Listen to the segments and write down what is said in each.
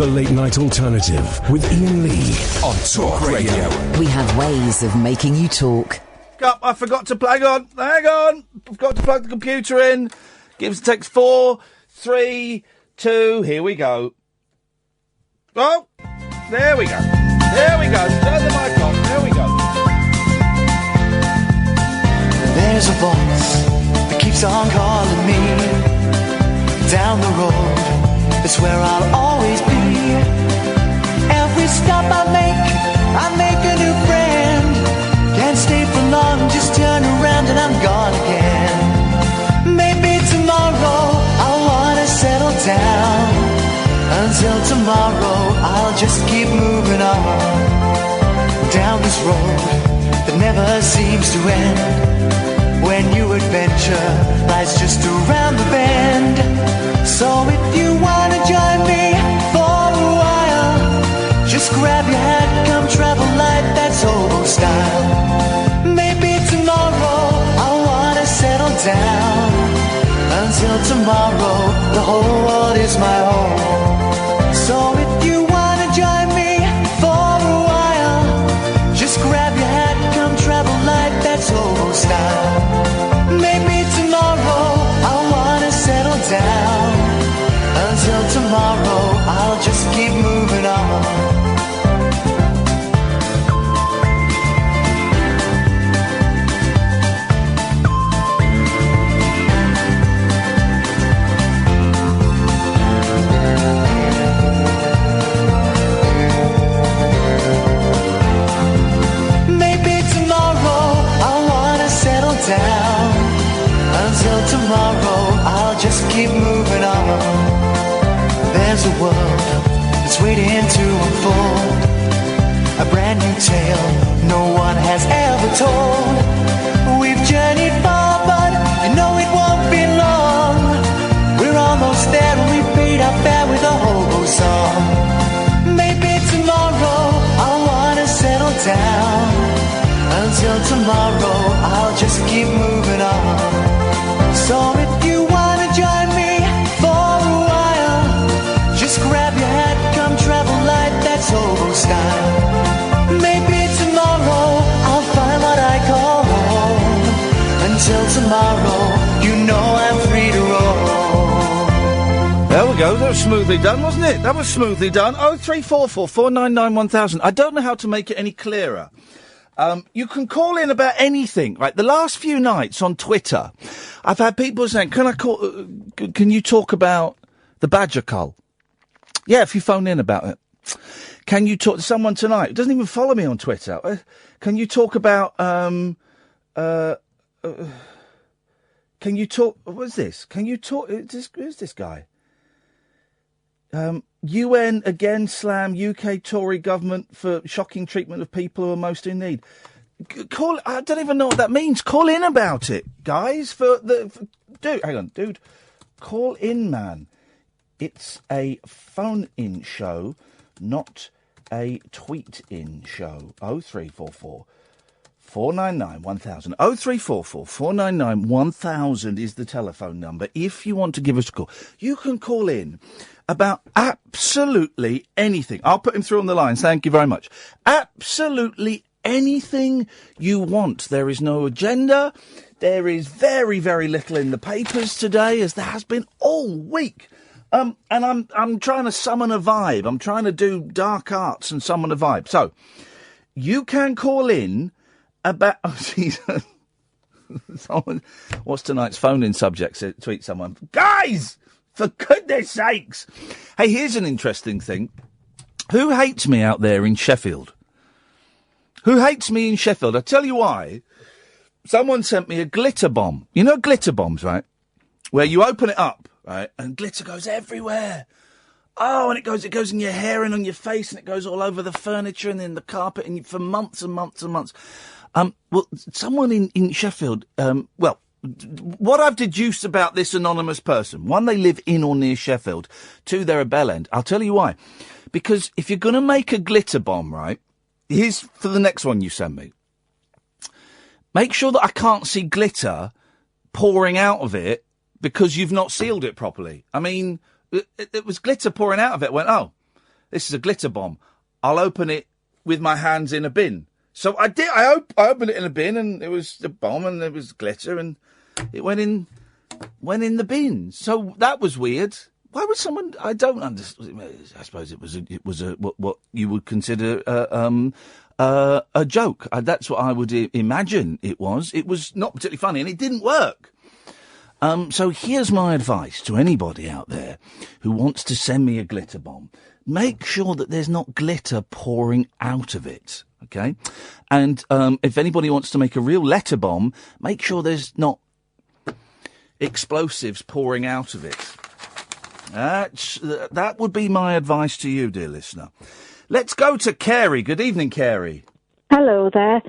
The Late Night Alternative with Iain Lee on Talk Radio. We have ways of making you talk. I forgot to plug on. Hang on. I forgot to plug the computer in. Gives text 4, 3, 2. Here we go. Oh, there we go. There we go. Turn the mic on. There we go. There's a voice that keeps on calling me down the road. It's where I'll always be. Every stop I make a new friend. Can't stay for long, just turn around and I'm gone again. Maybe tomorrow I'll wanna settle down. Until tomorrow I'll just keep moving on. Down this road that never seems to end. When new adventure lies just around the bend. So if you wanna join me for a while, just grab your hat, come travel light, that's old style. Maybe tomorrow I'll wanna settle down. Until tomorrow, the whole world is my home. So if you wanna join me for a while, just grab your hat, come travel light, that's old style. Maybe tomorrow I'll wanna settle down. Until tomorrow, I'll just keep moving on. Maybe tomorrow I'll wanna settle down. Until tomorrow, I'll just keep moving on. There's a world that's waiting to unfold. A brand new tale no one has ever told. We've journeyed far, but you know it won't be long. We're almost there and we paid our fare with a hobo song. Maybe tomorrow I'll wanna settle down. Until tomorrow, I'll just keep moving on. So if you wanna join me for a while, just grab your hat, come travel light, that's old style. Maybe tomorrow I'll find what I call home. Until tomorrow, you know I'm free to roll. There we go. That was smoothly done, wasn't it? That was smoothly done. 0344 499 1000. I don't know how to make it any clearer. You can call in about anything. Right, the last few nights on Twitter, I've had people saying, can you talk about the badger cull? Yeah, if you phone in about it. Can you talk to someone tonight who doesn't even follow me on Twitter? Can you talk about, can you talk, what's this? Can you talk, who's this guy? UN again slam UK Tory government for shocking treatment of people who are most in need. I don't even know what that means. Call in about it, guys. Dude, call in, man. It's a phone-in show, not a tweet-in show. 0344 499 1000. 0344 499 1000 is the telephone number. If you want to give us a call, you can call in about absolutely anything. I'll put him through on the lines. Thank you very much. Absolutely anything you want. There is no agenda. There is very, very little in the papers today, as there has been all week. And I'm trying to summon a vibe. I'm trying to do dark arts and summon a vibe. So, you can call in about... Oh, Jesus. What's tonight's phone-in subject? Tweet someone. Guys! For goodness sakes! Hey, here's an interesting thing. Who hates me out there in Sheffield? Who hates me in Sheffield? I'll tell you why. Someone sent me a glitter bomb. You know glitter bombs, right? Where you open it up, right, and glitter goes everywhere. Oh, and it goes in your hair and on your face, and it goes all over the furniture and in the carpet, and for months and months and months. Well, someone in Sheffield, what I've deduced about this anonymous person, one, they live in or near Sheffield, two, they're a bell end. I'll tell you why. Because if you're going to make a glitter bomb, right, here's for the next one you send me. Make sure that I can't see glitter pouring out of it because you've not sealed it properly. I mean, it was glitter pouring out of it. I went, oh. this is a glitter bomb. I'll open it with my hands in a bin. So I did. I opened it in a bin, and it was a bomb, and there was glitter, and it went in the bin. So that was weird. Why would someone? I don't understand. I suppose it was what you would consider a joke. That's what I would imagine it was. It was not particularly funny, and it didn't work. So here's my advice to anybody out there who wants to send me a glitter bomb. Make sure that there's not glitter pouring out of it, okay? And if anybody wants to make a real letter bomb, make sure there's not explosives pouring out of it. That would be my advice to you, dear listener. Let's go to Carey. Good evening, Carey. Hello there.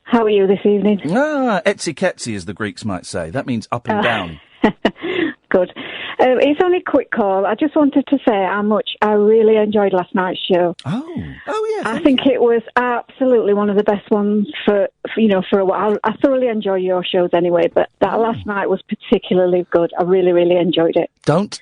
How are you this evening? Etsy ketsy, as the Greeks might say. That means up and down. Good. It's only a quick call. I just wanted to say how much I really enjoyed last night's show. Oh yeah. I think it was absolutely one of the best ones for a while. I thoroughly enjoy your shows anyway, but that last night was particularly good. I really, really enjoyed it. Don't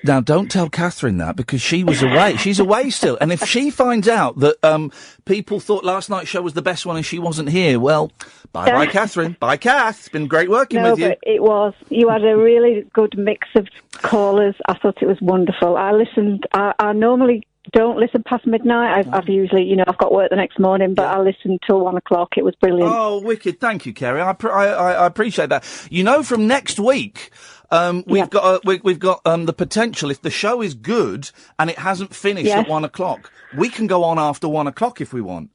tell Catherine that, because she was away. She's away still. And if she finds out that people thought last night's show was the best one and she wasn't here, well, bye-bye, Catherine. Bye, Kath. It's been great working with you. No, but it was. You had a really good mix of callers. I thought it was wonderful. I listened. I normally don't listen past midnight. I've usually, I've got work the next morning, but I listened till 1 o'clock. It was brilliant. Oh, wicked. Thank you, Kerry. I appreciate that. From next week, we've got the potential, if the show is good and it hasn't finished at 1 o'clock, we can go on after 1 o'clock if we want.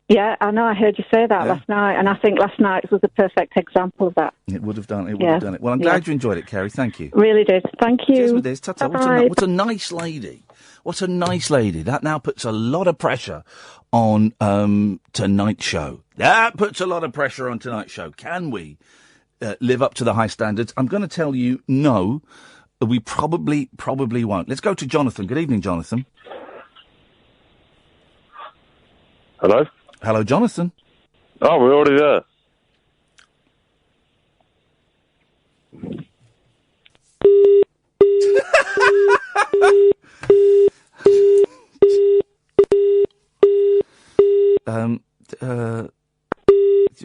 Yeah, I know. I heard you say that last night, and I think last night was a perfect example of that. It would have done. It would have done it. Well, I'm glad you enjoyed it, Kerry. Thank you. Really did. Thank you. Cheers with this. Ta-ta. What a nice lady. What a nice lady. That now puts a lot of pressure on tonight's show. That puts a lot of pressure on tonight's show. Can we live up to the high standards? I'm going to tell you, no, we probably won't. Let's go to Jonathan. Good evening, Jonathan. Hello? Hello, Jonathan. Oh, we're already there.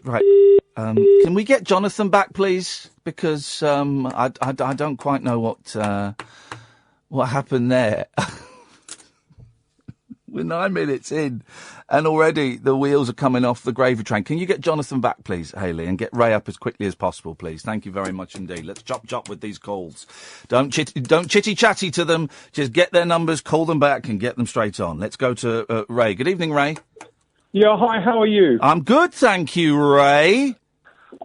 Right. Can we get Jonathan back, please? Because I don't quite know what happened there. We're 9 minutes in, and already the wheels are coming off the gravy train. Can you get Jonathan back, please, Hayley, and get Ray up as quickly as possible, please? Thank you very much indeed. Let's chop with these calls. Don't chitty-chatty to them. Just get their numbers, call them back, and get them straight on. Let's go to Ray. Good evening, Ray. Yeah, hi, how are you? I'm good, thank you, Ray.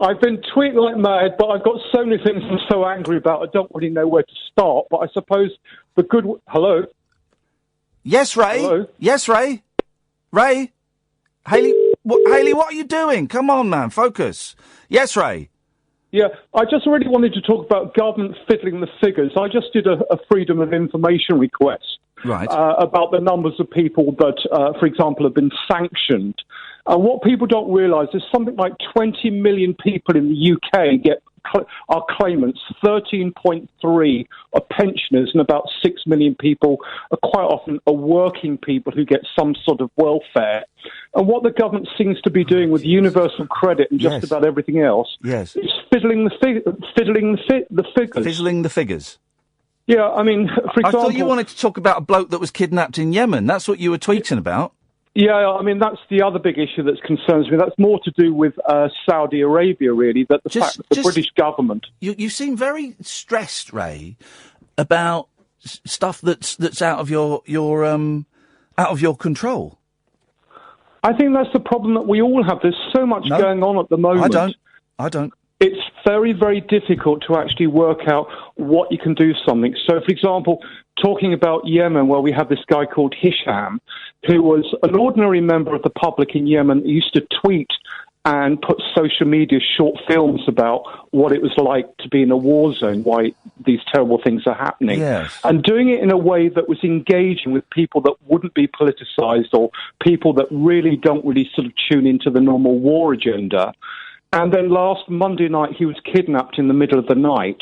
I've been tweeting like mad, but I've got so many things I'm so angry about, I don't really know where to start. But I suppose the good... Hello? Yes, Ray. Hello? Yes, Ray. Ray. Hayley, what are you doing? Come on, man, focus. Yes, Ray. Yeah, I just really wanted to talk about government fiddling the figures. I just did a Freedom of Information request about the numbers of people that, for example, have been sanctioned. And what people don't realise is something like 20 million people in the UK are claimants, 13.3 are pensioners, and about 6 million people are quite often working people who get some sort of welfare. And what the government seems to be doing with universal credit and just about everything else is fiddling the figures. Fizzling the figures. Yeah, I mean, for example... I thought you wanted to talk about a bloke that was kidnapped in Yemen. That's what you were tweeting about. Yeah, I mean, that's the other big issue that concerns me. That's more to do with Saudi Arabia, really, that the fact that the British government... You seem very stressed, Ray, about stuff that's out of your control. I think that's the problem that we all have. There's so much going on at the moment. I don't. It's very, very difficult to actually work out what you can do something. So, for example, talking about Yemen, where we have this guy called Hisham, who was an ordinary member of the public in Yemen, who used to tweet and put social media short films about what it was like to be in a war zone, why these terrible things are happening. Yes. And doing it in a way that was engaging with people that wouldn't be politicised or people that really don't really sort of tune into the normal war agenda. And then last Monday night, he was kidnapped in the middle of the night.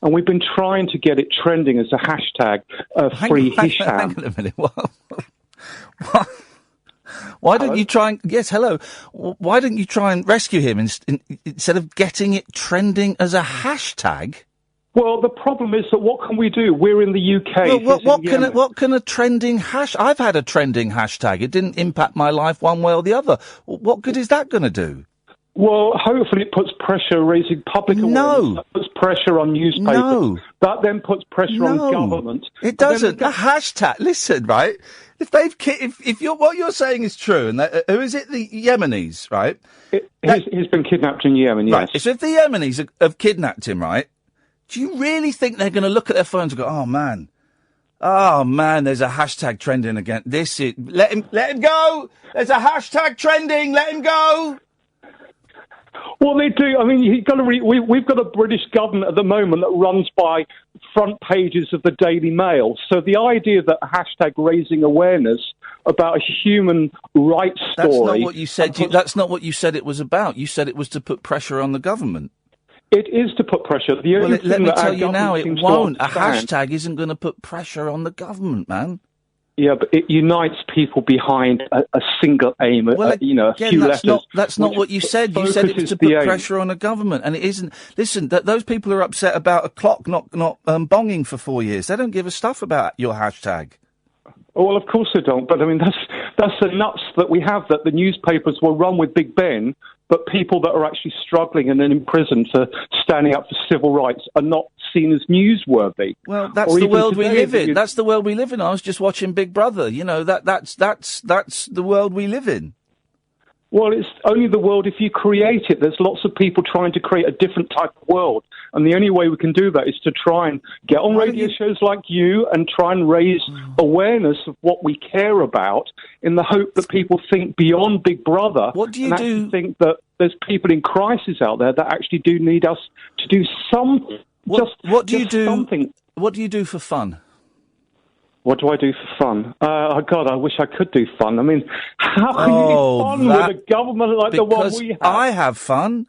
And we've been trying to get it trending as a hashtag, Free Hisham. Hang on a minute. Why don't you try and... Yes, hello. Why don't you try and rescue him instead of getting it trending as a hashtag? Well, the problem is that what can we do? We're in the UK. Well, what can a trending hash... I've had a trending hashtag. It didn't impact my life one way or the other. What good is that going to do? Well, hopefully it puts pressure, raising public awareness. No. That puts pressure on newspapers. No. That then puts pressure on government. It doesn't. A hashtag... Listen, right? If what you're saying is true, and who is it? The Yemenis, right? He's been kidnapped in Yemen, yes. Right. So if the Yemenis have kidnapped him, right? Do you really think they're going to look at their phones and go, oh man, there's a hashtag trending again. Let him go. There's a hashtag trending. Let him go. Well, they do. I mean, you've got to we've got a British government at the moment that runs by front pages of the Daily Mail. So the idea that a hashtag raising awareness about a human rights story... That's not what you said. That's not what you said it was about. You said it was to put pressure on the government. It is to put pressure. Let me tell you now, it won't. A hashtag isn't going to put pressure on the government, man. Yeah, but it unites people behind a single aim, a few letters. That's not what you said. You said it was to put pressure on a government, and it isn't. Listen, those people are upset about a clock not bonging for 4 years. They don't give a stuff about your hashtag. Well, of course they don't. But I mean, that's the nuts that we have, that the newspapers will run with Big Ben, but people that are actually struggling and then in prison for standing up for civil rights are not seen as newsworthy. Well, that's the world we live in. That's the world we live in. I was just watching Big Brother. You know, that's the world we live in. Well, it's only the world if you create it. There's lots of people trying to create a different type of world. And the only way we can do that is to try and get on radio shows like you and try and raise awareness of what we care about in the hope that people think beyond Big Brother. What do you do? Think that there's people in crisis out there that actually do need us to do something. What do you do? Something. What do you do for fun? What do I do for fun? God, I wish I could do fun. I mean, how can you do fun with a government like the one we have? I have fun.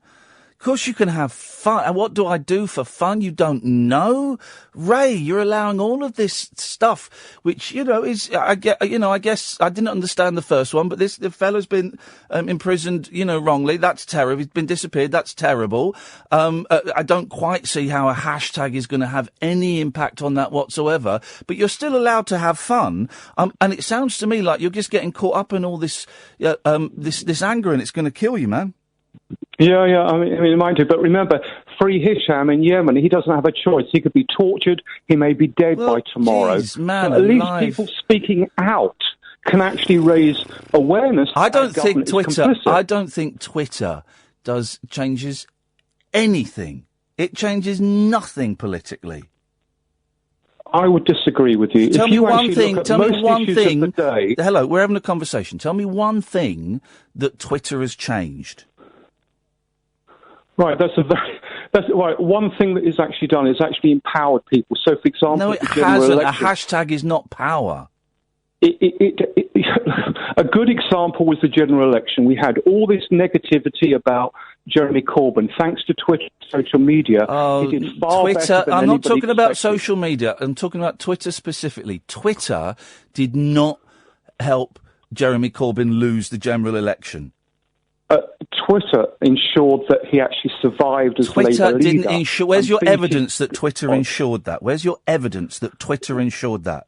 Of course you can have fun. And what do I do for fun? You don't know? Ray, you're allowing all of this stuff, which, is, I guess I didn't understand the first one, but the fellow's been imprisoned, wrongly. That's terrible. He's been disappeared. That's terrible. I don't quite see how a hashtag is going to have any impact on that whatsoever, but you're still allowed to have fun. And it sounds to me like you're just getting caught up in all this anger, and it's going to kill you, man. Yeah. I mean, mind you, but remember, Free Hisham in Yemen, he doesn't have a choice. He could be tortured. He may be dead by tomorrow. Geez, man, at least people speaking out can actually raise awareness. I don't think Twitter changes anything. It changes nothing politically. I would disagree with you. Tell me one thing. Hello, we're having a conversation. Tell me one thing that Twitter has changed. Right, that's right. One thing that is actually done is actually empowered people. So, for example, no, it hasn't. A hashtag is not power. A good example was the general election. We had all this negativity about Jeremy Corbyn. Thanks to Twitter, social media, he did far better than I'm not talking expected. about social media. I'm talking about Twitter specifically. Twitter did not help Jeremy Corbyn lose the general election. Twitter ensured that he actually survived as Labour leader. Twitter didn't ensure... Where's your evidence that Twitter ensured that? Where's your evidence that Twitter ensured that?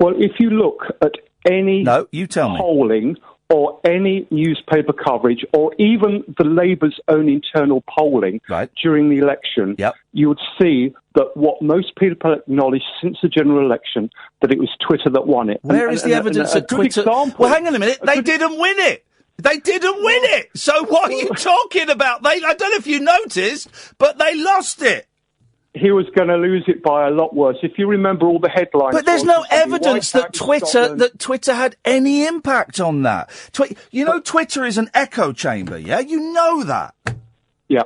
Well, if you look at any polling or any newspaper coverage or even the Labour's own internal polling during the election, you would see that what most people acknowledge since the general election, that it was Twitter that won it. Where is the evidence that Twitter... Well, hang on a minute. They didn't win it. They didn't win it. So what are you talking about? I don't know if you noticed, but they lost it. He was going to lose it by a lot worse. If you remember all the headlines... But there's no evidence that Twitter had any impact on that. Twitter is an echo chamber, yeah? You know that. Yeah.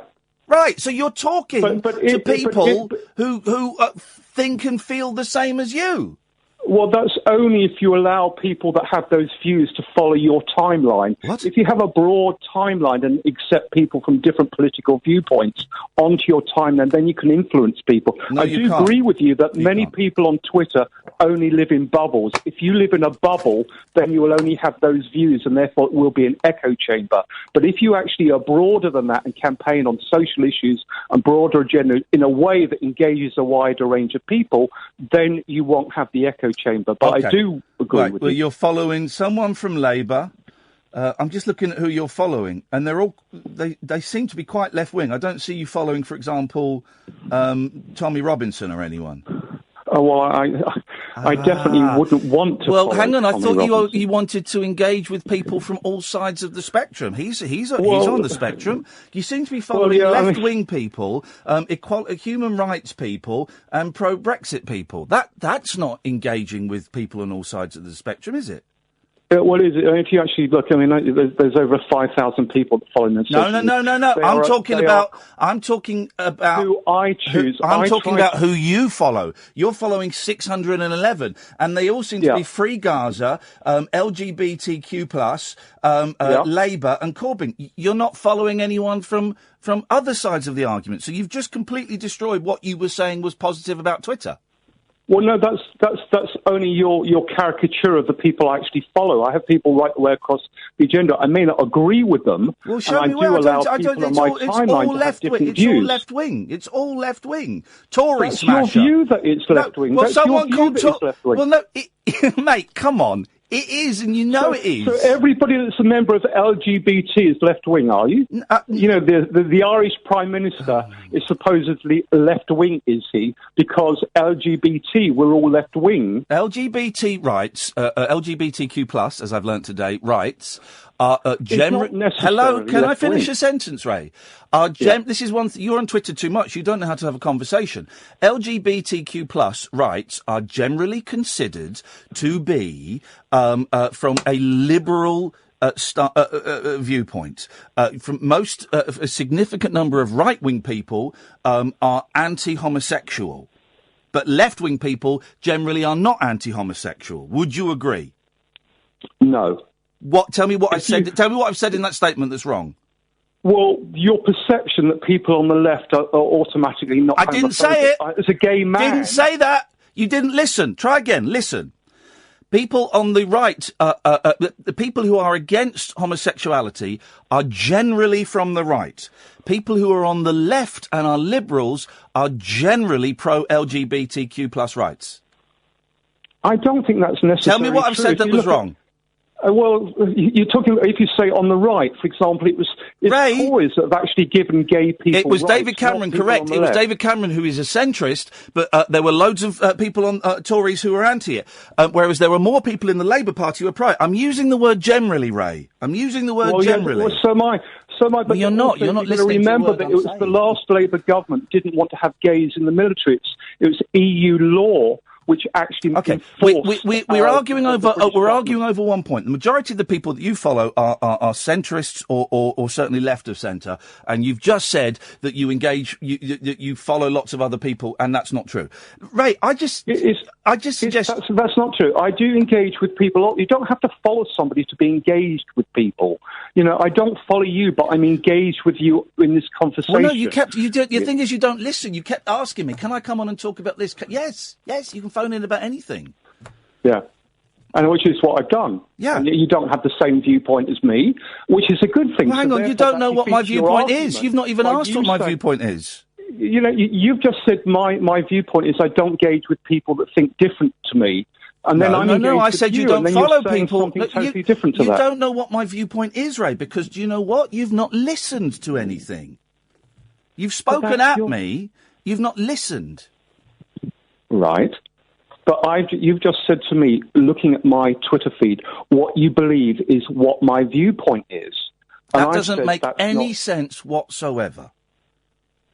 Right, so you're talking to people who think and feel the same as you. Well, that's only if you allow people that have those views to follow your timeline. What? If you have a broad timeline and accept people from different political viewpoints onto your timeline, then you can influence people. No, I you do can't. agree with you that many people on Twitter only live in bubbles. If you live in a bubble, then you will only have those views, and therefore it will be an echo chamber. But if you actually are broader than that and campaign on social issues and broader agenda in a way that engages a wider range of people, then you won't have the echo chamber. But Okay. I do agree with well, you. you're following someone from Labour. I'm just looking at who you're following, and they seem to be quite left-wing. I don't see you following, for example, Tommy Robinson or anyone. Oh, well, I definitely wouldn't want to. Well, follow hang on. I Tommy thought Robinson. you wanted to engage with people from all sides of the spectrum. He's on the spectrum. You seem to be following left-wing people, human rights people, and pro-Brexit people. That's not engaging with people on all sides of the spectrum, is it? Well, is it? If you actually look, I mean, there's over 5,000 people following this. No. I'm talking about who I choose. I'm talking about who you follow. You're following 611, and they all seem to be Free Gaza, LGBTQ+, Labour, and Corbyn. You're not following anyone from other sides of the argument. So you've just completely destroyed what you were saying was positive about Twitter. Well, no, that's only your caricature of the people I actually follow. I have people right the way across the agenda. I may not agree with them. Well, show and me where. It's all left wing. It's all left wing. Tory that's smasher. Your view that it's left wing. Well, that's someone your view called. that it's left wing. Well, no, mate, come on. It is, and you know it is. So everybody that's a member of LGBT is left-wing, are you? You know, the Irish Prime Minister is supposedly left-wing, is he? Because LGBT, we're all left-wing. LGBT rights, LGBTQ+, as I've learnt today, rights, are generally... Hello, can I finish a sentence, Ray? This is one you're on Twitter too much. You don't know how to have a conversation. LGBTQ+ rights are generally considered to be from a liberal viewpoint. From most, a significant number of right-wing people are anti-homosexual, but left-wing people generally are not anti-homosexual. Would you agree? No. What? Tell me what I've said. Tell me what I've said in that statement that's wrong. Well, your perception that people on the left are automatically not... I didn't say it. As a gay man... Didn't say that. You didn't listen. Try again. Listen. People on the right, the people who are against homosexuality are generally from the right. People who are on the left and are liberals are generally pro-LGBTQ+ rights. I don't think that's necessarily Tell me what I've true. said that was wrong. Well, you're talking. If you say on the right, for example, it's Tories that have actually given gay people. It was rights, David Cameron, not correct? It was left. David Cameron who is a centrist, but there were loads of people on Tories who were anti it, whereas there were more people in the Labour Party who were pro. I'm using the word generally, Ray. I'm using the word generally. Yeah, well, so am I. But you're not. You're not listening. Remember that it was the last Labour government didn't want to have gays in the military. It was EU law which actually we're arguing over one point. The majority of the people that you follow are centrists or certainly left of centre, and you've just said that you engage, you follow lots of other people, and that's not true. Ray, I just suggest that's not true. I do engage with people. You don't have to follow somebody to be engaged with people. You know, I don't follow you, but I'm engaged with you in this conversation. Well, no, your thing is you don't listen. You kept asking me, can I come on and talk about this? Yes, you can phone in about anything. Yeah. And which is what I've done. Yeah. And you don't have the same viewpoint as me, which is a good thing. Well, hang on, you don't know what my viewpoint is. You've not even asked what my viewpoint is. You know, you've just said my viewpoint is I don't engage with people that think different to me. And then I said you don't follow people. Totally different to you that. don't know what my viewpoint is, Ray, because do you know what? You've not listened to anything. You've spoken at me. You've not listened. Right. But you've just said to me, looking at my Twitter feed, what you believe is what my viewpoint is. And that doesn't make any sense whatsoever.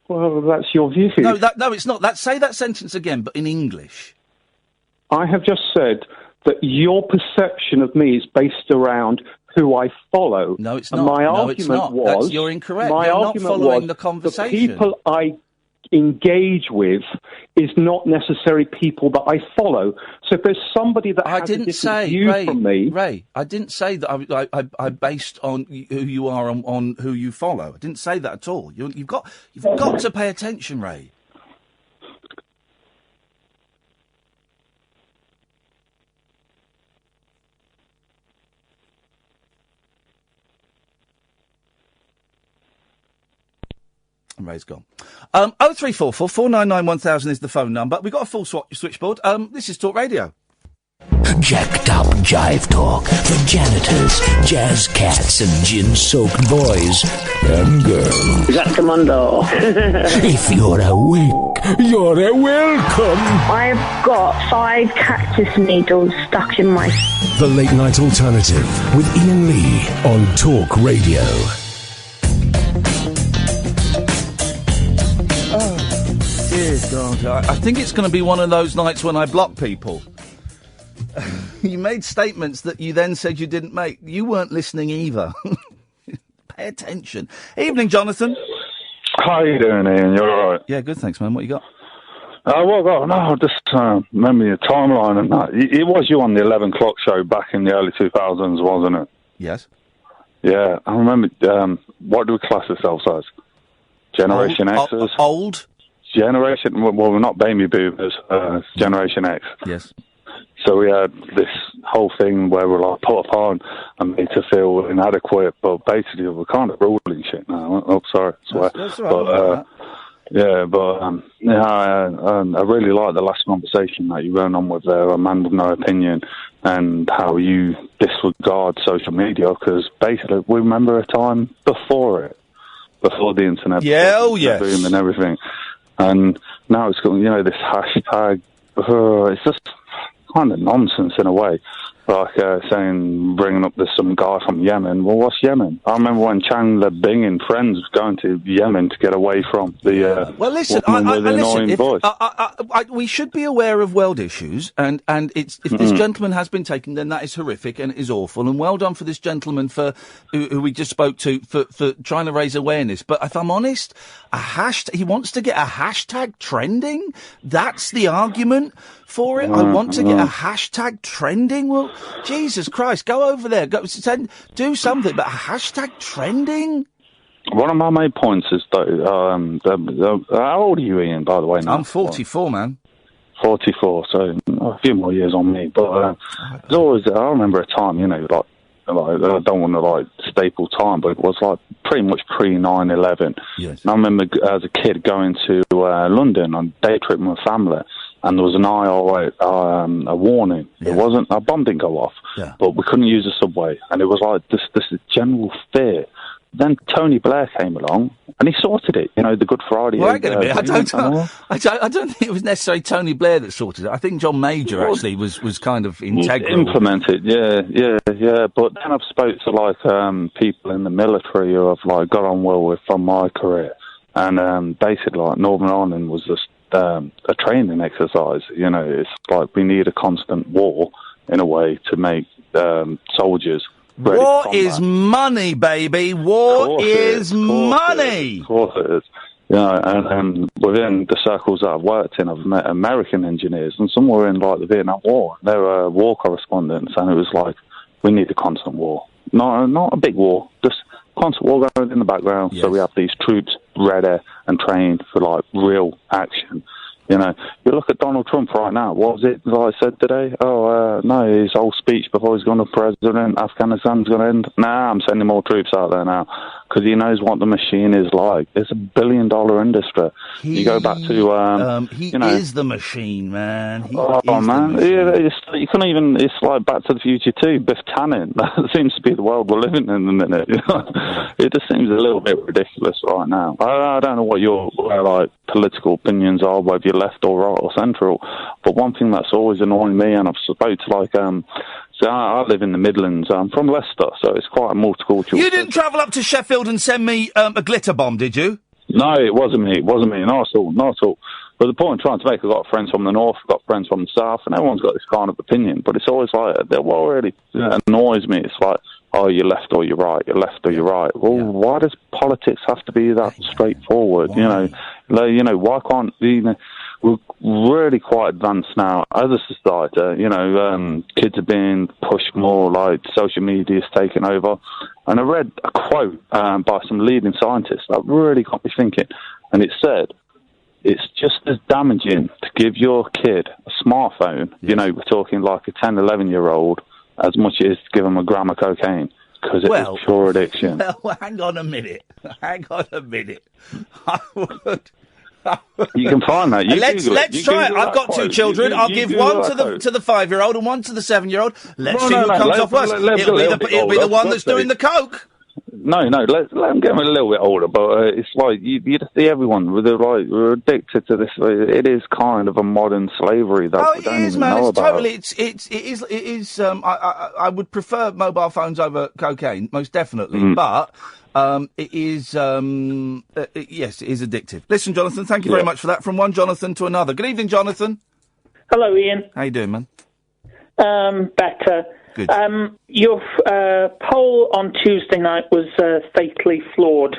Well, that's your view. No, it's not. Say that sentence again, but in English. I have just said that your perception of me is based around who I follow. No, it's and not. My argument was... You're incorrect. My You're argument not following was the conversation. The people I engage with is not necessarily people that I follow. So if there's somebody that has a different view from me... Ray, I didn't say that I based on who you are on who you follow. I didn't say that at all. You've got to pay attention, Ray. Ray's gone. 0344 499 1000 is the phone number. We've got a full switchboard. This is Talk Radio. Jacked up jive talk for janitors, jazz cats, and gin-soaked boys and girls. Jackamondo. If you're awake, you're welcome. I've got 5 cactus needles stuck in my... The Late Night Alternative with Iain Lee on Talk Radio. Dear God, I think it's going to be one of those nights when I block people. You made statements that you then said you didn't make. You weren't listening either. Pay attention. Evening, Jonathan. How you doing, Ian? You all right? Yeah, good, thanks, man. What you got? Just remember your timeline and that. It was you on the 11 o'clock show back in the early 2000s, wasn't it? Yes. Yeah, I remember. What do we class ourselves as? Generation Xers? Old? Well, we're not baby boomers. Generation X. Yes. So we had this whole thing where we're like put upon and made to feel inadequate, but basically we're kind of ruling shit now. Oh, sorry, swear. That's right. I really like the last conversation that you went on with a man with no opinion and how you disregard social media, because basically we remember a time before the internet. Yeah, oh yes. Boom and everything. And now it's got, this hashtag. It's just kind of nonsense in a way. Like bringing up there's some guy from Yemen. Well, what's Yemen? I remember when Chandler Bing and friends was going to Yemen to get away from the. Well, listen, we should be aware of world issues, and if this gentleman has been taken, then that is horrific and it is awful. And well done for this gentleman who we just spoke to for trying to raise awareness. But if I'm honest, he wants to get a hashtag trending. That's the argument for it. I want to get a hashtag trending. Well, Jesus Christ, go over there, do something. But a hashtag trending. One of my main points is that how old are you, Ian? By the way, now? I'm 44, man. 44, so a few more years on me. But there's always, I remember a time, like I don't want to staple time, but it was like pretty much pre 9/11. Yes. And I remember as a kid going to London on a day trip with my family, and there was an a warning. Yeah. It wasn't a bomb didn't go off, but we couldn't use the subway, and it was like this general fear. Then Tony Blair came along and he sorted it. The Good Friday. Well, I don't think it was necessarily Tony Blair that sorted it. I think John Major actually was kind of integral. Implemented, yeah. But then I've spoke to people in the military who I've got on well with from my career, and basically Northern Ireland was just a training exercise. It's like we need a constant war in a way to make soldiers. War is money, baby. War is money. Of course it is. And within the circles that I've worked in, I've met American engineers, and some were in the Vietnam War. They were war correspondents, and it was like, we need a constant war. Not a big war, just constant war going in the background. Yes. So we have these troops ready and trained for real action. You look at Donald Trump right now. What was it that I said today? No, his whole speech before he's gone to president, Afghanistan's going to end. Nah, I'm sending more troops out there now because he knows what the machine is like. It's $1 billion industry. You go back to... he is the machine, man. Man. You couldn't even... It's like Back to the Future 2, Biff Tannen. That seems to be the world we're living in the minute. It just seems a little bit ridiculous right now. I don't know what your political opinions are, whether you're left or right or central, but one thing that's always annoying me, and I've spoke to so I live in the Midlands. I'm from Leicester, so it's quite a multicultural. You didn't travel up to Sheffield and send me a glitter bomb, did you? No, it wasn't me. Not at all. But the point I'm trying to make, I've got friends from the north, I've got friends from the south, and everyone's got this kind of opinion. But it's always what really annoys me. It's like oh, you're left or you're right, you're left or you're right. Well, why does politics have to be that straightforward? Why? Why can't, we're really quite advanced now as a society. Kids are being pushed more, like social media is taking over. And I read a quote by some leading scientists that really got me thinking. And it said, it's just as damaging to give your kid a smartphone, we're talking like a 10, 11-year-old, as much as to give them a gram of cocaine, because it is pure addiction. Well, hang on a minute. I would... You can find that. Let's try it. I've got two children. I'll give one to the 5-year-old and one to the 7-year-old. Let's see who comes off worse. It'll be the one that's doing the coke. No, let them get them a little bit older. But it's like you see everyone we're addicted to this. It is kind of a modern slavery that we don't even know about. It is. I would prefer mobile phones over cocaine, most definitely. But. It is, yes, it is addictive. Listen, Jonathan, thank you very much for that. From one Jonathan to another. Good evening, Jonathan. Hello, Ian. How you doing, man? Better. Good. Your poll on Tuesday night was fatally flawed.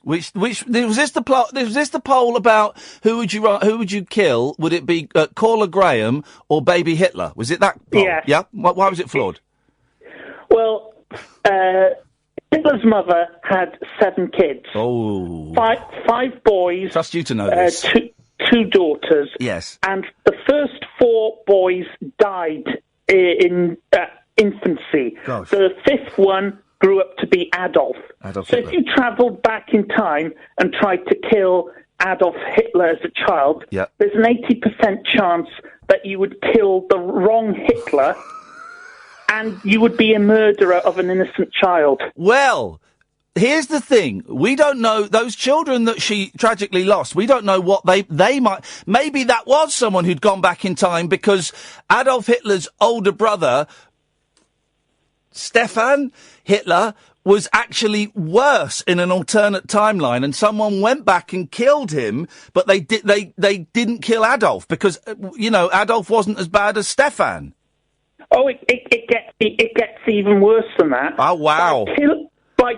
Was this the poll about who would you kill? Would it be Caller Graham or Baby Hitler? Was it that poll? Yeah. Yeah. Why was it flawed? Well, Hitler's mother had 7 kids. Oh. Five boys. Trust you to know this. Two daughters. Yes. And the first 4 boys died in infancy. Gosh. The 5th one grew up to be Adolf. So Hitler. if you travelled back in time and tried to kill Adolf Hitler as a child, there's an 80% chance that you would kill the wrong Hitler. And you would be a murderer of an innocent child. Well, here's the thing. We don't know those children that she tragically lost. We don't know what they might... Maybe that was someone who'd gone back in time because Adolf Hitler's older brother, Stefan Hitler, was actually worse in an alternate timeline, and someone went back and killed him, but they didn't kill Adolf because, Adolf wasn't as bad as Stefan. Oh, it gets even worse than that. Oh, wow. By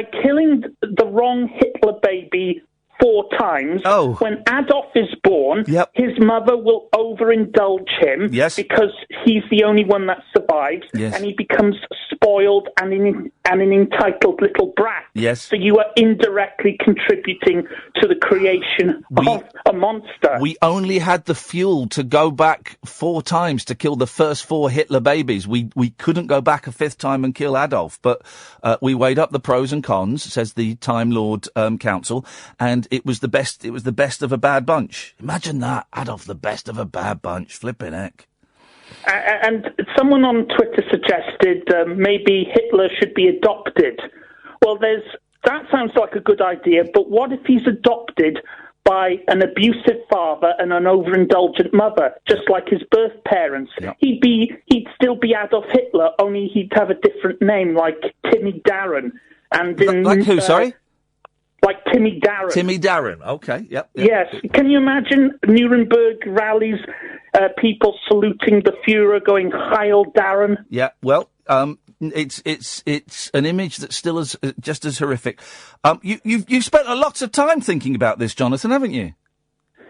killing the wrong Hitler baby 4 times, when Adolf is born, his mother will overindulge him because he's the only one that survives, and he becomes spoiled and an entitled little brat. Yes. So you are indirectly contributing to the creation of a monster. We only had the fuel to go back 4 times to kill the first 4 Hitler babies. We couldn't go back a 5th time and kill Adolf, but we weighed up the pros and cons, says the Time Lord Council, and it was the best. It was the best of a bad bunch. Imagine that, Adolf, the best of a bad bunch. Flipping heck. And someone on Twitter suggested maybe Hitler should be adopted. Well, that sounds like a good idea, but what if he's adopted by an abusive father and an overindulgent mother, just like his birth parents? Yep. He'd still be Adolf Hitler, only he'd have a different name, like Timmy Darren. And like who? Sorry. Like Timmy Darren. Timmy Darren. Okay. Yep. Yes. Can you imagine Nuremberg rallies, people saluting the Fuhrer, going "Heil Darren"? Yeah. Well, it's an image that's still just as horrific. You've spent a lot of time thinking about this, Jonathan, haven't you?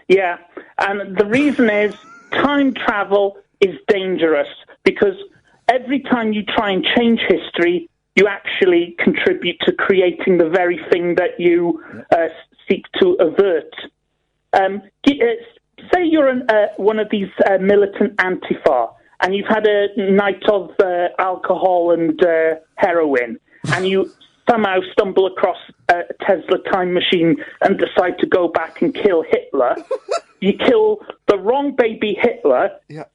Yeah. And the reason is time travel is dangerous because every time you try and change history, you actually contribute to creating the very thing that you seek to avert. Say you're one of these militant Antifa, and you've had a night of alcohol and heroin, and you somehow stumble across a Tesla time machine and decide to go back and kill Hitler. You kill the wrong baby Hitler. Yeah.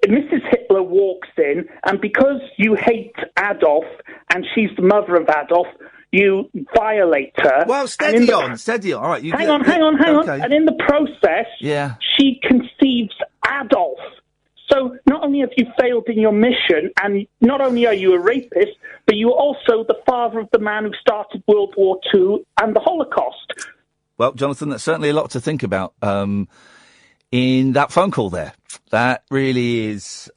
Mrs. Hitler walks in, and because you hate Adolf, and she's the mother of Adolf, you violate her. Well, steady on. All right. Hang on. And in the process, she conceives Adolf. So not only have you failed in your mission, and not only are you a rapist, but you're also the father of the man who started World War II and the Holocaust. Well, Jonathan, that's certainly a lot to think about. In that phone call there. That really is,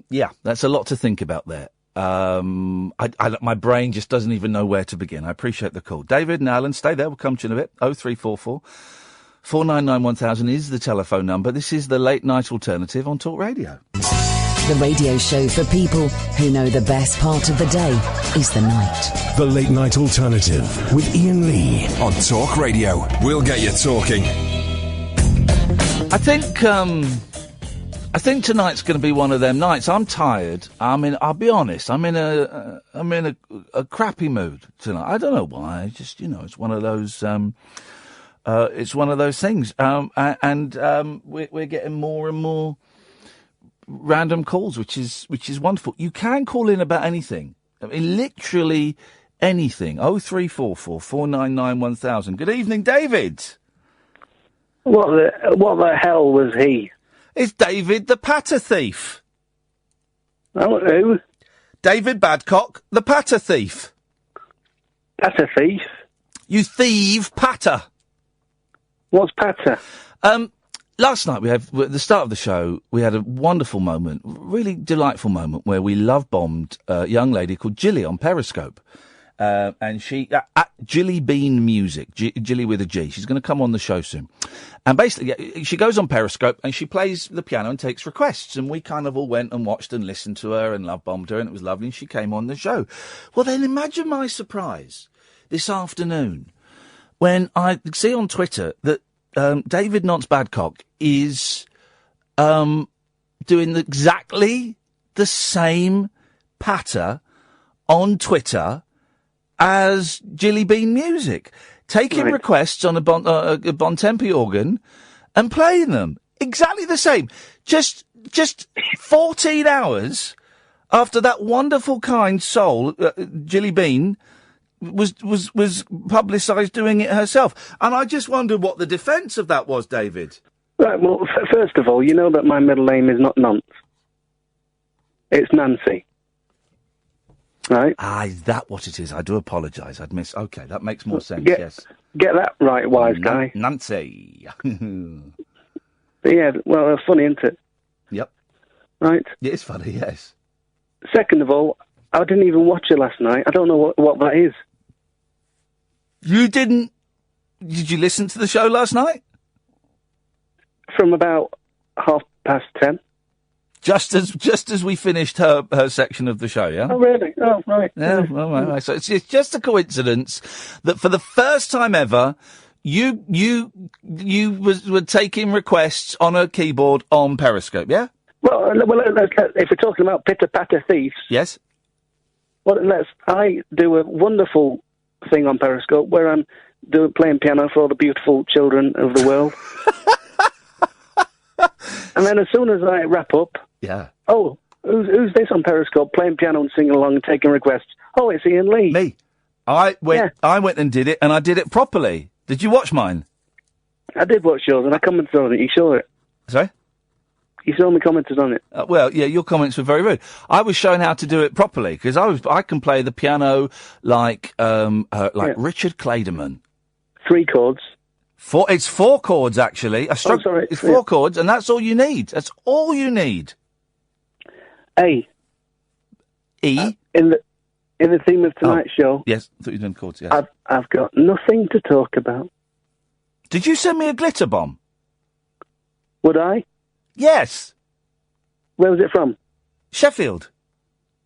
Yeah, that's a lot to think about there. My brain just doesn't even know where to begin. I appreciate the call. David and Alan, stay there. We'll come to you in a bit. 0344 499 1000 is the telephone number. This is the Late Night Alternative on Talk Radio. The radio show for people who know the best part of the day is the night. The Late Night Alternative with Iain Lee on Talk Radio. We'll get you talking. I think tonight's going to be one of them nights. I'm tired. I'll be honest. I'm in a crappy mood tonight. I don't know why. Just, it's one of those. It's one of those things. We're getting more and more random calls, which is wonderful. You can call in about anything. Literally anything. 0344 499 1000. Good evening, David. What the hell was he? It's David the Patter Thief. Oh, who? David Badcock, the Patter Thief. Patter Thief? You thieve patter. What's patter? Last night, at the start of the show, we had a wonderful moment, really delightful moment, where we love-bombed a young lady called Gilly on Periscope. And she, at Gilly Bean Music, Gilly with a G. She's going to come on the show soon. And basically, she goes on Periscope and she plays the piano and takes requests. And we kind of all went and watched and listened to her and love-bombed her, and it was lovely, and she came on the show. Well, then imagine my surprise this afternoon when I see on Twitter that David Nonce Badcock is doing exactly the same patter on Twitter as Gilly Bean Music, taking requests on a Bontempi organ and playing them. Exactly the same. Just 14 hours after that wonderful, kind soul, Gilly Bean, was publicised doing it herself. And I just wondered what the defence of that was, David. Right, well, first of all, you know that my middle name is not Nonce. It's Nancy. Right? Is that what it is? I do apologise. I'd miss. Okay, that makes more sense, yes. Get that right, wise guy. Nancy. Yeah, well, that's funny, isn't it? Yep. Right? It is funny, yes. Second of all, I didn't even watch it last night. I don't know what that is. You didn't? Did you listen to the show last night? From about 10:30. Just as we finished her section of the show, yeah? Oh, really? Oh, right. Yeah, well, right. So it's just a coincidence that for the first time ever, you were taking requests on a keyboard on Periscope, yeah? Well, if we're talking about pitter-patter thieves... Yes? Well, I do a wonderful thing on Periscope where I'm playing piano for all the beautiful children of the world. And then as soon as I wrap up... Yeah. Oh, who's this on Periscope playing piano and singing along and taking requests? Oh, it's Iain Lee. Me. I went and did it, and I did it properly. Did you watch mine? I did watch yours, and I commented on it. You saw it. Sorry? You saw me commented on it. Well, yeah, your comments were very rude. I was showing how to do it properly, because I can play the piano like Richard Clayderman. 3 chords. It's 4 chords, actually. Sorry. It's 4 chords, and that's all you need. That's all you need. A. E. In the theme of tonight's show. Yes, I thought you were doing chords, yes. I've got nothing to talk about. Did you send me a glitter bomb? Would I? Yes. Where was it from? Sheffield.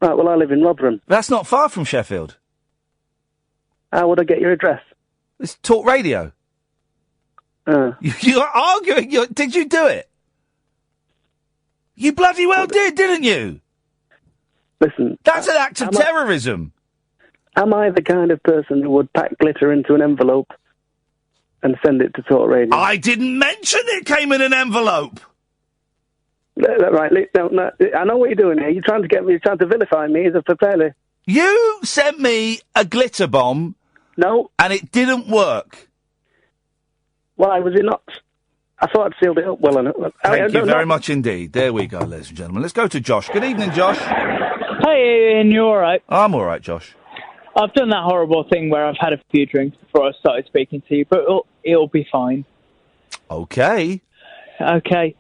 Right, well, I live in Rotherham. That's not far from Sheffield. How would I get your address? It's Talk Radio. You're arguing. Did you do it? You bloody well did, didn't you? Listen. That's an act of terrorism. Am I the kind of person who would pack glitter into an envelope and send it to Talk Radio? I didn't mention it came in an envelope. Right, no, I know what you're doing here. You're trying to vilify me as a fairly... You sent me a glitter bomb. No. And it didn't work. Why was it not? I thought I'd sealed it up well enough. Thank you very much indeed. There we go, ladies and gentlemen. Let's go to Josh. Good evening, Josh. Hey, Ian, you all right? I'm all right, Josh. I've done that horrible thing where I've had a few drinks before I started speaking to you, but it'll be fine. Okay. Okay.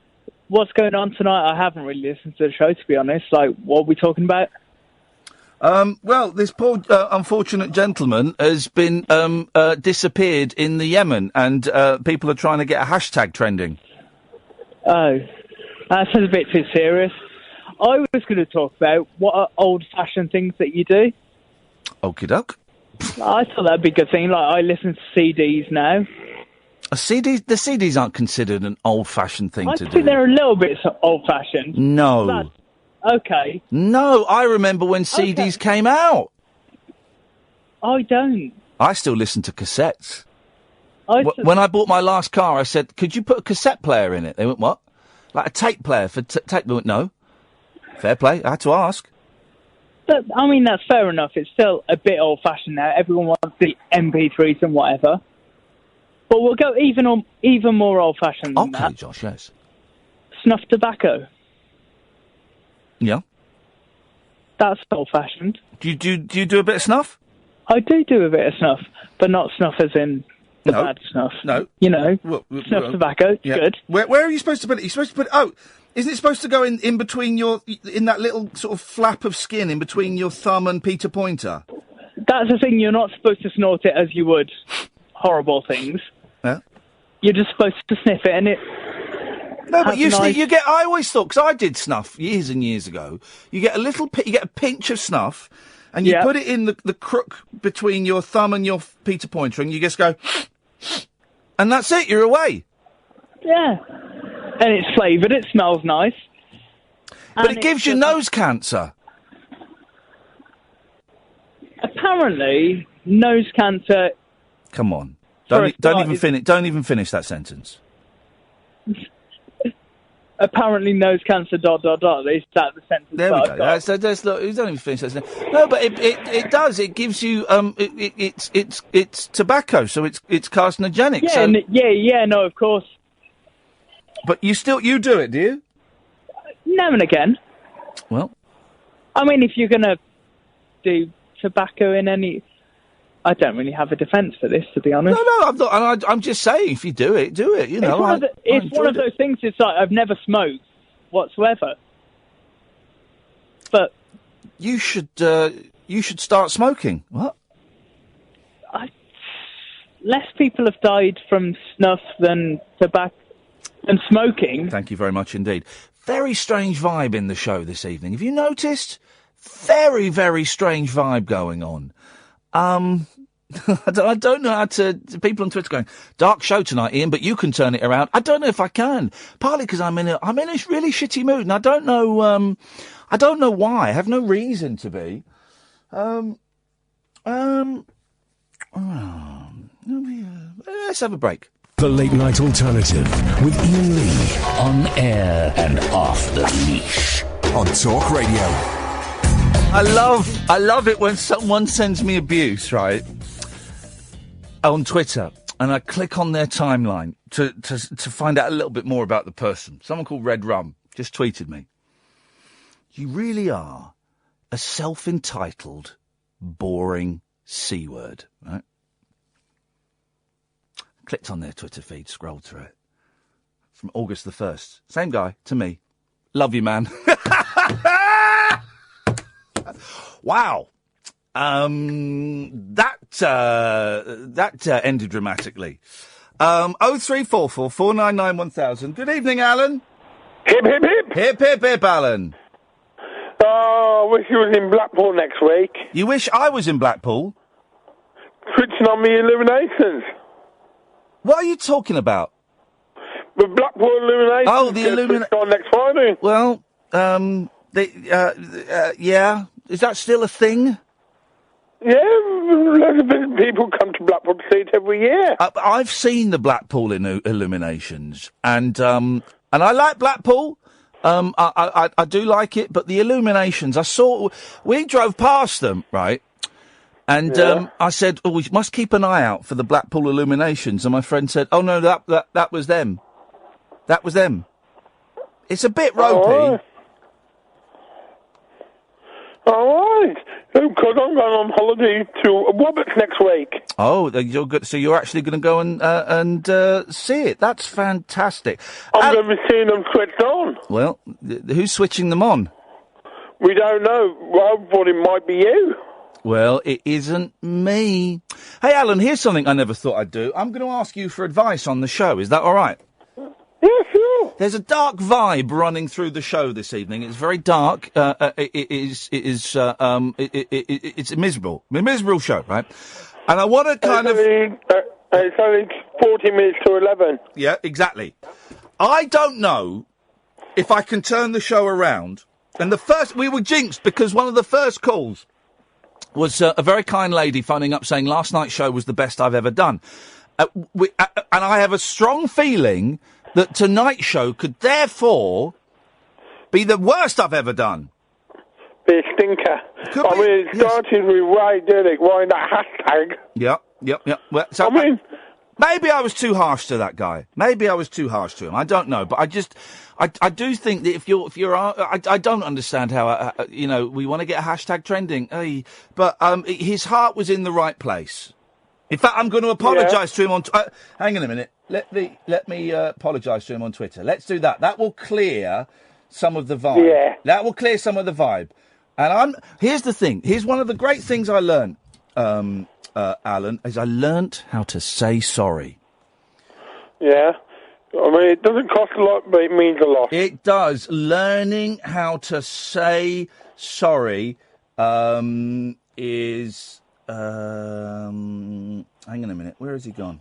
what's going on tonight? I haven't really listened to the show, to be honest. Like, what are we talking about? Well, this poor, unfortunate gentleman has been disappeared in the Yemen, and people are trying to get a hashtag trending. Oh, that sounds a bit too serious. I was going to talk about what are old-fashioned things that you do. Okie doke. I thought that'd be a good thing. Like, I listen to CDs now. The CDs aren't considered an old-fashioned thing to do. I think they're a little bit old-fashioned. No. Okay. No, I remember when CDs came out. I don't. I still listen to cassettes. When I bought my last car, I said, could you put a cassette player in it? They went, what? Like a tape player for tape? They went, no. Fair play. I had to ask. But, I mean, that's fair enough. It's still a bit old-fashioned now. Everyone wants the MP3s and whatever. But we'll go even more old-fashioned than that. Okay, Josh, yes. Snuff tobacco. Yeah. That's old-fashioned. Do you do a bit of snuff? I do a bit of snuff, but not snuff as in the bad snuff. No. You know, snuff tobacco, it's good. Where are you supposed to put it? You're supposed to put it... Oh, isn't it supposed to go in between in that little sort of flap of skin in between your thumb and Peter Pointer? That's the thing, you're not supposed to snort it as you would horrible things. Yeah. You're just supposed to sniff it and it... No, but you get... I always thought, because I did snuff years and years ago, you get a pinch of snuff, and you put it in the crook between your thumb and your Peter Pointer, and you just go... And that's it, you're away. Yeah. And it's flavoured, it smells nice. But it gives you nose cancer. Apparently, nose cancer... Come on. Don't even finish that sentence. Apparently, nose cancer, ... Is that the sentence? There we go. You don't even finish that sentence. No, but it does. It gives you... It's tobacco, so it's carcinogenic. Yeah, no, of course. But you do it, do you? Now and again. Well... I mean, if you're going to do tobacco in any... I don't really have a defence for this, to be honest. No, I'm not. I'm just saying, if you do it, You know, it's one of those things. It's like I've never smoked whatsoever. But you should start smoking. What? Less people have died from snuff than tobacco and smoking. Thank you very much indeed. Very strange vibe in the show this evening. Have you noticed? Very, very strange vibe going on. I don't know how to... People on Twitter going, dark show tonight, Ian, but you can turn it around. I don't know if I can. Partly because I'm in a really shitty mood, and I don't know why. I have no reason to be. Let's have a break. The Late Night Alternative with Iain Lee. On air and off the leash. On Talk Radio. I love it when someone sends me abuse, right, on Twitter, and I click on their timeline to find out a little bit more about the person. Someone called Red Rum just tweeted me. You really are a self-entitled, boring C-word, right? Clicked on their Twitter feed, scrolled through it. From August the 1st. Same guy, to me. Love you, man. Wow. That ended dramatically. 0344 499 1000. Good evening, Alan. Hip, hip, hip. Hip, hip, hip, Alan. Oh, I wish you was in Blackpool next week. You wish I was in Blackpool? Switching on the illuminations. What are you talking about? The Blackpool illuminations. Oh, the illuminations. On next Friday. Well, yeah. Is that still a thing? Yeah, lots of people come to Blackpool to see it every year. I've seen the Blackpool illuminations, and I like Blackpool. I do like it, but the illuminations, we drove past them, right? And I said, oh, we must keep an eye out for the Blackpool illuminations. And my friend said, oh no, that was them. That was them. It's a bit ropey. Oh, Right, because I'm going on holiday to Roberts next week. Oh, you're good. So you're actually going to go and see it. That's fantastic. I'm going to be seeing them switched on. Well, who's switching them on? We don't know. Well, I thought it might be you. Well, it isn't me. Hey, Alan, here's something I never thought I'd do. I'm going to ask you for advice on the show. Is that all right? Yeah, sure. There's a dark vibe running through the show this evening. It's very dark. It's a miserable show, right? And I want to kind of... It's only 40 minutes to 11. Yeah, exactly. I don't know if I can turn the show around. And we were jinxed because one of the first calls was a very kind lady phoning up saying last night's show was the best I've ever done. And I have a strong feeling that tonight's show could therefore be the worst I've ever done. Be a stinker. It started with Ray, didn't it? Why that hashtag? Yep. Well, so maybe I was too harsh to that guy. Maybe I was too harsh to him. I don't know. But I do think that if you're, I don't understand how, we want to get a hashtag trending. But his heart was in the right place. In fact, I'm going to apologise to him on... hang on a minute. Let me apologise to him on Twitter. Let's do that. That will clear some of the vibe. Yeah. That will clear some of the vibe. And here's the thing. Here's one of the great things I learned, Alan, is I learnt how to say sorry. Yeah. I mean, it doesn't cost a lot, but it means a lot. It does. Learning how to say sorry is... hang on a minute. Where has he gone?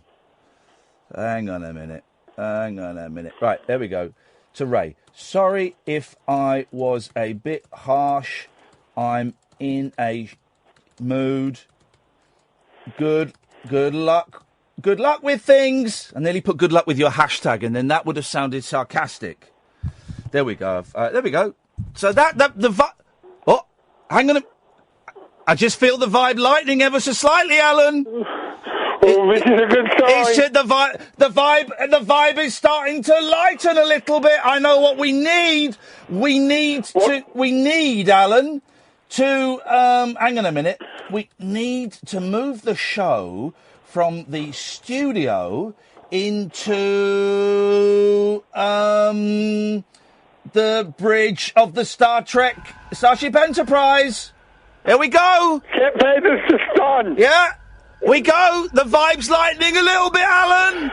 Hang on a minute. Right, there we go. To Ray. Sorry if I was a bit harsh. I'm in a mood. Good luck. Good luck with things. And then he put good luck with your hashtag, and then that would have sounded sarcastic. There we go. There we go. So the vibe... Oh, hang on I just feel the vibe lightening ever so slightly, Alan. This is a good sign. The vibe is starting to lighten a little bit. I know what we need. We need, Alan, to hang on a minute. We need to move the show from the studio into the bridge of the Starship Enterprise. Here we go. Get Vader's to stun. Yeah, we go. The vibe's lightening a little bit, Alan.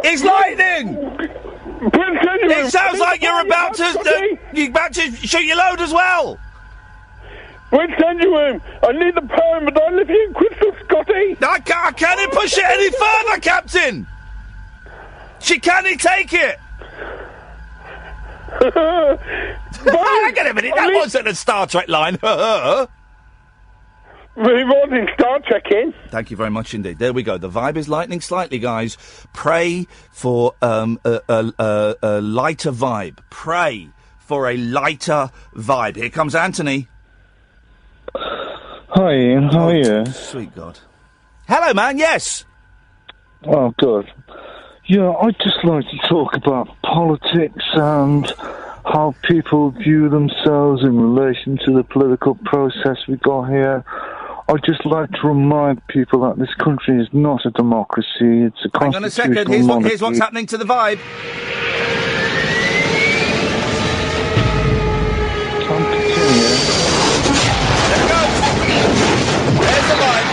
It's lightning. It sounds like you're about to shoot your load as well. Prince Genuine, I need the poem, but I live here in Crystal, Scotty. I can't push it any further, Captain. Can he take it? Hang on a minute, that wasn't a Star Trek line. We was in Star Trek in. Thank you very much indeed. There we go. The vibe is lightening slightly, guys. Pray for a lighter vibe. Pray for a lighter vibe. Here comes Anthony. Hi, Ian. How are you? Sweet God. Hello, man. Yes. Oh, good. Yeah, I'd just like to talk about politics and how people view themselves in relation to the political process we got here. I'd just like to remind people that this country is not a democracy, it's a constitutional monarchy. Hang on a second, here's what's happening to the vibe. Can't continue. There it goes. There's the vibe.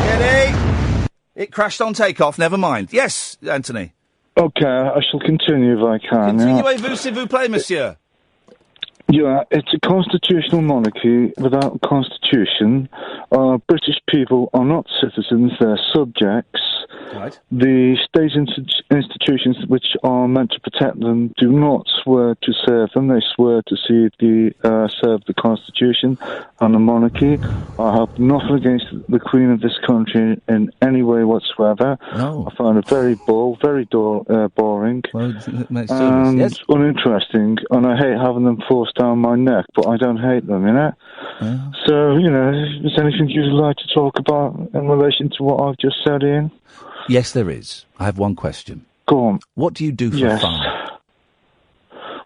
Steady. It crashed on takeoff, never mind. Yes, Anthony. Okay, I shall continue if I can. Continuez-vous, s'il vous plaît, monsieur? Yeah, it's a constitutional monarchy without a constitution. British people are not citizens, they're subjects. Right. The state institutions which are meant to protect them do not swear to serve them. They swear to serve the Constitution and the monarchy. I have nothing against the Queen of this country in any way whatsoever. No. I find it very boring and yes. uninteresting, and I hate having them forced down my neck, but I don't hate them, you know? Yeah. So, is there anything you'd like to talk about in relation to what I've just said, Ian? Yes, there is. I have one question. Go on. What do you do for fun?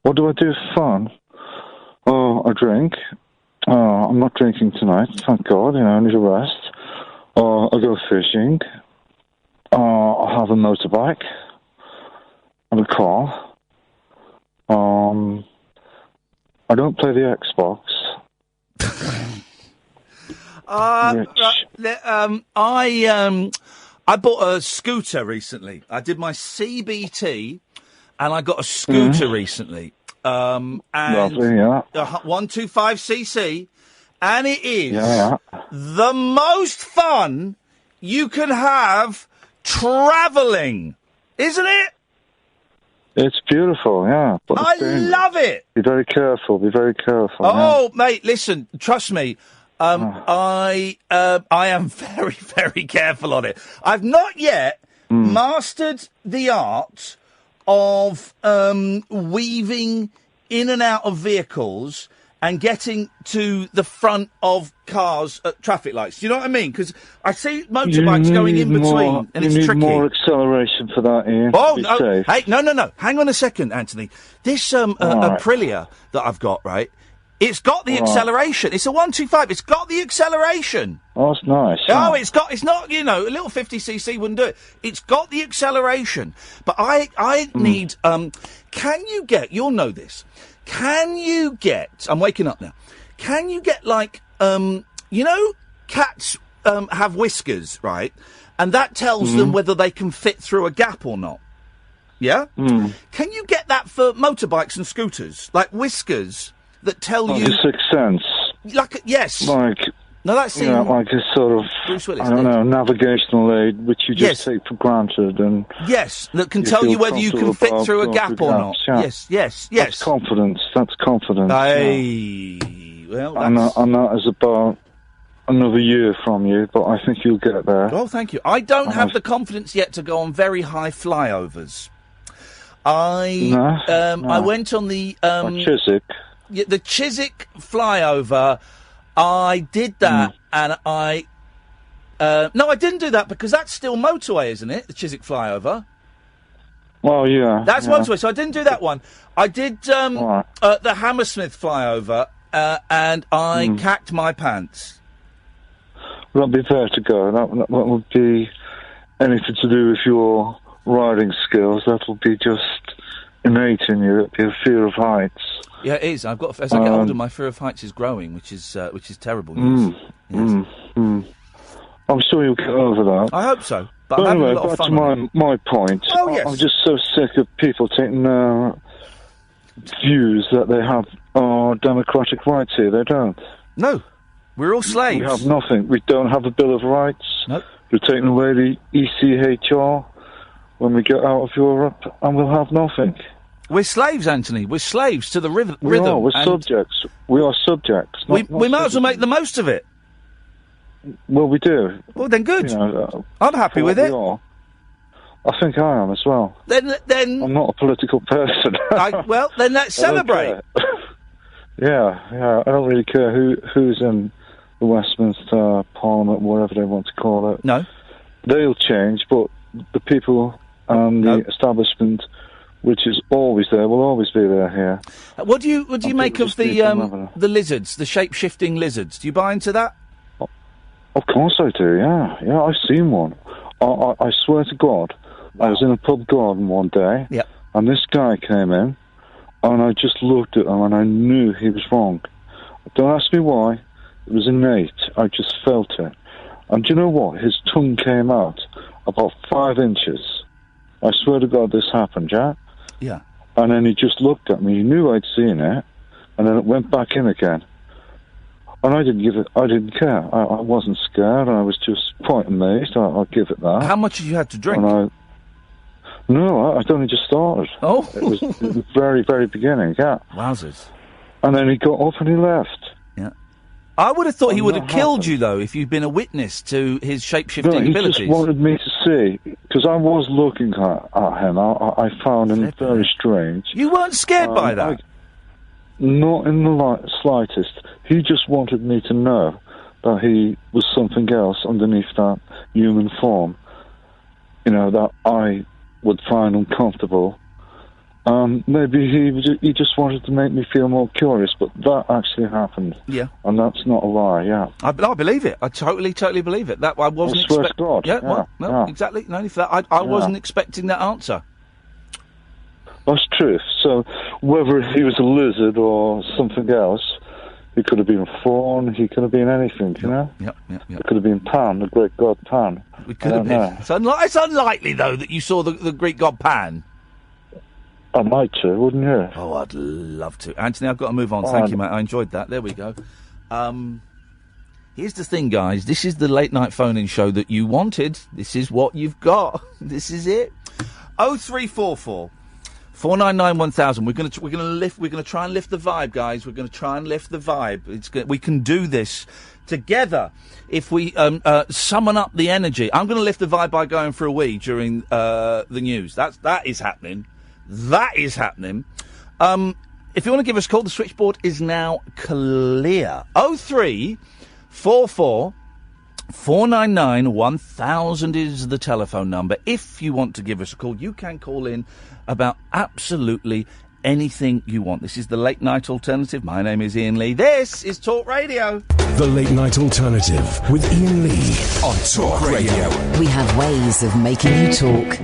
What do I do for fun? Oh, I drink. I'm not drinking tonight, thank God, I need a rest. I go fishing. I have a motorbike and a car. I don't play the Xbox. I bought a scooter recently. I did my CBT, and I got a scooter recently. And Lovely, yeah. 125cc, and it is the most fun you can have travelling, isn't it? It's beautiful, yeah. But I love it. Be very careful. Oh, mate, listen, trust me. I am very, very careful on it. I've not yet mastered the art of weaving in and out of vehicles and getting to the front of cars at traffic lights. Do you know what I mean? Because I see motorbikes going in between, and it's tricky. You need more acceleration for that, Ian. Oh, no. Safe. Hey, no. Hang on a second, Anthony. This Aprilia that I've got, right, it's got the acceleration. It's a 125. It's got the acceleration. Oh, that's nice. Oh, it's not, a little 50cc wouldn't do it. It's got the acceleration. But I need, can you get, you'll know this, can you get, I'm waking up now, can you get cats have whiskers, right? And that tells them whether they can fit through a gap or not. Yeah? Can you get that for motorbikes and scooters? Like whiskers that tell you... The Sixth Sense. Yes. No, that's like a sort of, Bruce Willis, I don't know, navigational aid, which you just take for granted. And yes, that can tell you whether you can fit through a gap or not. Yeah. Yes. That's confidence. Aye. Well, and that is about another year from you, but I think you'll get there. Oh, thank you. I don't have the confidence yet to go on very high flyovers. I went on the... Chiswick. Yeah, the Chiswick flyover... I did that, and I... no, I didn't do that, because that's still motorway, isn't it? The Chiswick flyover. Well, yeah. That's motorway, so I didn't do that one. I did the Hammersmith flyover, and I cacked my pants. That'd be fair to go. That would be anything to do with your riding skills. That will be just innate in you. It'd be a fear of heights. Yeah, it is. I've got as I get older, my fear of heights is growing, which is terrible news. I'm sure you'll get over that. I hope so. But I'm having a lot of fun. Back to my point. Oh, yes. I'm just so sick of people taking views that they have democratic rights here. They don't. No, we're all slaves. We have nothing. We don't have a Bill of Rights. Nope. You're taking away the ECHR when we get out of Europe, and we'll have nothing. We're slaves, Anthony. We're slaves to the rhythm. We're subjects. We are subjects. We might as well make the most of it. Well, we do. Well, then good. I'm happy with it. I think I am as well. Then I'm not a political person. Well, then let's celebrate. Yeah. I don't really care who's in the Westminster Parliament, whatever they want to call it. No. They'll change, but the people and the establishment, which is always there, will always be there here. What do you make of the lizards, the shape-shifting lizards? Do you buy into that? Of course I do, yeah, I've seen one. I swear to God, I was in a pub garden one day, and this guy came in, and I just looked at him, and I knew he was wrong. Don't ask me why, it was innate, I just felt it. And do you know what? His tongue came out about 5 inches. I swear to God this happened, yeah? Yeah. And then he just looked at me, he knew I'd seen it, and then it went back in again. And I didn't care. I wasn't scared. I was just quite amazed. I'll give it that. How much have you had to drink? No, I'd only just started. Oh. It was the very, very beginning, yeah. Wowzers. And then he got up and he left. Yeah. I would have thought he would have killed you, though, if you'd been a witness to his shape-shifting abilities. He just wanted me to see, because I was looking at him. I found him very strange. You weren't scared by that? Not in the slightest. He just wanted me to know that he was something else underneath that human form. That I would find uncomfortable Maybe he just wanted to make me feel more curious, but that actually happened. Yeah. And that's not a lie, yeah. I believe it. I totally believe it. That I wasn't I swear to God. Yeah, Yeah, well, exactly. No, for that, I wasn't expecting that answer. That's truth. So, whether he was a lizard or something else, he could have been a fawn, he could have been anything, you know? Yep. It could have been Pan, the great god Pan. It could have been. It's unlikely, though, that you saw the Greek god Pan. I might too, wouldn't you? Oh, I'd love to. Anthony, I've got to move on. Thank you, mate. I enjoyed that. There we go. Here's the thing, guys. This is the late-night phone-in show that you wanted. This is what you've got. This is it. 0344 499 1000. We're going to try and lift the vibe, guys. We're going to try and lift the vibe. We can do this together if we summon up the energy. I'm going to lift the vibe by going for a wee during the news. That is happening. That is happening. If you want to give us a call, the switchboard is now clear. 0344 499 1000 is the telephone number. If you want to give us a call, you can call in about absolutely anything you want. This is the Late Night Alternative. My name is Iain Lee. This is Talk Radio. The Late Night Alternative with Iain Lee on Talk Radio. We have ways of making you talk.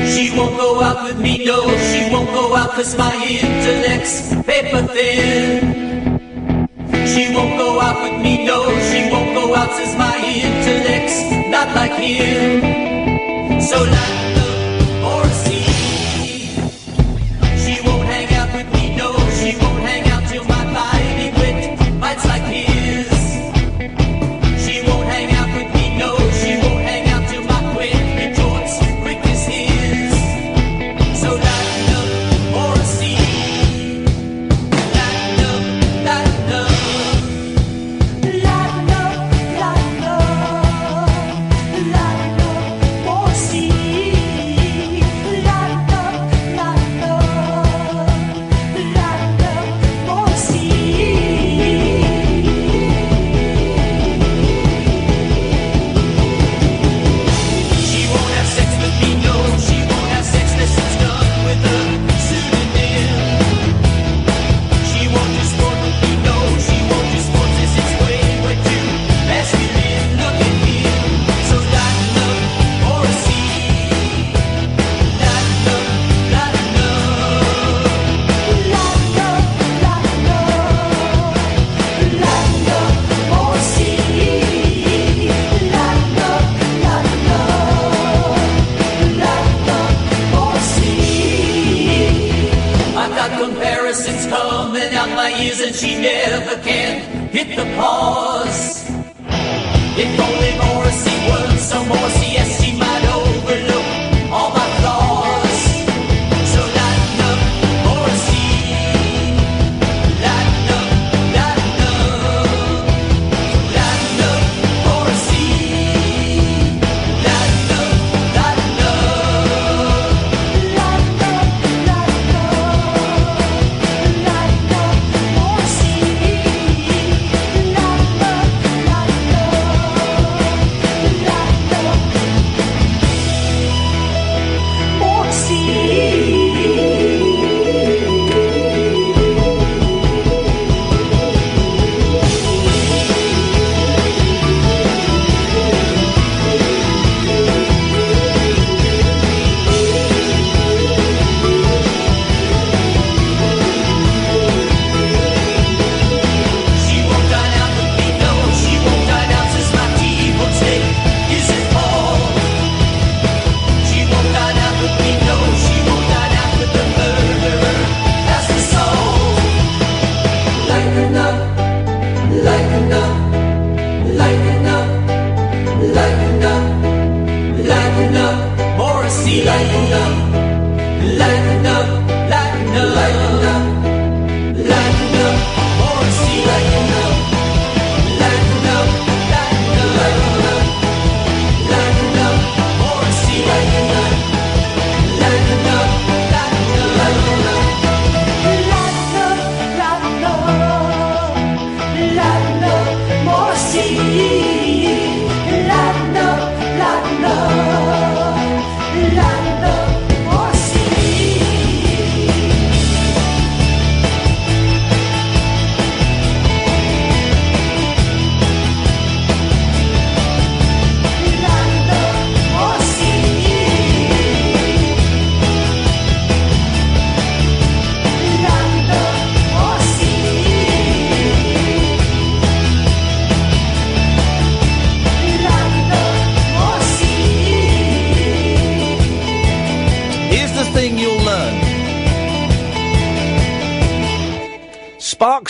She won't go out with me, no, she won't go out 'cause my intellect's paper thin. She won't go out with me, no, she won't go out 'cause my intellect's not like him. So like the or a sea. She won't hang out with me, no, she won't hang out till my mighty wit bites like his. She won't hang out with me, no, she won't hang out till my wit retorts quick as his. So lighten up or a sea. Lighten up, lighten up. Lighten up, lighten up. Lighten up,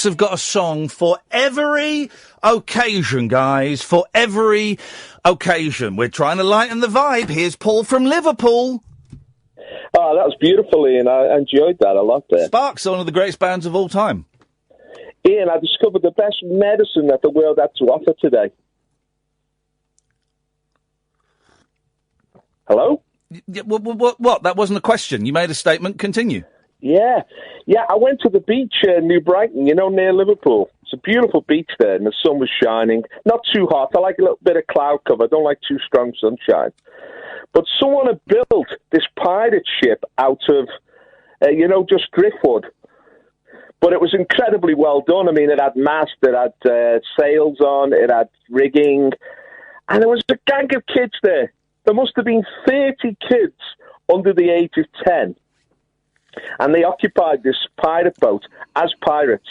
Sparks have got a song for every occasion, guys. For every occasion. We're trying to lighten the vibe. Here's Paul from Liverpool. Oh, that was beautiful, Ian. I enjoyed that. I loved it. Sparks are one of the greatest bands of all time. Ian, I discovered the best medicine that the world had to offer today. Hello? What? That wasn't a question. You made a statement. Continue. Yeah. I went to the beach in New Brighton, near Liverpool. It's a beautiful beach there, and the sun was shining. Not too hot. I like a little bit of cloud cover. I don't like too strong sunshine. But someone had built this pirate ship out of, just driftwood. But it was incredibly well done. I mean, it had mast, it had sails on, it had rigging, and there was a gang of kids there. There must have been 30 kids under the age of 10. And they occupied this pirate boat as pirates.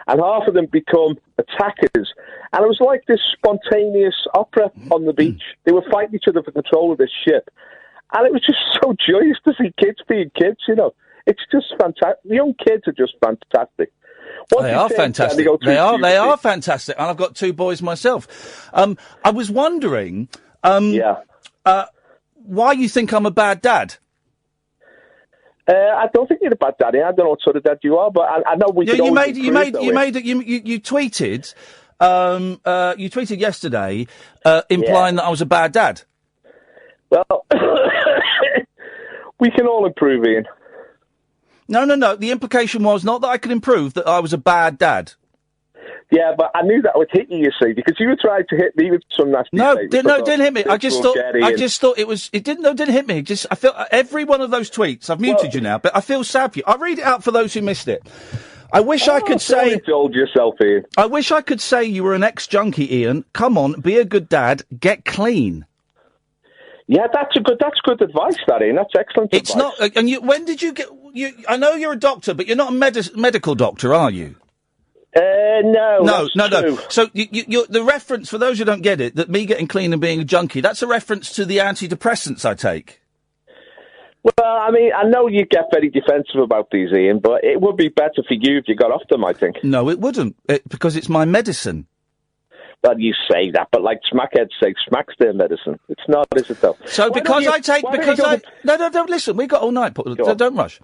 And half of them become attackers. And it was like this spontaneous opera on the beach. They were fighting each other for control of this ship. And it was just so joyous to see kids being kids, It's just fantastic. The young kids are just fantastic. They are fantastic. They are fantastic. And I've got two boys myself. I was wondering... why you think I'm a bad dad? I don't think you're a bad daddy. I don't know what sort of dad you are, but I know we. You tweeted. You tweeted yesterday, implying that I was a bad dad. Well, we can all improve, Ian. No. The implication was not that I could improve; that I was a bad dad. Yeah, but I knew that would hit you see, because you were trying to hit me with some nasty. It didn't hit me. I just thought it was. It didn't hit me. I feel every one of those tweets. I've muted you now, but I feel sad for you. I'll read it out for those who missed it. I wish I could say. Indulge yourself, Ian. I wish I could say you were an ex-junkie, Ian. Come on, be a good dad. Get clean. Yeah, that's good advice, that, Ian. That's excellent advice. It's not. And when did you get? I know you're a doctor, but you're not a medical doctor, are you? No. So the reference, for those who don't get it, that me getting clean and being a junkie, that's a reference to the antidepressants I take. Well, I mean, I know you get very defensive about these, Ian, but it would be better for you if you got off them, I think. No, it wouldn't, because it's my medicine. Well, you say that, but like smackheads say, smack's their medicine. It's not, is it, though? So No, listen, we got all night, don't rush.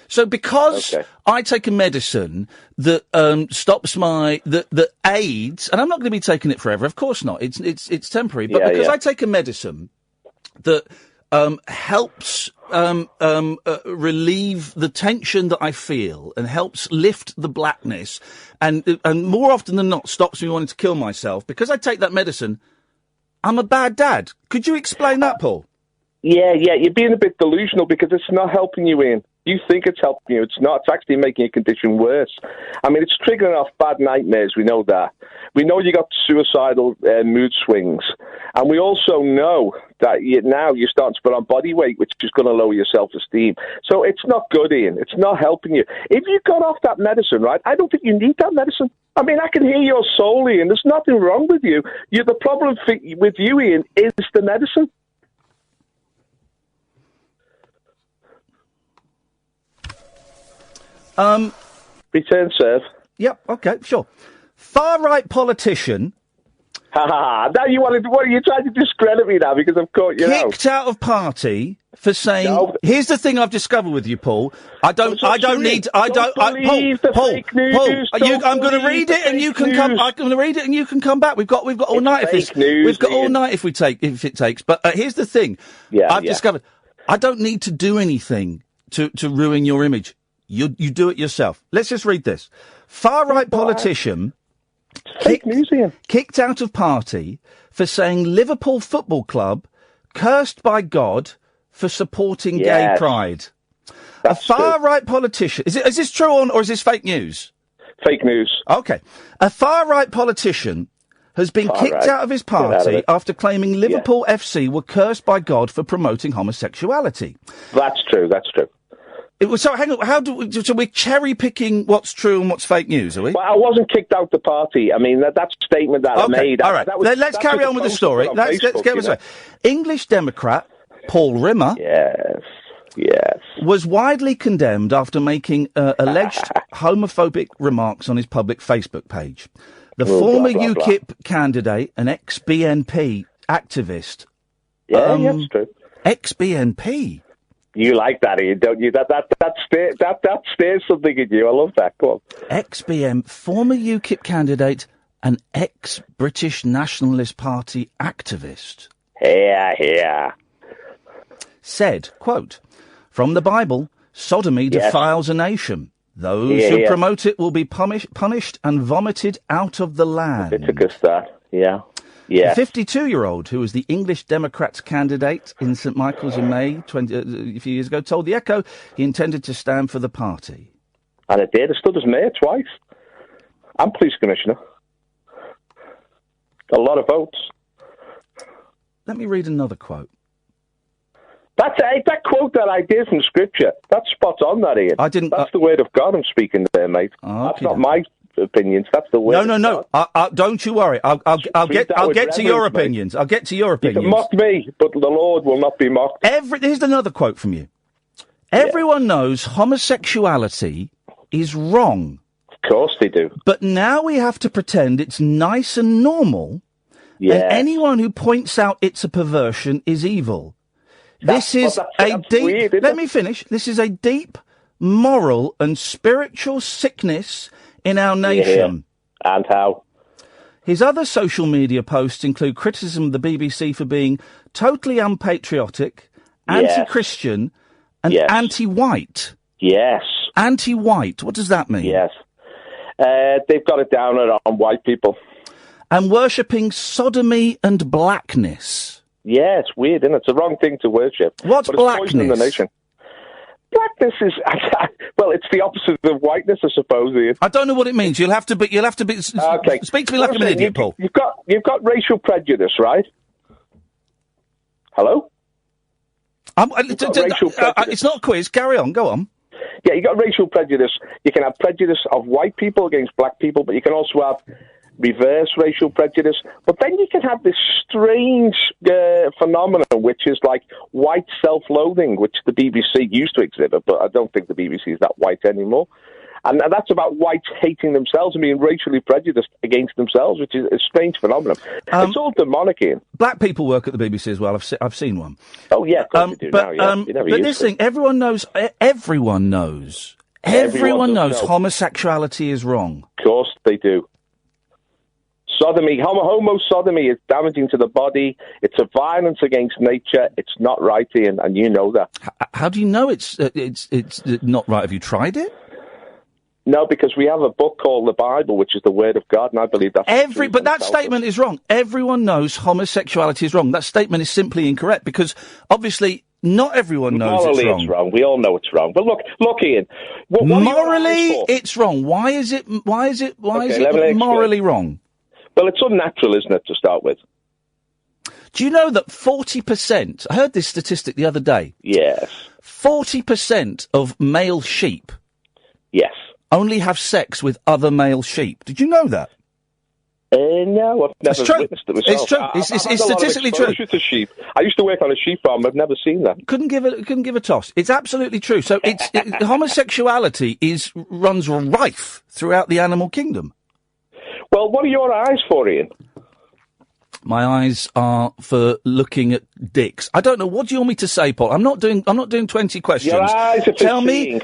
So because I take a medicine that stops that aids, and I'm not going to be taking it forever, of course not, it's temporary, but because I take a medicine that helps relieve the tension that I feel and helps lift the blackness and more often than not stops me wanting to kill myself, because I take that medicine, I'm a bad dad. Could you explain that, Paul? Yeah, you're being a bit delusional because it's not helping you, Ian. You think it's helping you. It's not. It's actually making your condition worse. I mean, it's triggering off bad nightmares. We know that. We know you got suicidal mood swings. And we also know that now you're starting to put on body weight, which is going to lower your self-esteem. So it's not good, Ian. It's not helping you. If you got off that medicine, right, I don't think you need that medicine. I mean, I can hear your soul, Ian. There's nothing wrong with you. The problem with you, Ian, is the medicine. Return serve. Yep, okay, sure. Far-right politician... Now you what are you trying to discredit me now because I've caught you out? Kicked out of party for saying... No. Here's the thing I've discovered with you, Paul. I'm going to read it and you can come... I'm going to read it and you can come back. We've got all night if it takes. But here's the thing. I've discovered I don't need to do anything to ruin your image. You do it yourself. Let's just read this. Far-right politician kicked out of party for saying Liverpool Football Club cursed by God for supporting gay pride. A far-right politician... Is this true or is this fake news? Fake news. Okay. A far-right politician has been kicked out of his party after claiming Liverpool FC were cursed by God for promoting homosexuality. That's true. So hang on, so we're cherry picking what's true and what's fake news, are we? Well, I wasn't kicked out the party. I mean, that's a statement that I made. All right, let's carry on with the story. Let's get this way. English Democrat Paul Rimmer Yes. Was widely condemned after making alleged homophobic remarks on his public Facebook page. The former blah, blah, UKIP candidate, an ex-BNP activist. Yeah, that's true. Ex-BNP. You like that, Ian, don't you? That stares something in you. I love that. Go on. Former UKIP candidate, an ex-British Nationalist Party activist. Yeah. Said, quote, "From the Bible, sodomy defiles a nation. Those who promote it will be punished and vomited out of the land." Leviticus, that. Yeah. The 52-year-old, who was the English Democrats candidate in St Michael's in May a few years ago, told the Echo he intended to stand for the party. And it did. It stood as mayor twice. And police commissioner. A lot of votes. Let me read another quote. That quote that I did from Scripture, that's spot on, that, Ian. That's the word of God I'm speaking there, mate. That's not my opinions. That's the word. No. Don't you worry. I'll get to your opinions. I'll get to your opinions. You can mock me, but the Lord will not be mocked. Here's another quote from you. Everyone knows homosexuality is wrong. Of course they do. But now we have to pretend it's nice and normal, and anyone who points out it's a perversion is evil. This is a deep... Let me finish. This is a deep moral and spiritual sickness in our nation. Yeah. And how? His other social media posts include criticism of the BBC for being totally unpatriotic, anti-Christian, and anti-white. Yes. Anti-white. What does that mean? Yes. They've got it down on white people. And worshipping sodomy and blackness. Yeah, it's weird, isn't it? It's the wrong thing to worship. What's blackness? In the nation. Blackness is well, it's the opposite of whiteness, I suppose. Ian. I don't know what it means. You'll have to be. Okay. Speak to me like I'm an idiot, Paul. You've got racial prejudice, right? Hello. It's not a quiz. Carry on. Go on. Yeah, you got racial prejudice. You can have prejudice of white people against black people, but you can also have reverse racial prejudice. But then you can have this strange phenomenon, which is like white self-loathing, which the BBC used to exhibit, but I don't think the BBC is that white anymore. And that's about whites hating themselves and being racially prejudiced against themselves, which is a strange phenomenon. It's all demonic, Ian. Black people work at the BBC as well. I've seen one. Oh, yeah, of course you do now, yeah. But this thing, everyone knows homosexuality is wrong. Of course they do. Sodomy, homo-sodomy is damaging to the body. It's a violence against nature. It's not right, Ian, and you know that. How do you know it's not right? Have you tried it? No, because we have a book called the Bible, which is the Word of God, and I believe that's... But that statement is wrong. Everyone knows homosexuality is wrong. That statement is simply incorrect, because obviously not everyone knows it's wrong. It's wrong. We all know it's wrong. But look, Ian. Morally, it's wrong. Why is it morally wrong? Well, it's unnatural, isn't it, to start with? Do you know that 40%... I heard this statistic the other day. Yes. 40% of male sheep... Yes. ...only have sex with other male sheep. Did you know that? No, I've never witnessed it myself. It's true. It's statistically true. To sheep. I used to work on a sheep farm. I've never seen that. Couldn't give a toss. It's absolutely true. So homosexuality runs rife throughout the animal kingdom. Well, what are your eyes for, Ian? My eyes are for looking at dicks. I don't know. What do you want me to say, Paul? I'm not doing 20 questions. Your eyes are for Tell me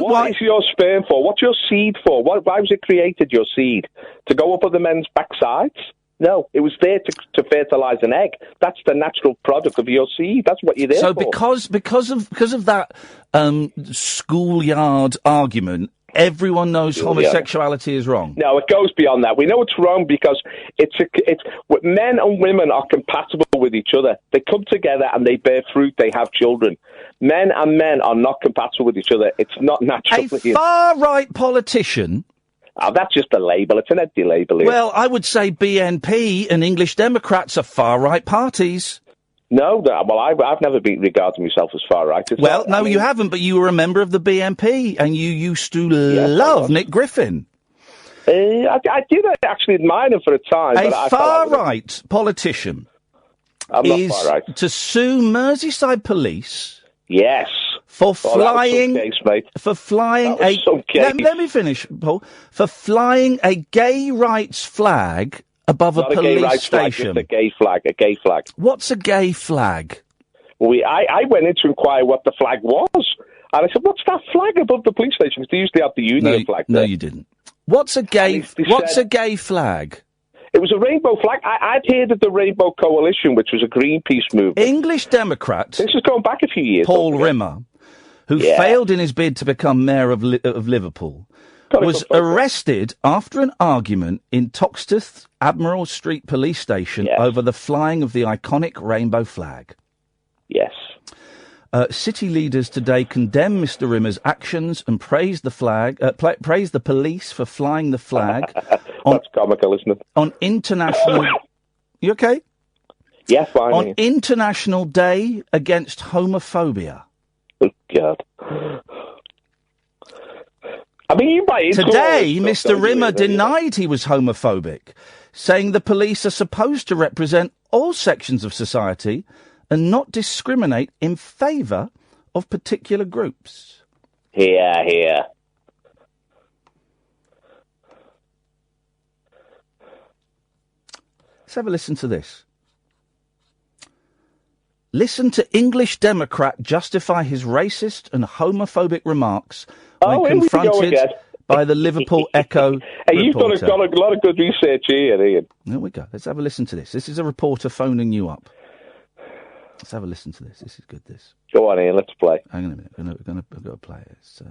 what why. What is your sperm for? What's your seed for? Why was it created, your seed? To go up other men's backsides? No, it was there to fertilise an egg. That's the natural product of your seed. That's what you're there for. So because of that schoolyard argument, everyone knows homosexuality is wrong. No, it goes beyond that. We know it's wrong because it's men and women are compatible with each other. They come together and they bear fruit. They have children. Men and men are not compatible with each other. It's not natural. A far-right politician... Oh, that's just a label. It's an empty label. Here. Well, I would say BNP and English Democrats are far-right parties. No, I've never been regarding myself as far-right. You haven't, but you were a member of the BNP, and you used to love Nick Griffin. I did actually admire him for a time. A far-right politician is to sue Merseyside police... Yes. For flying, for flying a. Let me finish, Paul. For flying a gay rights flag above Not a police gay rights station. Flag, just a gay flag. What's a gay flag? I went in to inquire what the flag was, and I said, "What's that flag above the police station?" Because they usually have the Union flag. No, you didn't. What's a gay flag? It was a rainbow flag. I'd heard of the Rainbow Coalition, which was a Greenpeace movement. English Democrat. This is going back a few years. Paul Rimmer, who failed in his bid to become mayor of Liverpool, was arrested after an argument in Toxteth Admiral Street Police Station over the flying of the iconic rainbow flag. Yes. City leaders today condemn Mr. Rimmer's actions and praise the flag. Praise the police for flying the flag. That's comical, isn't it? On international. You okay? Yes, fine. On International Day Against Homophobia. Oh God. I mean, you buy into today, Mr. Rimmer denied he was homophobic, saying the police are supposed to represent all sections of society and not discriminate in favour of particular groups. Here. Let's have a listen to this. Listen to English Democrat justify his racist and homophobic remarks when confronted by the Liverpool Echo Hey, you've got a lot of good research here, Ian. There we go. Let's have a listen to this. This is a reporter phoning you up. Let's have a listen to this. This is good, this. Go on, Ian, let's play. Hang on a minute. We're going to play it. It's,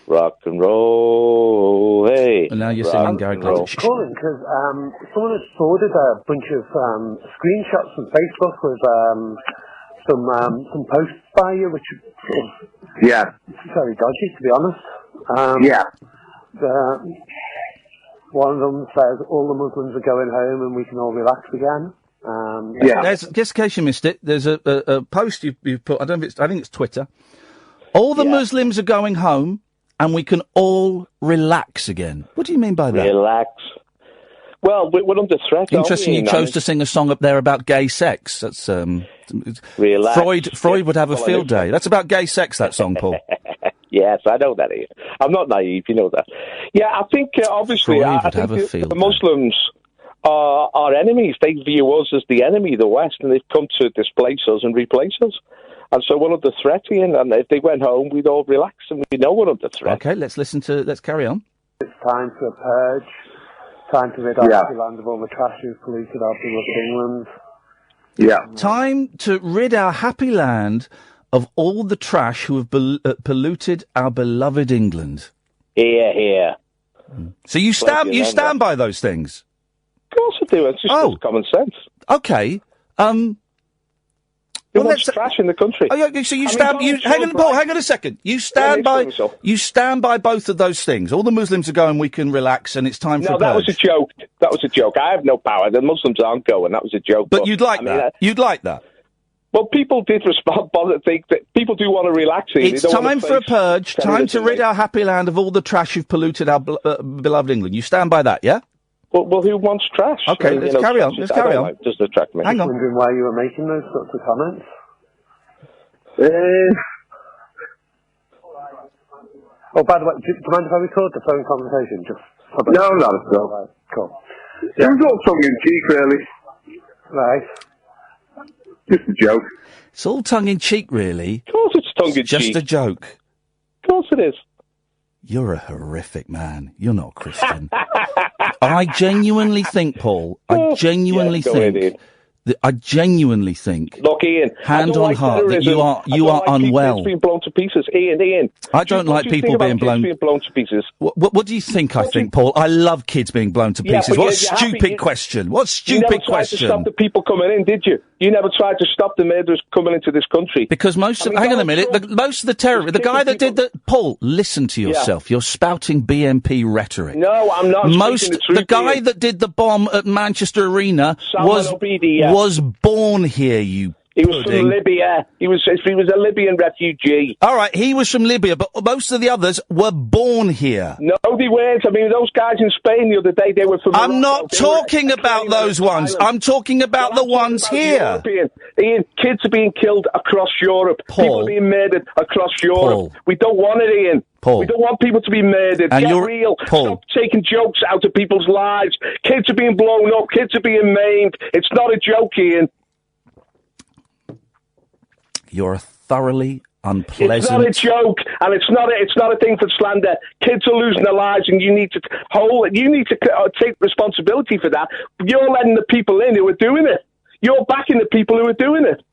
rock and roll, hey. And now you're singing Gary Glitter. Calling because someone has forwarded a bunch of screenshots from Facebook with some posts by you, which are very dodgy, to be honest. One of them says all the Muslims are going home and we can all relax again. Just in case you missed it, there's a post you've put. I think it's Twitter. All the Muslims are going home, and we can all relax again. What do you mean by that? Relax. Well, we're under threat. Interesting. You chose to sing a song up there about gay sex. That's relax. Freud would have a field day. That's about gay sex. That song, Paul. Yes, I know that. Ian. I'm not naive. You know that. Yeah, I think obviously I think the Muslims are our enemies. They view us as the enemy, the West, and they've come to displace us and replace us. And so we're under threat, Ian, and if they went home, we'd all relax, and we know we're under threat. Okay, let's carry on. It's time for a purge, time to rid our happy land of all the trash who's polluted our beloved England. Time to rid our happy land of all the trash who have polluted our beloved England. Here. So you stand by those things? Of course I do. It's just common sense. Okay. There's trash in the country. So you hang on, Paul. Hang on a second. You stand by both of those things. All the Muslims are going. We can relax, and it's time for. No, that was a joke. That was a joke. I have no power. The Muslims aren't going. That was a joke. But you'd like that. You'd like that. Well, people did respond. Think that people do want to relax. It's time for a purge. Time to rid our happy land of all the trash who've polluted our beloved England. You stand by that, yeah? Well, who wants trash? Okay, let's carry on. Let's carry on. Doesn't attract me. Hang on. I'm wondering why you were making those sorts of comments. Oh, by the way, do you mind if I record the phone conversation? No, not at all. Right, cool. It was all tongue-in-cheek, really. Right. Just a joke. It's all tongue-in-cheek, really. Of course it's tongue-in-cheek. Just a joke. Of course it is. You're a horrific man. You're not Christian. I genuinely think, Paul, I genuinely think... Look, Ian, hand on heart, that you are unwell. Kids being blown to pieces, Ian. I don't like people being blown to pieces. What do you think? I think, Paul. I love kids being blown to pieces. What a stupid question! What stupid question! You never tried to stop the people coming in, did you? You never tried to stop the murderers coming into this country. Because hang on a minute, most of the terrorists, the guy that did that, Paul, listen to yourself. You're spouting BNP rhetoric. No, I'm not. The guy that did the bomb at Manchester Arena was born here, you He was from Libya. He was a Libyan refugee. All right, he was from Libya, but most of the others were born here. No, they weren't. I mean, those guys in Spain the other day, they were from Morocco. I'm not talking about those ones. I'm talking about the ones here. Ian, kids are being killed across Europe. Paul, people are being murdered across Europe. We don't want it, Ian. We don't want people to be murdered. And Get real. Stop taking jokes out of people's lives. Kids are being blown up. Kids are being maimed. It's not a joke, Ian. You're a thoroughly unpleasant... It's not a joke, and it's not a thing for slander. Kids are losing their lives, and you need to take responsibility for that. You're letting the people in who are doing it. You're backing the people who are doing it.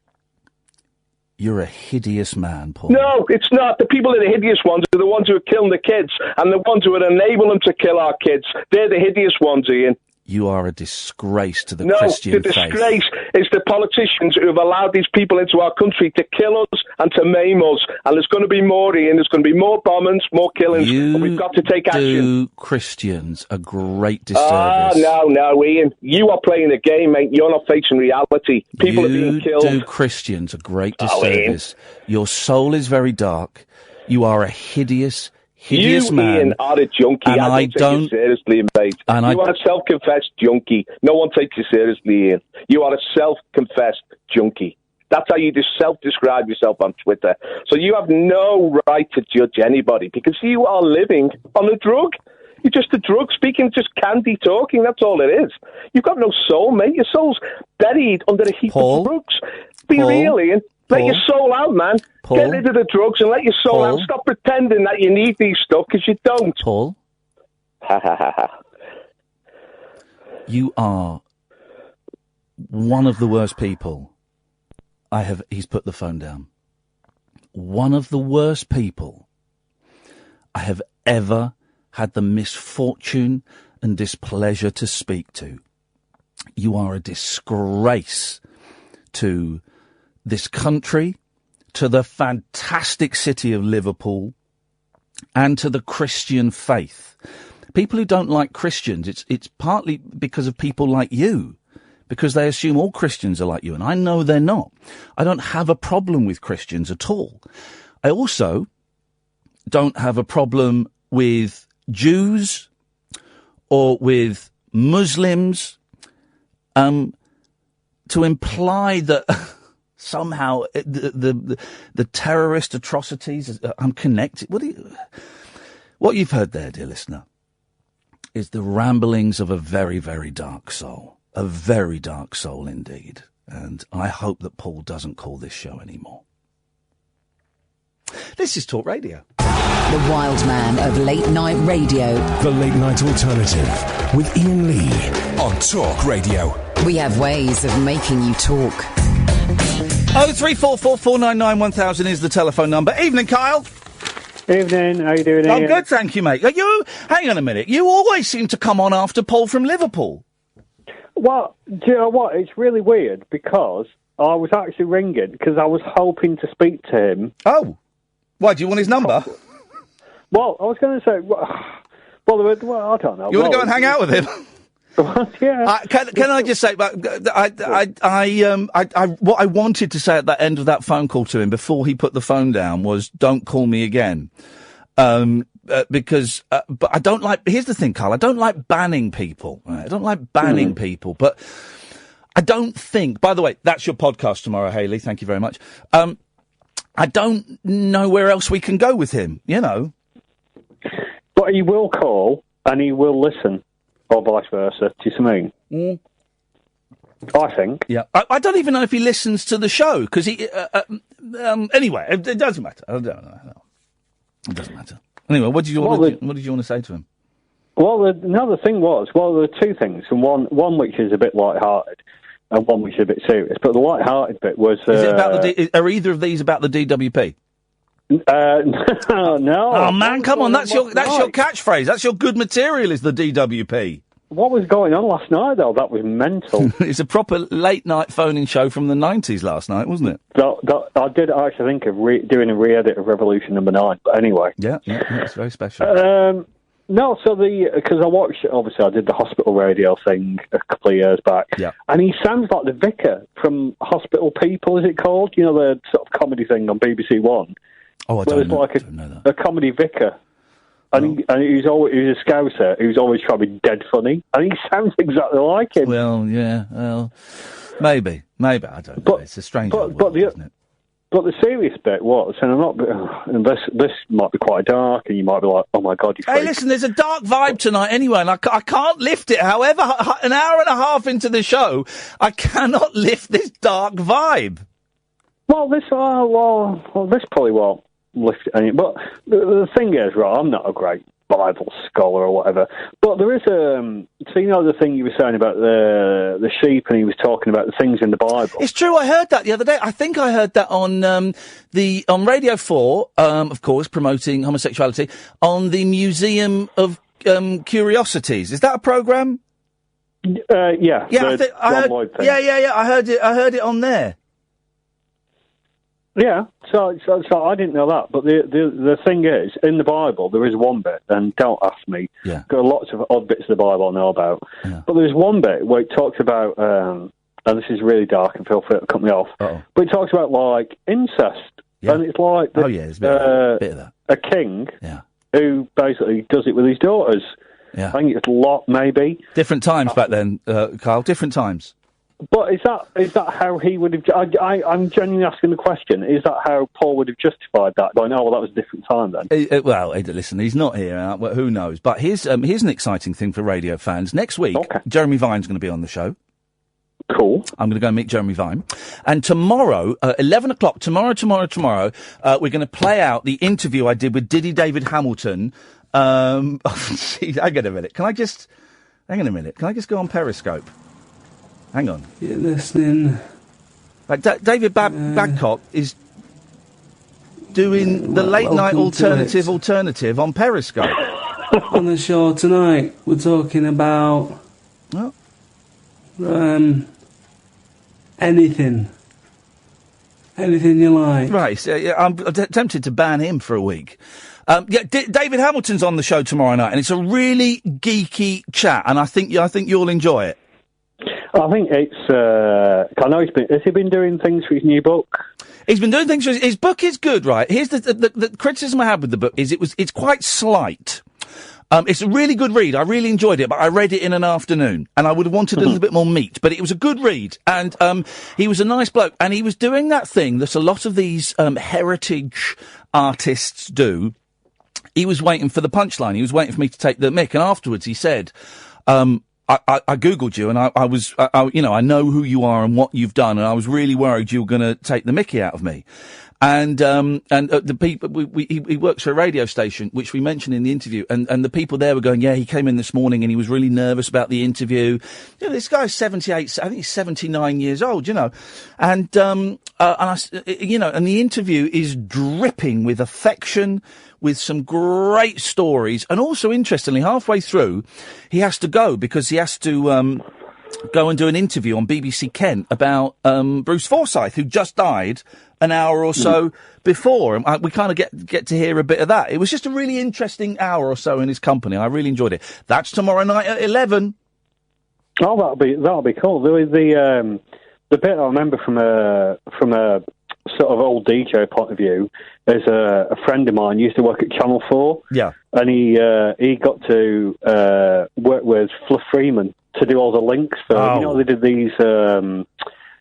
You're a hideous man, Paul. No, it's not. The people that are hideous ones are the ones who are killing the kids, and the ones who would enable them to kill our kids. They're the hideous ones, Ian. You are a disgrace to the Christian faith. No, the disgrace is the politicians who have allowed these people into our country to kill us and to maim us. And there's going to be more, Ian. There's going to be more bombings, more killings. And we've got to take action. You do Christians a great disservice. No, Ian. You are playing a game, mate. You're not facing reality. People are being killed. You do Christians a great disservice. Your soul is very dark. You are a hideous man. Ian, are a junkie. And I don't take you seriously, mate. You are a self-confessed junkie. No one takes you seriously, Ian. You are a self-confessed junkie. That's how you just self-describe yourself on Twitter. So you have no right to judge anybody because you are living on a drug. You're just a drug speaking, just candy talking. That's all it is. You've got no soul, mate. Your soul's buried under a heap of drugs. Be real, Ian. Let your soul out, man. Get rid of the drugs and let your soul out. Stop pretending that you need these stuff because you don't. Paul? You are one of the worst people He's put the phone down. One of the worst people I have ever had the misfortune and displeasure to speak to. You are a disgrace to this country, to the fantastic city of Liverpool, and to the Christian faith. People who don't like Christians, it's partly because of people like you, because they assume all Christians are like you, and I know they're not. I don't have a problem with Christians at all. I also don't have a problem with Jews or with Muslims, to imply that somehow the terrorist atrocities, I'm connected. What you've heard there, dear listener, is the ramblings of a very, very dark soul. A very dark soul indeed. And I hope that Paul doesn't call this show anymore. This is Talk Radio. The wild man of late night radio. The Late Night Alternative with Iain Lee on Talk Radio. We have ways of making you talk. 03444991000 is the telephone number. Evening, Kyle. Evening, how you doing, Ian? I'm good, thank you, mate. Hang on a minute. You always seem to come on after Paul from Liverpool. Well, do you know what? It's really weird because I was actually ringing because I was hoping to speak to him. Oh. Why, do you want his number? Well, I was going to say, well, I don't know. You want to go and hang out with him? Yeah. Can I just say, what I wanted to say at that end of that phone call to him before he put the phone down was, don't call me again. Because but I don't like, here's the thing, Carl, I don't like banning people. Right? I don't like banning people, but I don't think, by the way, that's your podcast tomorrow, Hayley, thank you very much. I don't know where else we can go with him, you know. But he will call and he will listen, or vice versa, do you see what I mean? I think. Yeah. I don't even know if he listens to the show, because he, anyway, it doesn't matter. I don't know. It doesn't matter. Anyway, what did you want to say to him? Well, another thing was, there were two things, and one which is a bit light-hearted, and one which is a bit serious. But the light-hearted bit was... Is it about are either of these about the DWP? No. Oh, man, come on, that's your catchphrase. That's your good material, is the DWP. What was going on last night, though? That was mental. It's a proper late-night phoning show from the 90s last night, wasn't it? I did actually think of doing a re-edit of Revolution No. 9, but anyway. Yeah, it's very special. No, so because I watched, obviously I did the hospital radio thing a couple of years back, and he sounds like the vicar from Hospital People, is it called? You know, the sort of comedy thing on BBC One. Oh, I don't know that. A comedy vicar. And he was a scouser who's always trying to be dead funny, and he sounds exactly like him. Well, yeah, well, Maybe. I don't know. It's a strange old world, isn't it? But the serious bit was, and I'm not. And this might be quite dark, and you might be like, "Oh my god, you." Hey, listen, there's a dark vibe tonight anyway, and I can't lift it. However, an hour and a half into the show, I cannot lift this dark vibe. Well, this probably won't lift it any. But the thing is, right? I'm not a great Bible scholar or whatever, but there is so you know the thing you were saying about the sheep, and he was talking about the things in the Bible. It's true. I heard that the other day. I think I heard that on on Radio 4, of course, promoting homosexuality on the Museum of Curiosities. Is that a programme? Yeah. I heard it on there. Yeah, so I didn't know that, but the thing is, in the Bible there is one bit, and don't ask me. Yeah. There are lots of odd bits of the Bible I know about, but there's one bit where it talks about, and this is really dark, and feel free to cut me off. But it talks about like incest, and it's like there's a bit of that. A king, who basically does it with his daughters. Yeah, I think it's Lot, maybe. Different times back then, Carl. Different times. But is that how he would have? I'm genuinely asking the question: is that how Paul would have justified that? Going, oh well, that was a different time then. Well, listen, he's not here. Well, who knows? But here's an exciting thing for radio fans. Next week, Jeremy Vine's going to be on the show. Cool. I'm going to go and meet Jeremy Vine. And tomorrow, 11 o'clock, tomorrow, we're going to play out the interview I did with Diddy David Hamilton. Hang on a minute. Can I just go on Periscope? Hang on. You're listening. Like David Badcock is doing the late night alternative on Periscope. On the show tonight, we're talking about anything you like. Right. So, I'm tempted to ban him for a week. David Hamilton's on the show tomorrow night, and it's a really geeky chat, and I think you'll enjoy it. I think it's. I know has he been doing things for his new book? He's been doing things for his book. Is good, right? Here's the criticism I have with the book is it's quite slight. It's a really good read. I really enjoyed it, but I read it in an afternoon, and I would have wanted a little bit more meat. But it was a good read, and he was a nice bloke, and he was doing that thing that a lot of these heritage artists do. He was waiting for the punchline. He was waiting for me to take the mick, and afterwards he said, I googled you, and I know who you are and what you've done, and I was really worried you were going to take the mickey out of me. And the people, he works for a radio station, which we mentioned in the interview, and the people there were going, yeah, he came in this morning and he was really nervous about the interview. You know, this guy's 78, I think he's 79 years old, you know, and the interview is dripping with affection, with some great stories, and also, interestingly, halfway through, he has to go because he has to go and do an interview on BBC Kent about Bruce Forsyth, who just died an hour or so before. And we kind of get to hear a bit of that. It was just a really interesting hour or so in his company. I really enjoyed it. That's tomorrow night at 11. Oh, that'll be cool. The bit I remember from a sort of old DJ point of view is a friend of mine used to work at Channel 4. Yeah. And he got to work with Fluff Freeman to do all the links. So, you know, they did these,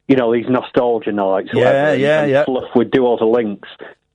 these nostalgia nights. Yeah. Fluff would do all the links.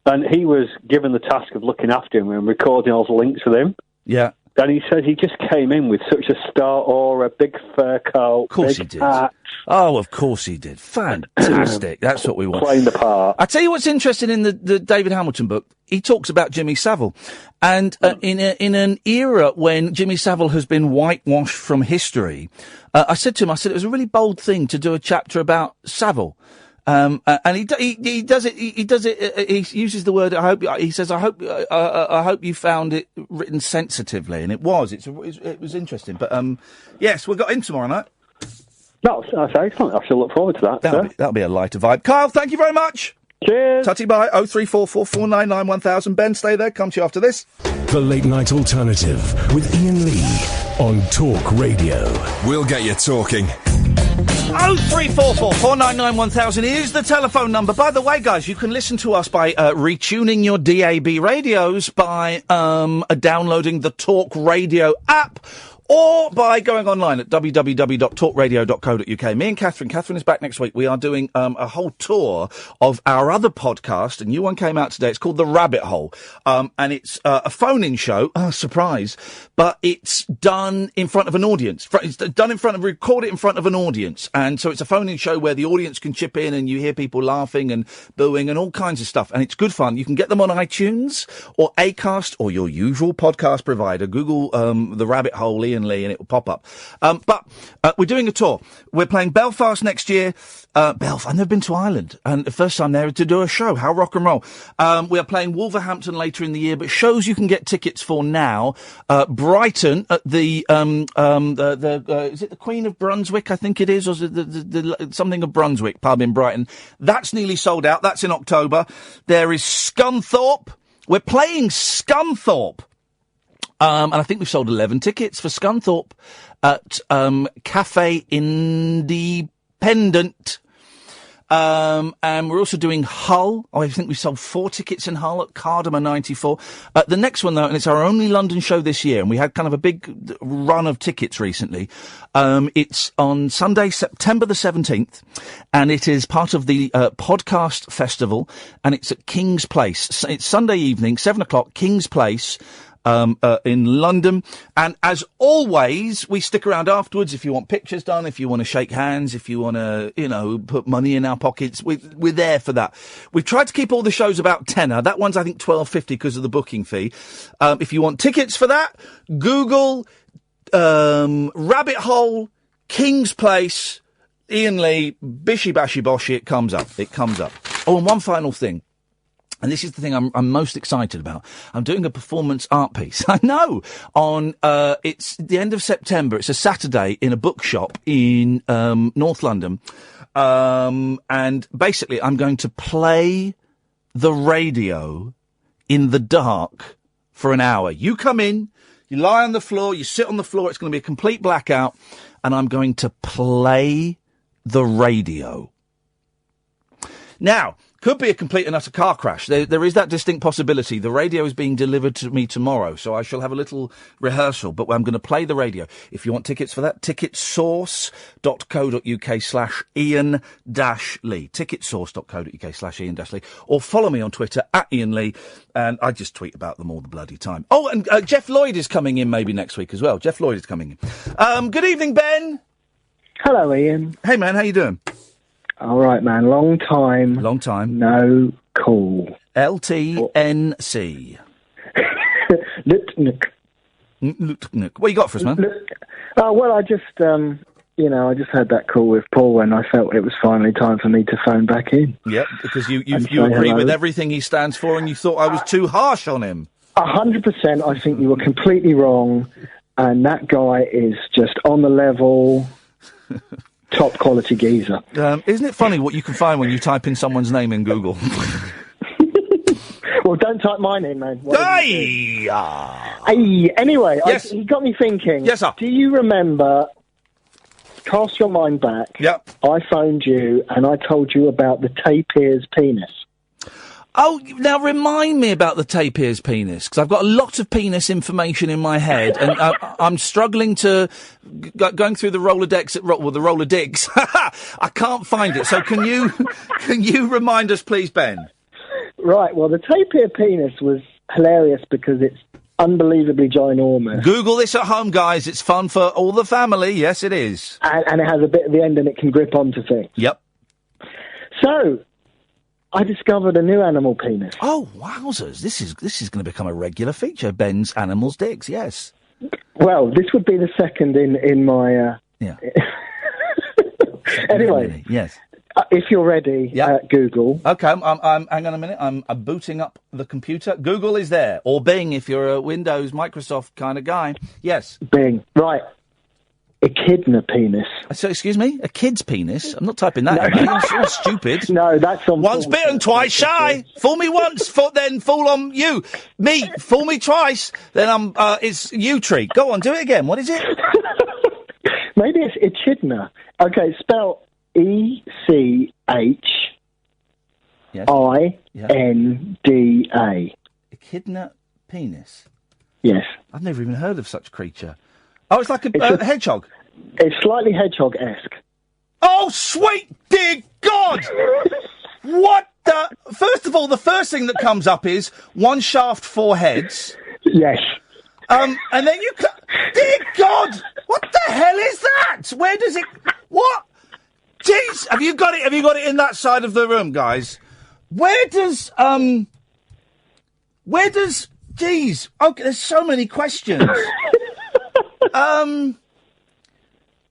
And he was given the task of looking after him and recording all the links with him. Yeah. And he says he just came in with such a star aura, big fur coat, of course big he did. hat. Oh, of course he did. Fantastic. That's what we want. Playing the part. I tell you what's interesting in the David Hamilton book. He talks about Jimmy Savile. And in an era when Jimmy Savile has been whitewashed from history, I said to him, it was a really bold thing to do a chapter about Savile. And he does it. He uses the word. He says, I hope you found it written sensitively, and it was. It was interesting. But yes, we've got him tomorrow night. That's excellent. I shall look forward to that. That'll be a lighter vibe. Kyle, thank you very much. Cheers. Tutty bye. 03444991000. Ben, stay there. Come to you after this. The Late Night Alternative with Iain Lee on Talk Radio. We'll get you talking. 03444991000 is the telephone number. By the way, guys, you can listen to us by retuning your DAB radios by downloading the Talk Radio app, or by going online at www.talkradio.co.uk. Me and Catherine is back next week. We are doing a whole tour of our other podcast. A new one came out today. It's called The Rabbit Hole. And it's a phone-in show. Surprise. But it's done in front of an audience. Record it in front of an audience. And so it's a phone-in show where the audience can chip in and you hear people laughing and booing and all kinds of stuff. And it's good fun. You can get them on iTunes or Acast or your usual podcast provider. Google The Rabbit Hole, Iain Lee, and it will pop up. But we're doing a tour. We're playing Belfast next year. Belfast. I've never been to Ireland. And the first time there to do a show. How rock and roll. We are playing Wolverhampton later in the year, but shows you can get tickets for now. Brighton at the is it the Queen of Brunswick, I think it is, or is it the something of Brunswick pub in Brighton. That's nearly sold out. That's in October. There is Scunthorpe. We're playing Scunthorpe. And I think we've sold 11 tickets for Scunthorpe at Cafe Independent. And we're also doing Hull. I think we sold 4 tickets in Hull at Cardamom 94. The next one, though, and it's our only London show this year, and we had kind of a big run of tickets recently. It's on Sunday, September the 17th, and it is part of the Podcast Festival, and it's at King's Place. It's Sunday evening, 7 o'clock, King's Place. In London. And as always, we stick around afterwards if you want pictures done, if you want to shake hands, if you want to, put money in our pockets. We're there for that. We've tried to keep all the shows about tenner. That one's, I think, $12.50 because of the booking fee. If you want tickets for that, Google, Rabbit Hole, King's Place, Iain Lee, Bishy Bashy Boshy. It comes up. Oh, and one final thing. And this is the thing I'm most excited about. I'm doing a performance art piece. I know. It's the end of September. It's a Saturday in a bookshop in North London. And basically I'm going to play the radio in the dark for an hour. You come in, you lie on the floor, you sit on the floor. It's going to be a complete blackout. And I'm going to play the radio. Now, could be a complete and utter car crash. There is that distinct possibility. The radio is being delivered to me tomorrow, so I shall have a little rehearsal, but I'm going to play the radio. If you want tickets for that, ticketsource.co.uk/Iain-Lee. Ticketsource.co.uk/Iain-Lee. Or follow me on Twitter @Iain Lee, and I just tweet about them all the bloody time. Oh, and Jeff Lloyd is coming in maybe next week as well. Jeff Lloyd is coming in. Good evening, Ben. Hello, Iain. Hey, man, how you doing? All right, man. Long time. No call. LTNC. What you got for us, man? Well, I just, I just had that call with Paul and I felt it was finally time for me to phone back in. Yep, because you agree with everything he stands for and you thought I was too harsh on him. 100%. I think you were completely wrong, and that guy is just on the level... Top quality geezer. Isn't it funny what you can find when you type in someone's name in Google? Well, don't type mine in, man. Hey! Anyway, yes. He got me thinking. Yes, sir. Do you remember, cast your mind back, yep. I phoned you and I told you about the tapir's penis. Oh, now remind me about the tapir's penis, because I've got a lot of penis information in my head, and I'm struggling to going through the Rolodex the Rolodex. I can't find it. So can you remind us, please, Ben? Right. Well, the tapir penis was hilarious because it's unbelievably ginormous. Google this at home, guys. It's fun for all the family. Yes, it is. And it has a bit at the end, and it can grip onto things. Yep. So, I discovered a new animal penis. Oh, wowzers. This is going to become a regular feature, Ben's Animals Dicks, yes. Well, this would be the second in my... Yeah. Anyway. Yes. If you're ready, Google. Okay, I'm hang on a minute. I'm booting up the computer. Google is there. Or Bing, if you're a Windows, Microsoft kind of guy. Yes. Bing. Right. Echidna penis. So, excuse me? A kid's penis? I'm not typing that in, mate. You're stupid. No, that's on... Once bitten, twice shy. Fool me once, then fool on you. Me, fool me twice, then it's you treat. Go on, do it again. What is it? Maybe it's echidna. Okay, spell ECHINDA. Echidna penis? Yes. I've never even heard of such creature. Oh, it's like a hedgehog. It's slightly hedgehog-esque. Oh, sweet dear God! What the... First of all, the first thing that comes up is one shaft, four heads. Yes. And then you... Dear God! What the hell is that? Where does it... What? Jeez! Have you got it in that side of the room, guys? Where does... Jeez. Okay, there's so many questions.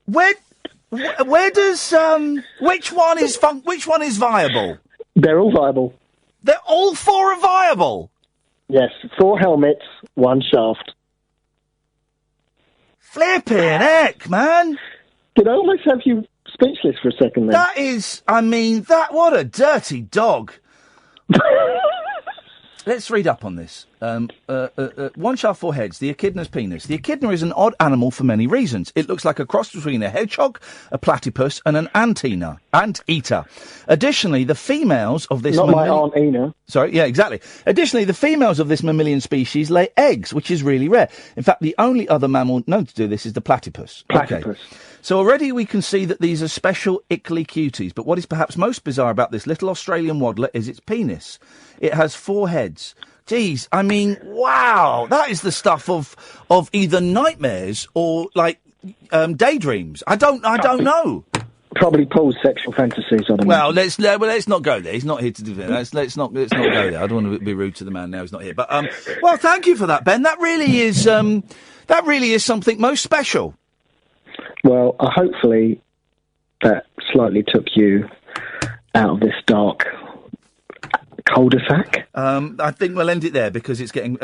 Where does which one is viable? They're all viable. They're all four are viable. Yes, 4 helmets, 1 shaft. Flipping heck, man! Did I almost have you speechless for a second then? That is, what a dirty dog. Let's read up on this. 1 shaft, 4 heads. The echidna's penis. The echidna is an odd animal for many reasons. It looks like a cross between a hedgehog, a platypus, and an anteater. Additionally, the females of this... Not my Aunt Ena. Sorry, yeah, exactly. Additionally, the females of this mammalian species lay eggs, which is really rare. In fact, the only other mammal known to do this is the platypus. Platypus. Okay. So already we can see that these are special ickly cuties, but what is perhaps most bizarre about this little Australian waddler is its penis. It has 4 heads. Geez, wow, that is the stuff of either nightmares or, daydreams. I don't know. Probably Paul's sexual fantasies on him. Well, let's not go there. He's not here to do that. Let's not go there. I don't want to be rude to the man now. He's not here. But well, thank you for that, Ben. That really is something most special. Well, hopefully that slightly took you out of this dark cul-de-sac. I think we'll end it there because it's getting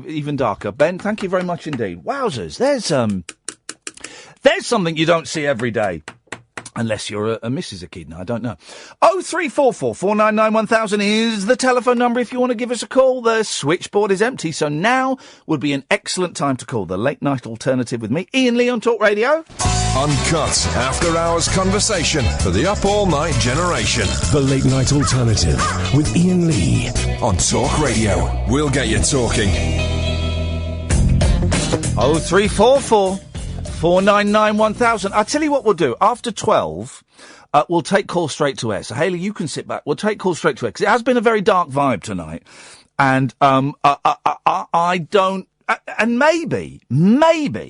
even darker. Ben, thank you very much indeed. Wowzers, there's something you don't see every day. Unless you're a Mrs. Echidna, I don't know. 0344 499 1000 is the telephone number if you want to give us a call. The switchboard is empty, so now would be an excellent time to call the Late Night Alternative with me, Iain Lee on Talk Radio. Uncut, after-hours conversation for the up-all-night generation. The Late Night Alternative with Iain Lee on Talk Radio. We'll get you talking. 0344 499 1000. I'll tell you what we'll do. After 12, we'll take calls straight to air. So, Hayley, you can sit back. We'll take calls straight to air because it has been a very dark vibe tonight. And I don't... And maybe,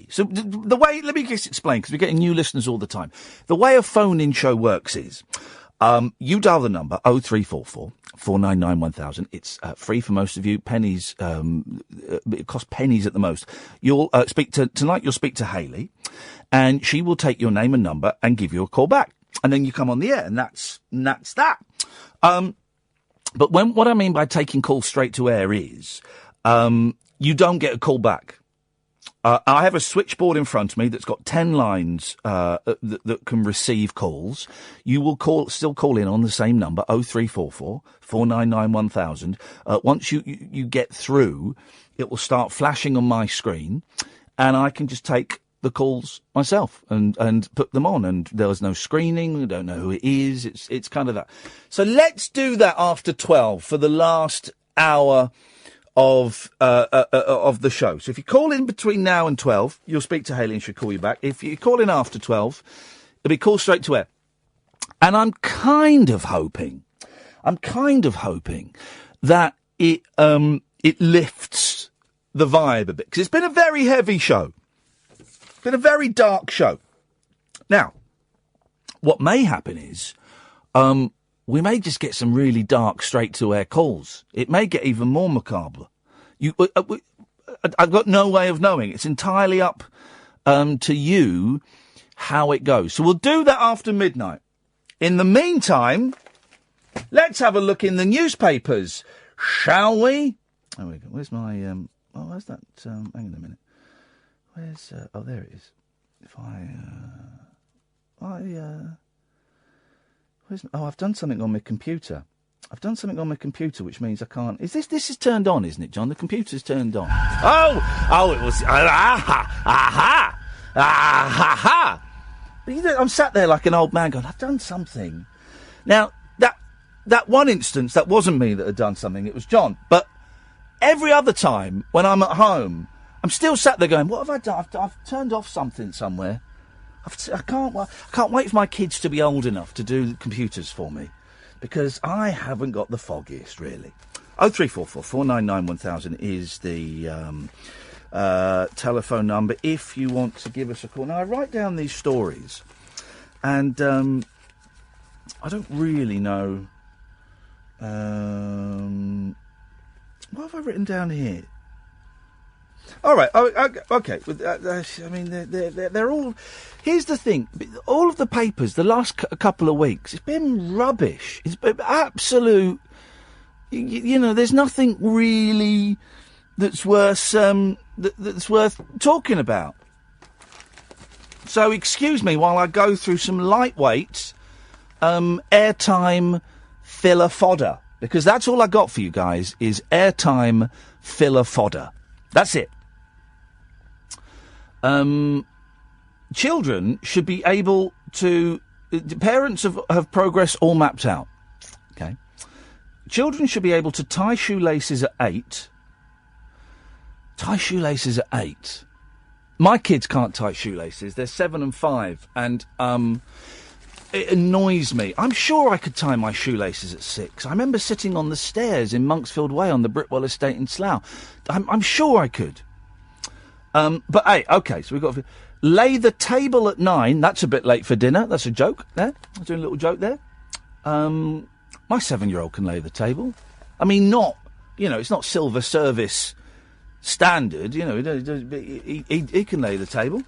so the way, let me just explain, because we're getting new listeners all the time. The way a phone-in show works is, you dial the number 0344 499 1000. It's free for most of you. Pennies, it costs pennies at the most. You'll tonight you'll speak to Hayley, and she will take your name and number and give you a call back. And then you come on the air, and that's that. But what I mean by taking calls straight to air is, you don't get a call back. I have a switchboard in front of me that's got 10 lines that can receive calls. You will still call in on the same number, 0344 499 1000. Once you get through, it will start flashing on my screen, and I can just take the calls myself and put them on. And there's no screening. We don't know who it is. It's kind of that. So let's do that after 12 for the last hour of the show. So if you call in between now and 12, you'll speak to Hayley and she'll call you back. If you call in after 12, it'll be called straight to air. And I'm kind of hoping that it lifts the vibe a bit, because it's been a very heavy show. It's been a very dark show. Now, what may happen is, we may just get some really dark straight-to-air calls. It may get even more macabre. I've got no way of knowing. It's entirely up to you how it goes. So we'll do that after midnight. In the meantime, let's have a look in the newspapers, shall we? Oh, we go. Where's my... where's that? Hang on a minute. Where's... oh, there it is. If I've done something on my computer. Which means I can't... This is turned on, isn't it, John? The computer's turned on. Oh, it was... Aha! I'm sat there like an old man going, I've done something. Now, that one instance, that wasn't me that had done something, it was John. But every other time, when I'm at home, I'm still sat there going, what have I done? I've turned off something somewhere. I can't wait for my kids to be old enough to do computers for me, because I haven't got the foggiest, really. 0344 499 1000 is the telephone number if you want to give us a call. Now, I write down these stories, and I don't really know. What have I written down here? All right. Okay. I mean, they're all. Here's the thing. All of the papers, the last couple of weeks, it's been rubbish. It's been absolute. You know, there's nothing really that's worth that's worth talking about. So excuse me while I go through some lightweight, airtime filler fodder, because that's all I got for you guys is airtime filler fodder. That's it. Children should be able to. Parents have progress all mapped out. Okay. Children should be able to tie shoelaces at 8. Tie shoelaces at 8. My kids can't tie shoelaces. They're 7 and 5, and it annoys me. I'm sure I could tie my shoelaces at 6. I remember sitting on the stairs in Monksfield Way on the Britwell estate in Slough. I'm sure I could. But hey, okay, so we've got to lay the table at 9. That's a bit late for dinner. That's a joke there. I was doing a little joke there. My 7-year-old can lay the table. I mean, not, it's not silver service standard, he can lay the table.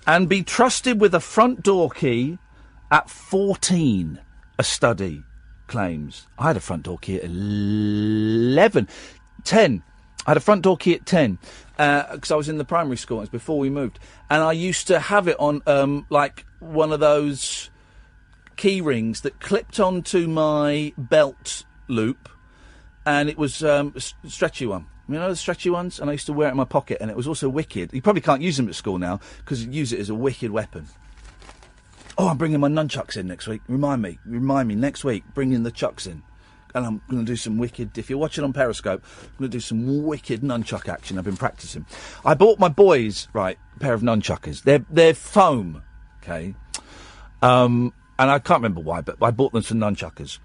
And be trusted with a front door key at 14, a study claims. I had a front door key at 10. I had a front door key at 10, because I was in the primary school. It was before we moved. And I used to have it on, like, one of those key rings that clipped onto my belt loop, and it was a stretchy one. You know the stretchy ones? And I used to wear it in my pocket, and it was also wicked. You probably can't use them at school now, because you use it as a wicked weapon. Oh, I'm bringing my nunchucks in next week. Remind me, next week, bring in the chucks in. And I'm going to do some wicked, if you're watching on Periscope, I'm going to do some wicked nunchuck action. I've been practising. I bought my boys, a pair of nunchuckers. They're foam, okay? And I can't remember why, but I bought them some nunchuckers.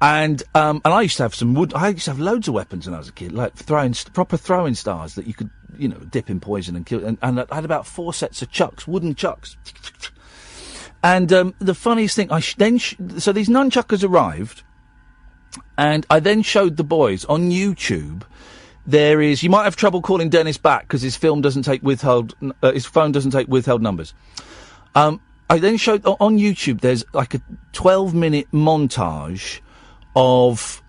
And I used to have some wood. I used to have loads of weapons when I was a kid, like proper throwing stars that you could, dip in poison and kill. And I had about 4 sets of chucks, wooden chucks. And the funniest thing, so these nunchuckers arrived, and I then showed the boys on YouTube. You might have trouble calling Dennis back because his phone doesn't take withheld numbers. I then showed on YouTube. There's like a 12-minute montage of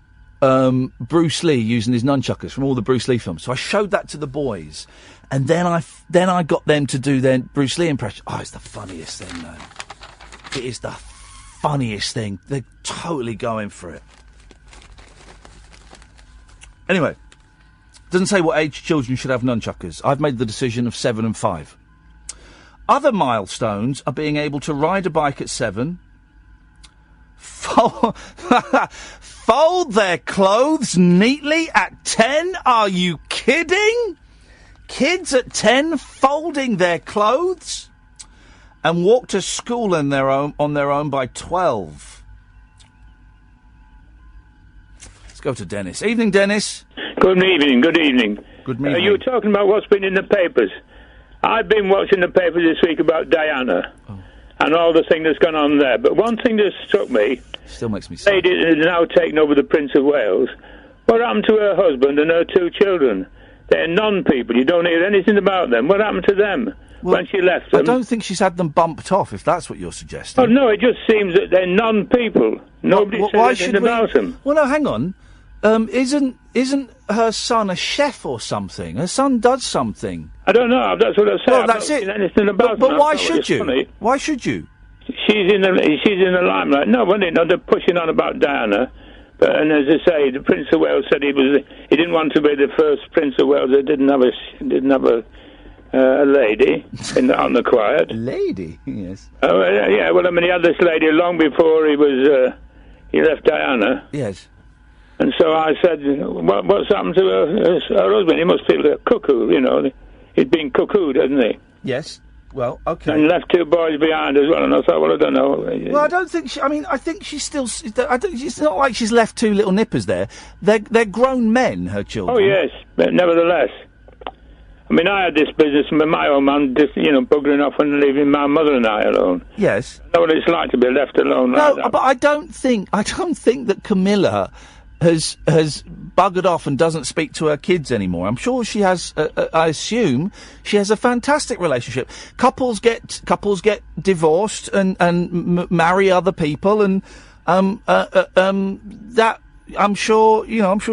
Bruce Lee using his nunchuckers from all the Bruce Lee films. So I showed that to the boys, and then I got them to do their Bruce Lee impression. Oh, it's the funniest thing, though. It is the funniest thing. They're totally going for it. Anyway, doesn't say what age children should have nunchuckers. I've made the decision of 7 and 5. Other milestones are being able to ride a bike at 7, fold their clothes neatly at 10. Are you kidding? Kids at 10 folding their clothes, and walk to school on their own by 12. Let's go to Dennis. Evening, Dennis. Good evening. Good evening. Good evening. You were talking about what's been in the papers. I've been watching the papers this week about Diana and all the thing that's gone on there. But one thing that struck me, still makes me sad. Lady has now taken over the Prince of Wales. What happened to her husband and her 2 children? They're non-people. You don't hear anything about them. What happened to them when she left them? I don't think she's had them bumped off, if that's what you're suggesting. Oh, no, it just seems that they're non-people. Nobody said anything about them. Well, no, hang on. Isn't her son a chef or something? Her son does something. I don't know. That's what I said. Well, that's it. Anything about but why should you? Funny. Why should you? She's in the limelight. No, they're pushing on about Diana. And as I say, the Prince of Wales said he didn't want to be the first Prince of Wales that didn't have a lady on the quiet. A lady, yes. Yeah. Well, I mean, he had this lady long before he left Diana. Yes. And so I said, what's happened to her husband? He must feel a cuckoo, you know. He's been cuckooed, hasn't he? Yes. Well, okay. And left 2 boys behind as well. And I thought, well, I don't know. Well, I don't think I think she's still. It's not like she's left 2 little nippers there. They're grown men, her children. Oh, yes. But nevertheless. I mean, I had this business with my old man, just, buggering off and leaving my mother and I alone. Yes. I know what it's like to be left alone like that. But I don't think that Camilla has buggered off and doesn't speak to her kids anymore. I'm sure she has. I assume she has a fantastic relationship. Couples get divorced and marry other people, and that I'm sure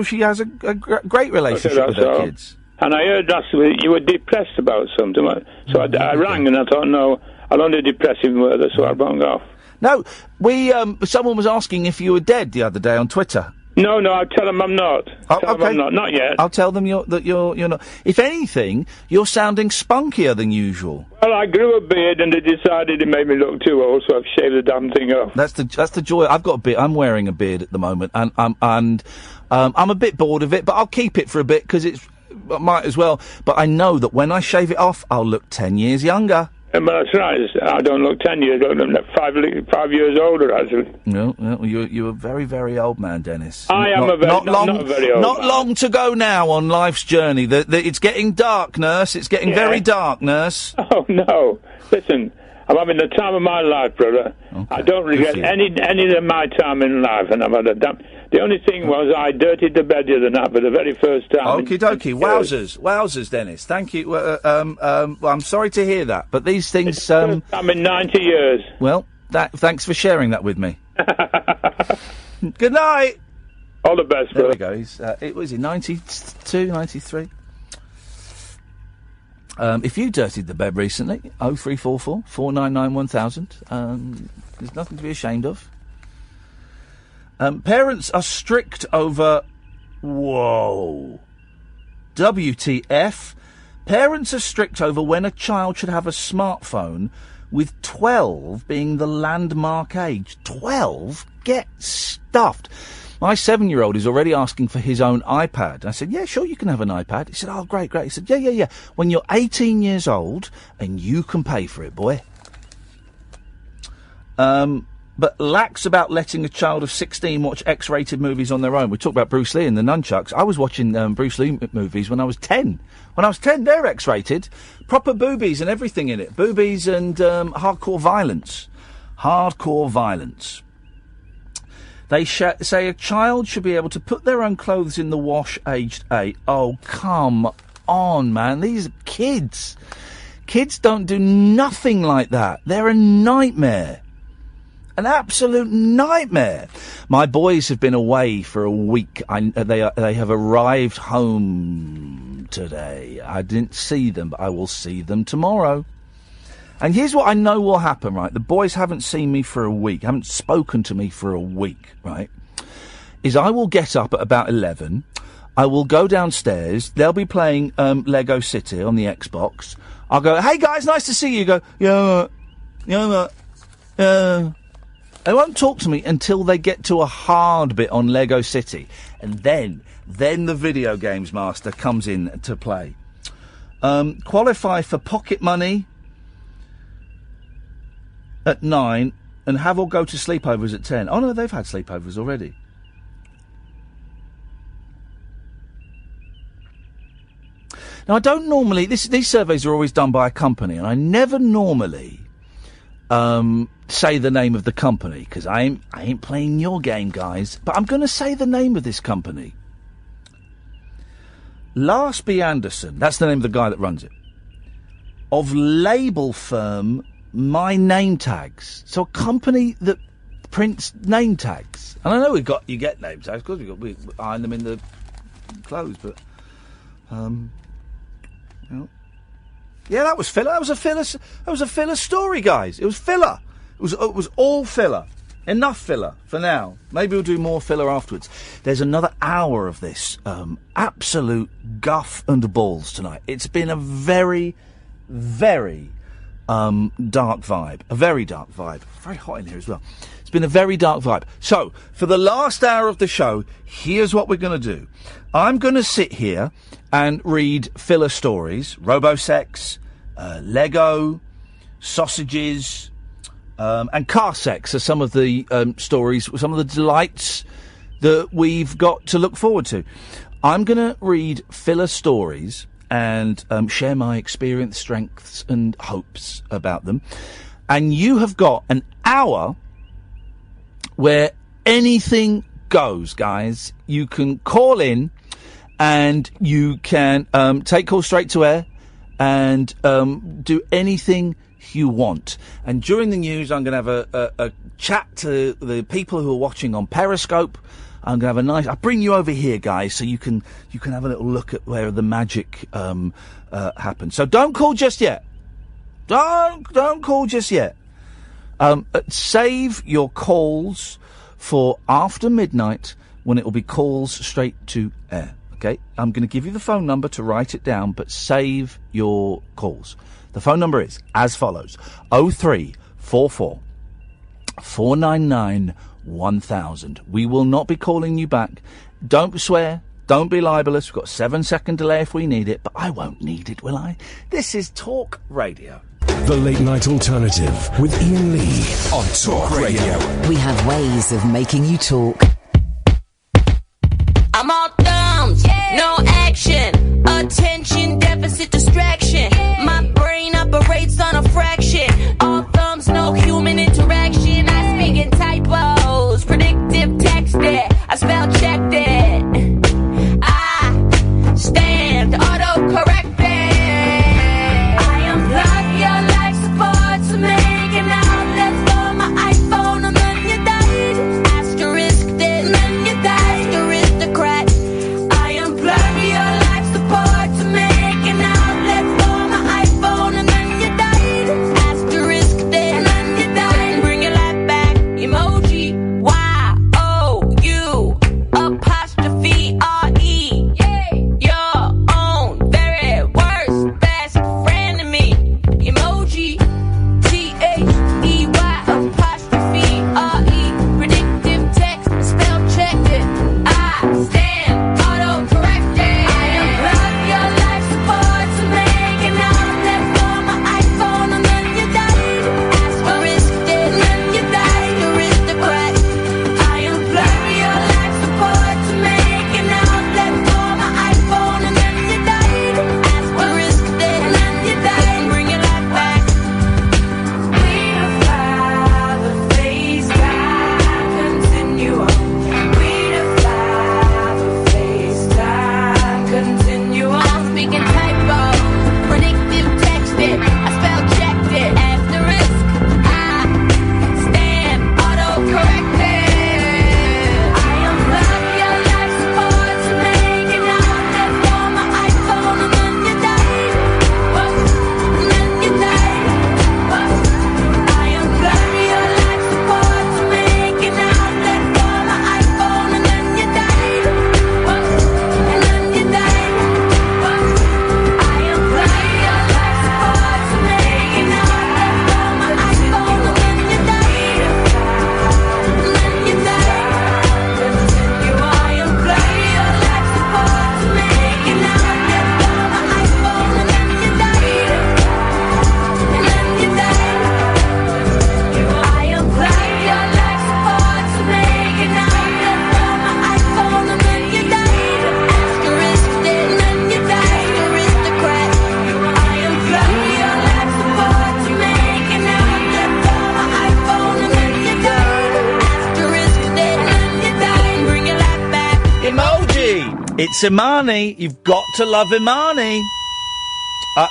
she has a great relationship with her kids. And I heard last week you were depressed about something, so I rang and I thought, no, I'll only depress him further, so I rang off. No, someone was asking if you were dead the other day on Twitter. No, I'll tell them I'm not. Tell them I'm not yet. I'll tell them you're not. If anything, you're sounding spunkier than usual. Well, I grew a beard and they decided it made me look too old, so I've shaved the damn thing off. That's the joy. I've got a beard. I'm wearing a beard at the moment, and I'm a bit bored of it, but I'll keep it for a bit because I might as well. But I know that when I shave it off, I'll look 10 years younger. But that's right. I don't look 10 years old. I'm 5 years older, actually. No, you're a very, very old man, Dennis. I am not a very old Not man. long to go now on life's journey. It's getting dark, nurse. It's getting very dark, nurse. Oh, no. Listen, I'm having the time of my life, brother. Okay. I don't regret any of my time in life, and I've had a damn... The only thing was I dirtied the bed the other night for the very first time. Okie dokie. Wowzers, Dennis. Thank you. I'm sorry to hear that, but these things... I'm in 90 years. Well, thanks for sharing that with me. Good night. All the best, brother. There we go. It was in 92, 93. If you dirtied the bed recently, 0344 499 1000. There's nothing to be ashamed of. Parents are strict over... Whoa. WTF. Parents are strict over when a child should have a smartphone, with 12 being the landmark age. 12? Get stuffed. My 7-year-old is already asking for his own iPad. I said, yeah, sure, you can have an iPad. He said, oh, great. He said, yeah. When you're 18 years old, and you can pay for it, boy. But lax about letting a child of 16 watch X-rated movies on their own. We talked about Bruce Lee and the nunchucks. I was watching Bruce Lee movies when I was 10. When I was 10, they're X-rated. Proper boobies and everything in it. Boobies and hardcore violence. Hardcore violence. They say a child should be able to put their own clothes in the wash aged 8. Oh, come on, man. These are kids. Kids don't do nothing like that. They're a nightmare. An absolute nightmare. My boys have been away for a week. They have arrived home today. I didn't see them, but I will see them tomorrow. And here's what I know will happen, right? The boys haven't seen me for a week, haven't spoken to me for a week, right? Is I will get up at about 11. I will go downstairs. They'll be playing Lego City on the Xbox. I'll go, hey guys, nice to see you. Go, yeah. They won't talk to me until they get to a hard bit on Lego City. And then the video games master comes in to play. Qualify for pocket money at 9 and have or go to sleepovers at 10. Oh no, they've had sleepovers already. Now I don't normally, these surveys are always done by a company, and I never normally say the name of the company, because I ain't playing your game, guys. But I'm going to say the name of this company. Lars B. Anderson, that's the name of the guy that runs it, of label firm My Name Tags. So a company that prints name tags. And I know you get name tags, because we iron them in the clothes, but yeah, that was filler. That was a filler story, guys. It was filler. It was all filler. Enough filler for now. Maybe we'll do more filler afterwards. There's another hour of this absolute guff and balls tonight. It's been a very, very dark vibe. A very dark vibe. Very hot in here as well. It's been a very dark vibe. So, for the last hour of the show, here's what we're going to do. I'm going to sit here and read filler stories. Robosex, Lego, sausages, and car sex are some of the stories, some of the delights that we've got to look forward to. I'm going to read filler stories and share my experience, strengths and hopes about them. And you have got an hour where anything goes, guys. You can call in and you can take calls straight to air and do anything you want. And during the news, I'm going to have a chat to the people who are watching on Periscope. I'm going to have I'll bring you over here, guys, so you can have a little look at where the magic happens. So don't call just yet. Don't call just yet. Save your calls for after midnight when it will be calls straight to air. Okay? I'm going to give you the phone number to write it down, but save your calls. The phone number is as follows: 0344 499 1000. We will not be calling you back. Don't swear. Don't be libelous. We've got a 7-second delay if we need it, but I won't need it, will I? This is Talk Radio. The Late Night Alternative with Iain Lee on Talk Radio. We have ways of making you talk. I'm all thumbs, no action, attention deficit distraction. My brain operates on a fraction. All thumbs, no human interaction. I speak in typos, predictive text it. I spell checked it. I stand auto-corrected. I unplug your life support to make an outlet for my iPhone, and then you died. Asterisk this, and then you died. Aristocrat. I unplug your life support to make an outlet for my iPhone, and then you died. Asterisk this, and then you died. Bring your life back. Emoji. Y-O-U apostrophe R-E. Your own very worst best friend to me. Emoji. T-H-E-Y apostrophe R-E. Predictive text, spell checked it. I stand auto-corrected. I unplug your life support to make an outlet for my iPhone, and then you died. Asterisk this, and then you died. Aristocrat. I unplug your life support to make an outlet for my iPhone, and then you died. Asterisk this, and then you died. Bring your life back. We defy the FaceTime continuum. We defy the FaceTime continuum. I'm speaking typos, predictive texted. I spell checked it. Asterisk. I stand auto-corrected. I unplug your life support to make an outlet for my iPhone, and then you died. And then you died. I unplug your life support to make an outlet for my iPhone, and then you died. And then you died. I unplug your life support to make an outlet for my iPhone, and then you died. And then you died. I unplug your life support to make an outlet for my iPhone, and then you died. And then you died. I unplug your life support to make an outlet for my iPhone, and then you died. Asterisk this, and then you died. Aristocrat. I unplug your life support to make an outlet for my iPhone, and then you died. Asterisk this, and then you died. Bring your life back. Emoji! It's Imani. You've got to love Imani.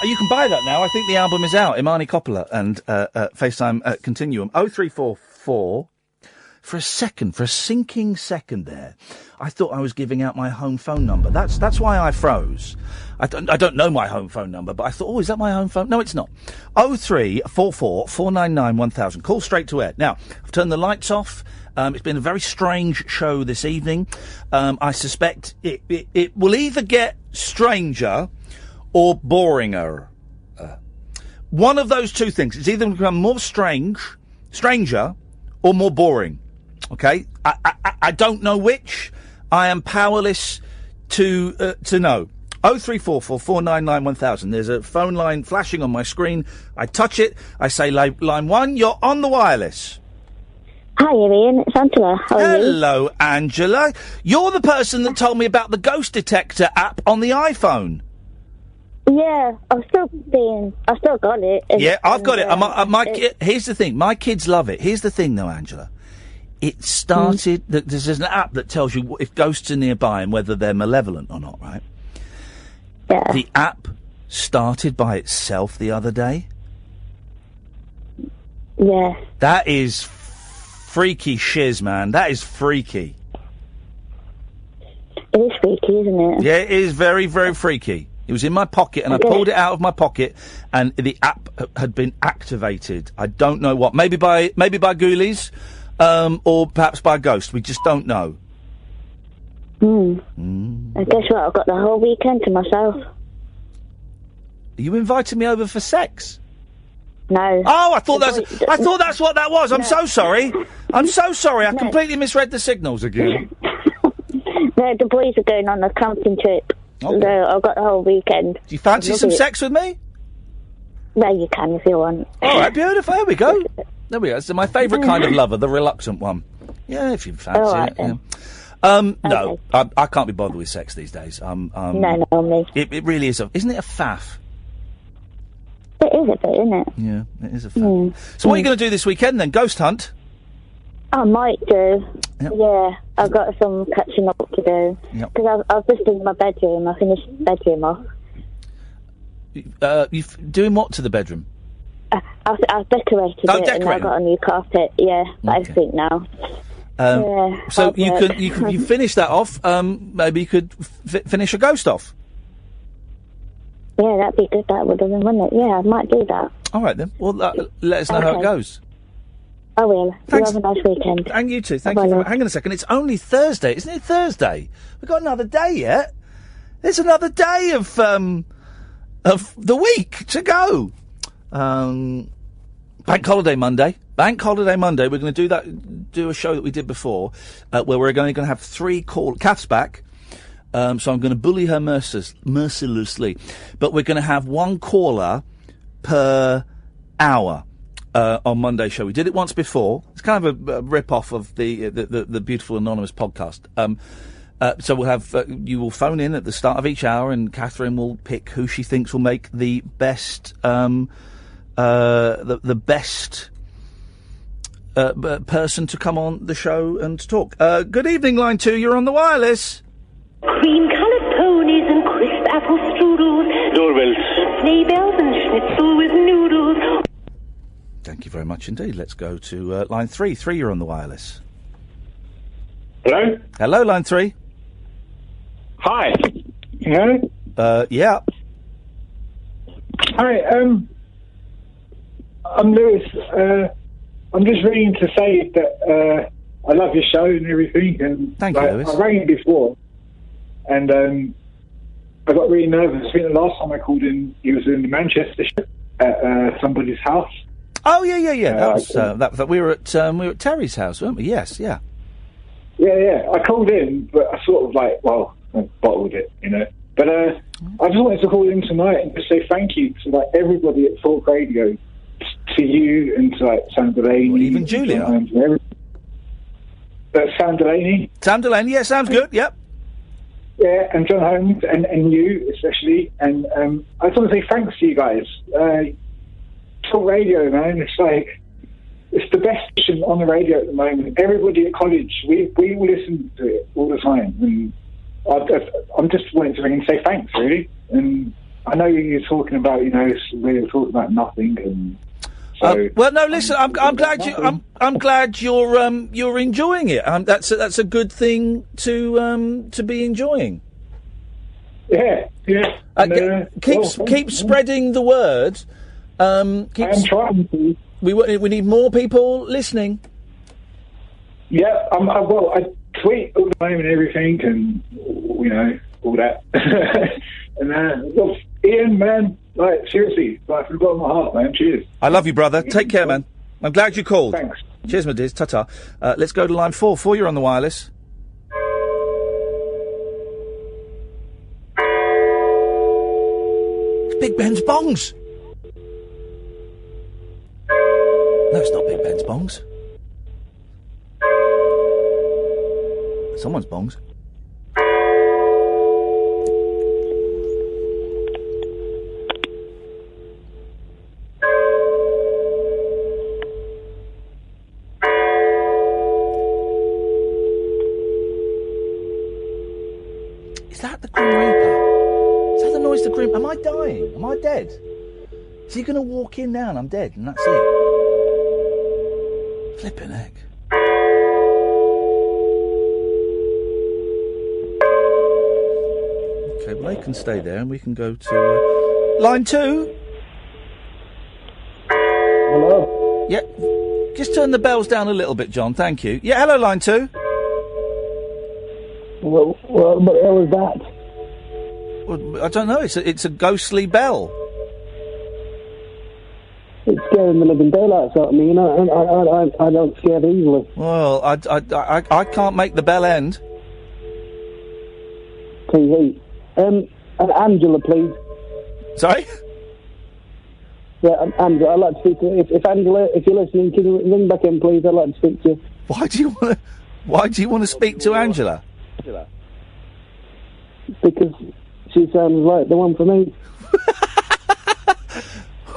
You can buy that now. I think the album is out. Imani Coppola and FaceTime Continuum. 0344. For a sinking second there, I thought I was giving out my home phone number. That's why I froze. I don't know my home phone number, but I thought, is that my home phone? No, it's not. 0344 499 1000. Call straight to air. Now, I've turned the lights off. It's been a very strange show this evening. I suspect it will either get stranger or boringer. One of those two things. It's either going to become more stranger, or more boring. Okay? I don't know which. I am powerless to know. 0344 499 1000. There's a phone line flashing on my screen. I touch it. I say line 1. You're on the wireless. Hi, Iain. It's Angela. How are you? Hello, Angela. You're the person that told me about the ghost detector app on the iPhone. Yeah, I've still got it. Yeah, I've got it. Here's the thing. My kids love it. Here's the thing, though, Angela. It started... There's an app that tells you if ghosts are nearby and whether they're malevolent or not, right? Yeah. The app started by itself the other day. Yeah. That is freaky shiz, man. That is freaky. It is freaky, isn't it? Yeah, it is very, very freaky. It was in my pocket, and I pulled it out of my pocket, and the app had been activated. I don't know what. Maybe by ghoulies, or perhaps by a ghost. We just don't know. I guess what? I've got the whole weekend to myself. Are you inviting me over for sex? No. Oh, I thought that's what that was. I'm so sorry. I'm so sorry. I completely misread the signals again. No, the boys are going on a camping trip. Okay. So I've got the whole weekend. Do you fancy some sex with me? No, you can if you want. All right, beautiful. There we go. There we go. It's my favourite kind of lover, the reluctant one. Yeah, if you fancy right, it. then. Yeah. No, I can't be bothered with sex these days. No, me. It really is. Isn't it a faff? It is a bit, isn't it? Yeah, it is a faff. So what are you going to do this weekend then? Ghost hunt? I might do. Yep. Yeah, I've got some catching up to do. Yep. Because I've just in my bedroom. I finished the bedroom off. Doing what to the bedroom? I've decorated it, and I've got a new carpet. Yeah, everything now. Yeah. So you finish that off. Maybe you could finish a ghost off. Yeah, that'd be good. That would have been, wouldn't it? Yeah, I might do that. All right then. Well, let us know how it goes. I will. Thanks. You have a nice weekend. And you too. Thank you. Hang on a second. It's only Thursday, isn't it? Thursday. We've got another day yet. There's another day of the week to go. Bank holiday Monday. Bank holiday Monday. We're going to do a show that we did before, where we're going to have 3 calls. Kath's back. So I'm going to bully her mercilessly. But we're going to have 1 caller per hour on Monday's show. We did it once before. It's kind of a rip-off of the Beautiful Anonymous podcast. So we'll have you will phone in at the start of each hour, and Catherine will pick who she thinks will make the best the best person to come on the show and to talk. Good evening, line 2. You're on the wireless. Cream-coloured ponies and crisp apple strudels. Doorbells. Sleigh bells and schnitzel with noodles. Thank you very much indeed. Let's go to line 3. 3, you're on the wireless. Hello? Hello, line 3. Hi. Hello? Yeah. Hi, I'm Lewis. I'm just ringing to say that I love your show and everything. And thank you, Lewis. I rang you before, and I got really nervous. I think the last time I called in, he was in the Manchester show at somebody's house. Oh yeah. That we were at Terry's house, weren't we? Yes, yeah. Yeah. I called in, but I sort of I bottled it, you know. But I just wanted to call in tonight and just say thank you to everybody at Talk Radio, to you and to Sam Delaney, even Julia, Sam Delaney. Sam Delaney, yeah, sounds good. Yep. Yeah, and John Holmes and you especially, and I just want to say thanks to you guys. Talk Radio, man, it's the best station on the radio at the moment. Everybody at college, we listen to it all the time, and I'm just wanting to ring and say thanks, really. And I know you're talking about, we were talking about nothing, and so. Well, no, listen, I'm glad I'm glad you're enjoying it. That's a good thing to be enjoying. Yeah. Keep spreading the word. I'm trying to. We need more people listening. Yeah, I tweet all the time and everything, and all that. And Iain, man, Like, seriously, like, from the bottom of my heart, man. Cheers. I love you, brother. Take care, man. I'm glad you called. Thanks. Cheers, my dears. Ta-ta. Let's go to line 4. 4, you're on the wireless. It's Big Ben's bongs. No, it's not Big Ben's bongs. Someone's bongs. Is that the Grim Reaper? Is that the noise the Grim... Am I dying? Am I dead? Is he going to walk in now and I'm dead and that's it? Flippin' heck. Okay, well, they can stay there and we can go to... line 2? Hello? Yeah. Just turn the bells down a little bit, John. Thank you. Yeah, hello, line 2. Well, what the hell is that? Well, I don't know. It's a ghostly bell. It's scaring the living daylights out of me, you know. I don't scare easily. Well, I can't make the bell end. TV. Angela, please. Sorry? Yeah, Angela, I'd like to speak to you. If Angela, if you're listening, can you ring back in, please? I'd like to speak to you. Why do you want to speak to Angela? Because she sounds like the one for me.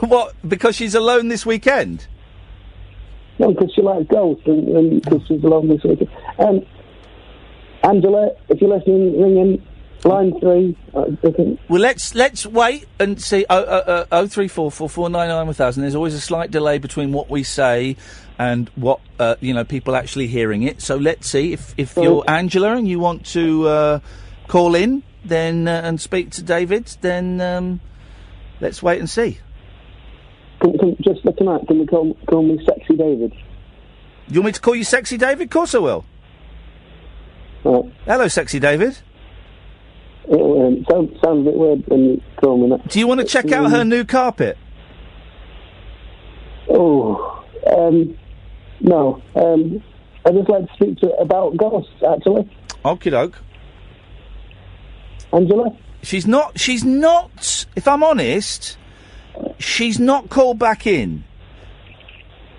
What? Because she's alone this weekend? No, because she likes ghosts and because she's alone this weekend. Angela, if you're listening, ring in. Line 3. Well, let's wait and see. 03444991000. There's always a slight delay between what we say and what people actually hearing it. So let's see if you're Angela and you want to call in, then and speak to David. Then let's wait and see. Just for tonight, can we call me Sexy David? You want me to call you Sexy David? Of course I will. Hello, Sexy David. It sounds a bit weird when you call me that. Do you want to check out her new carpet? No. I'd just like to speak to about ghosts, actually. Okie doke. Angela? She's not, if I'm honest, she's not called back in.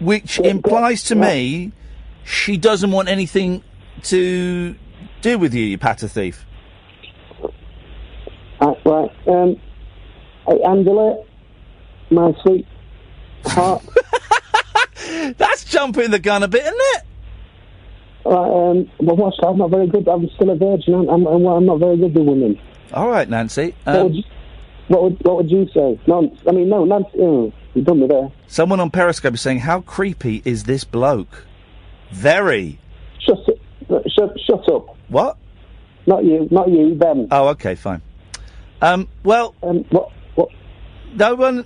Which implies to me she doesn't want anything to do with you, you patter thief. Right. Hey, Angela, my sweet heart. That's jumping the gun a bit, isn't it? Right, well, what's that? I'm not very good. I'm still a virgin. I'm not very good with women. All right, Nancy. What would you say? No, Nancy. Oh, you done me there. Someone on Periscope is saying, "How creepy is this bloke?" Very. Shut up. What? Not you, them. Oh, okay, fine. What? No one.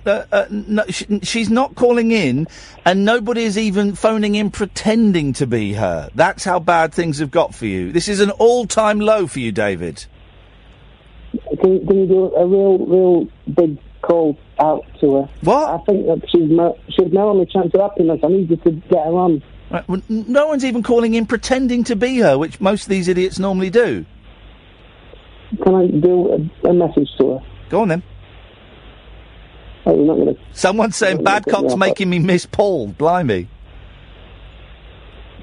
No, she's not calling in, and nobody is even phoning in pretending to be her. That's how bad things have got for you. This is an all-time low for you, David. Can you do a real big call out to her? What? I think that she's my only chance of happiness. I need you to get her on. Right, well, no one's even calling in pretending to be her, which most of these idiots normally do. Can I do a message to her? Go on then. Oh, you're not gonna... Someone's saying Badcock's making me miss Paul. Blimey.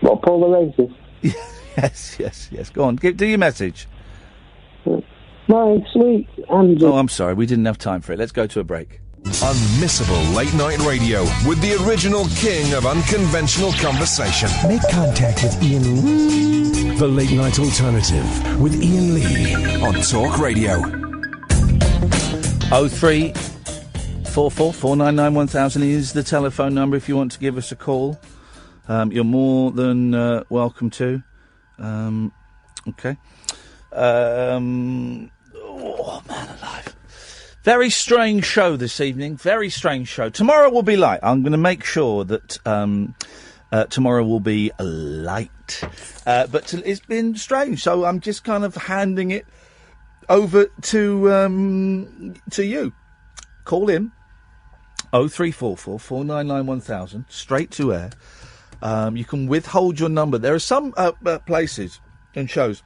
What, Paul the racist? Yes. Go on. Do your message. My sweet Angela. Oh, I'm sorry. We didn't have time for it. Let's go to a break. Unmissable late night radio with the original king of unconventional conversation. Make contact with Iain Lee. The Late Night Alternative with Iain Lee on Talk Radio. 03444991000 is the telephone number if you want to give us a call. You're more than welcome to. Okay. Oh, man alive. Very strange show this evening. Very strange show. Tomorrow will be light. I'm going to make sure that tomorrow will be light. But it's been strange, so I'm just kind of handing it over to you. Call in 0344 499 1000, straight to air. You can withhold your number. There are some places and shows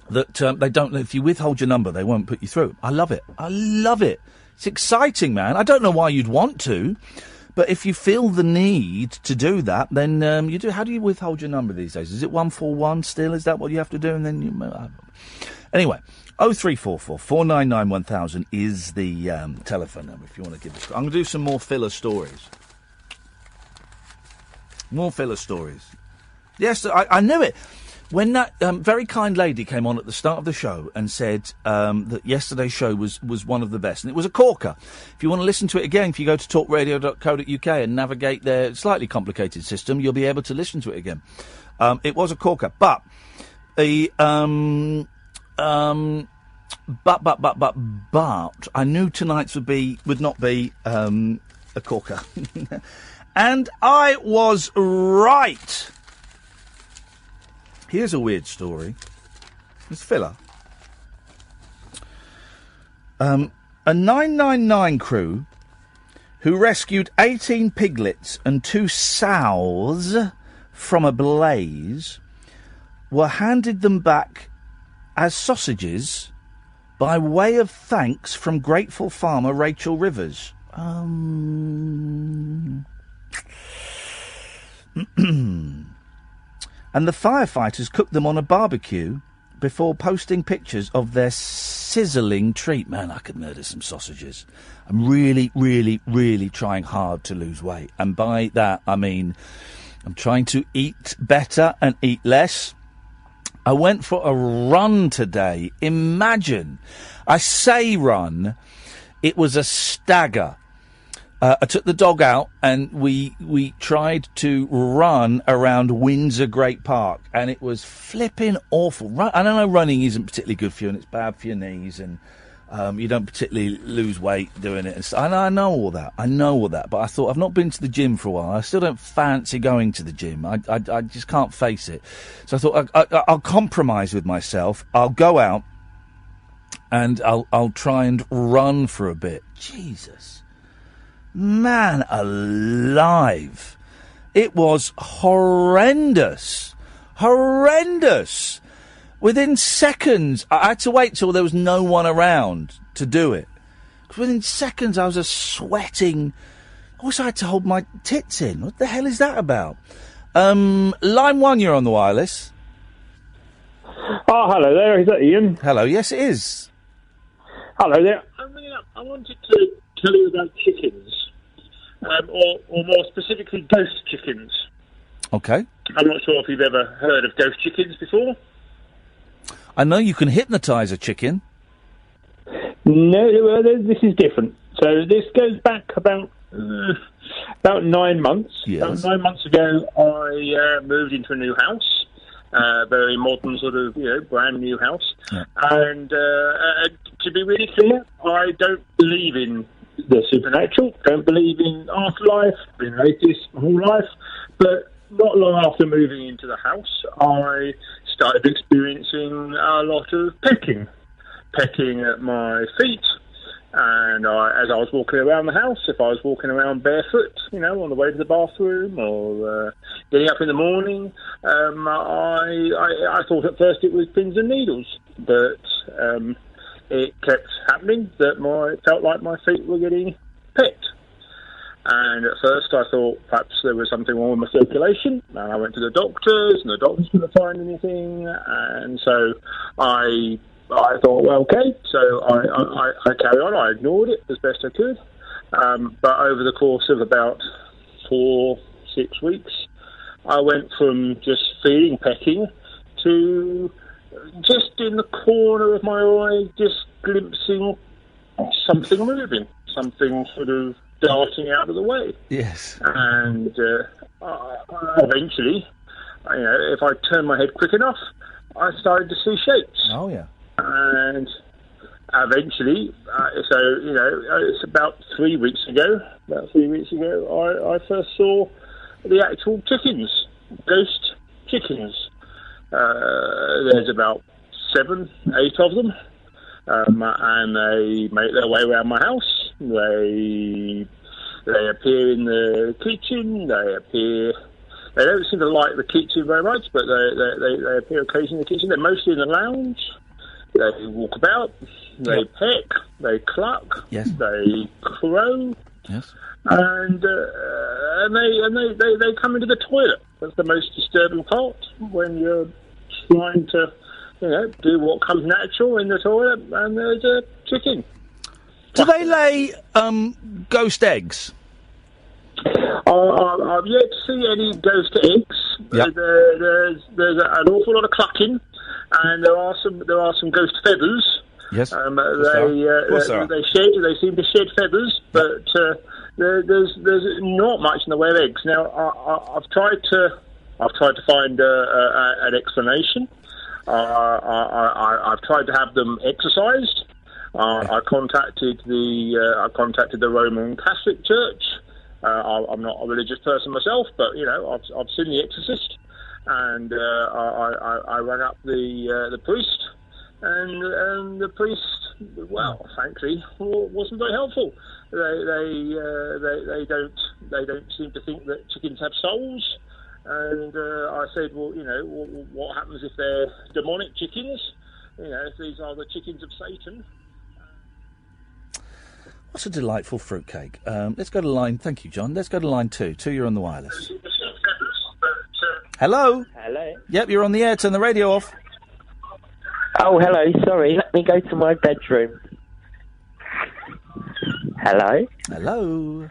that they don't. If you withhold your number, they won't put you through. I love it. I love it. It's exciting, man. I don't know why you'd want to, but if you feel the need to do that, then you do. How do you withhold your number these days? Is it 141 still? Is that what you have to do? And then you. Anyway, 0344 499 1000 is the telephone number if you want to give us. I'm going to do some more filler stories. More filler stories. Yes, I knew it. When that very kind lady came on at the start of the show and said that yesterday's show was one of the best, and it was a corker. If you want to listen to it again, if you go to talkradio.co.uk and navigate their slightly complicated system, you'll be able to listen to it again. It was a corker, but the but I knew tonight's would not be a corker, and I was right. Here's a weird story. It's filler. A 999 crew who rescued 18 piglets and 2 sows from a blaze were handed them back as sausages by way of thanks from grateful farmer Rachel Rivers. And the firefighters cooked them on a barbecue before posting pictures of their sizzling treat. Man, I could murder some sausages. I'm really, really, really trying hard to lose weight. And by that, I mean I'm trying to eat better and eat less. I went for a run today. Imagine. I say run. It was a stagger. I took the dog out and we tried to run around Windsor Great Park, and it was flipping awful. I don't know, running isn't particularly good for you and it's bad for your knees, and you don't particularly lose weight doing it. I know all that. But I thought, I've not been to the gym for a while. I still don't fancy going to the gym. I just can't face it. So I thought I'll compromise with myself. I'll go out and I'll try and run for a bit. Jesus. Man alive. It was horrendous. Horrendous. Within seconds, I had to wait till there was no one around to do it. Within seconds, I was sweating. I wish I had to hold my tits in. What the hell is that about? Line 1, you're on the wireless. Oh, hello there. Is that Iain? Hello, yes, it is. Hello there. I wanted to tell you about chickens. Or more specifically, ghost chickens. Okay. I'm not sure if you've ever heard of ghost chickens before. I know you can hypnotise a chicken. No, this is different. So this goes back about 9 months. Yes. About 9 months ago, I moved into a new house. Very modern, sort of, brand new house. Yeah. And to be really clear, I don't believe in the supernatural, don't believe in afterlife, been atheist my whole life, but not long after moving into the house, I started experiencing a lot of pecking at my feet, and as I was walking around the house, if I was walking around barefoot, on the way to the bathroom or getting up in the morning, I thought at first it was pins and needles, but it kept happening that it felt like my feet were getting pecked. And at first I thought perhaps there was something wrong with my circulation, and I went to the doctors, and the doctors couldn't find anything, and so I thought, well, okay, so I carried on. I ignored it as best I could, but over the course of about 4-6 weeks, I went from just feeling pecking to just in the corner of my eye, just glimpsing something moving, something sort of darting out of the way. Yes. And eventually, if I turned my head quick enough, I started to see shapes. Oh, yeah. And eventually, it's about 3 weeks ago, I first saw the actual chickens, ghost chickens. There's about 7-8 of them, and they make their way around my house. They appear in the kitchen. They don't seem to like the kitchen very much, but they appear occasionally in the kitchen. They're mostly in the lounge. They walk about. They peck. They cluck. Yes. They crow. Yes. And they come into the toilet. That's the most disturbing part when you're trying to, do what comes natural in the toilet, and there's a chicken. Do they lay ghost eggs? I've yet to see any ghost eggs. Yep. There's an awful lot of clucking, and there are some ghost feathers. Yes. They seem to shed feathers, but there's not much in the way of eggs. Now I've tried to find an explanation. I've tried to have them exorcised. I contacted the Roman Catholic Church. I'm not a religious person myself, but I've seen The Exorcist, and I rang up the priest, and the priest, well, frankly, wasn't very helpful. They don't seem to think that chickens have souls, and I said, well, what happens if they're demonic chickens? If these are the chickens of Satan. What's a delightful fruitcake? Let's go to line... Thank you, John. Let's go to line 2. 2, you're on the wireless. Hello? Hello? Yep, you're on the air. Turn the radio off. Oh, hello. Sorry. Let me go to my bedroom. Hello? Hello?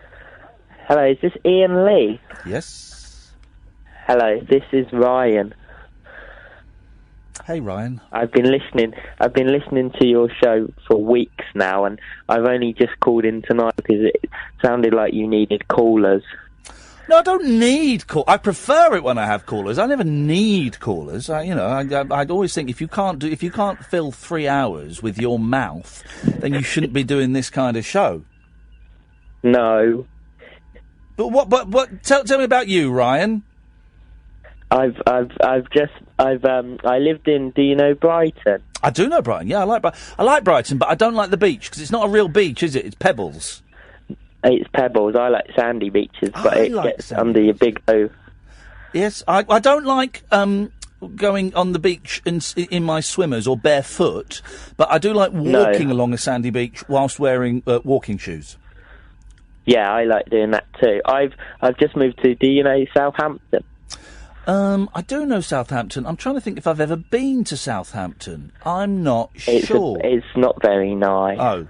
Hello, is this Iain Lee? Yes. Hello, this is Ryan. Hey, Ryan. I've been listening to your show for weeks now, and I've only just called in tonight because it sounded like you needed callers. No, I don't need callers. I prefer it when I have callers. I never need callers. I'd always think if you can't fill 3 hours with your mouth, then you shouldn't be doing this kind of show. No. But what? Tell me about you, Ryan. I lived in. Do you know Brighton? I do know Brighton. Yeah, I like Brighton, but I don't like the beach because it's not a real beach, is it? It's pebbles. It's pebbles. I like sandy beaches, but it gets under your big toe. Yes, I don't like going on the beach in my swimmers or barefoot, but I do like walking along a sandy beach whilst wearing walking shoes. Yeah, I like doing that too. I've just moved to. Do you know Southampton? I do know Southampton. I'm trying to think if I've ever been to Southampton. I'm not sure. It's not very nice. Oh.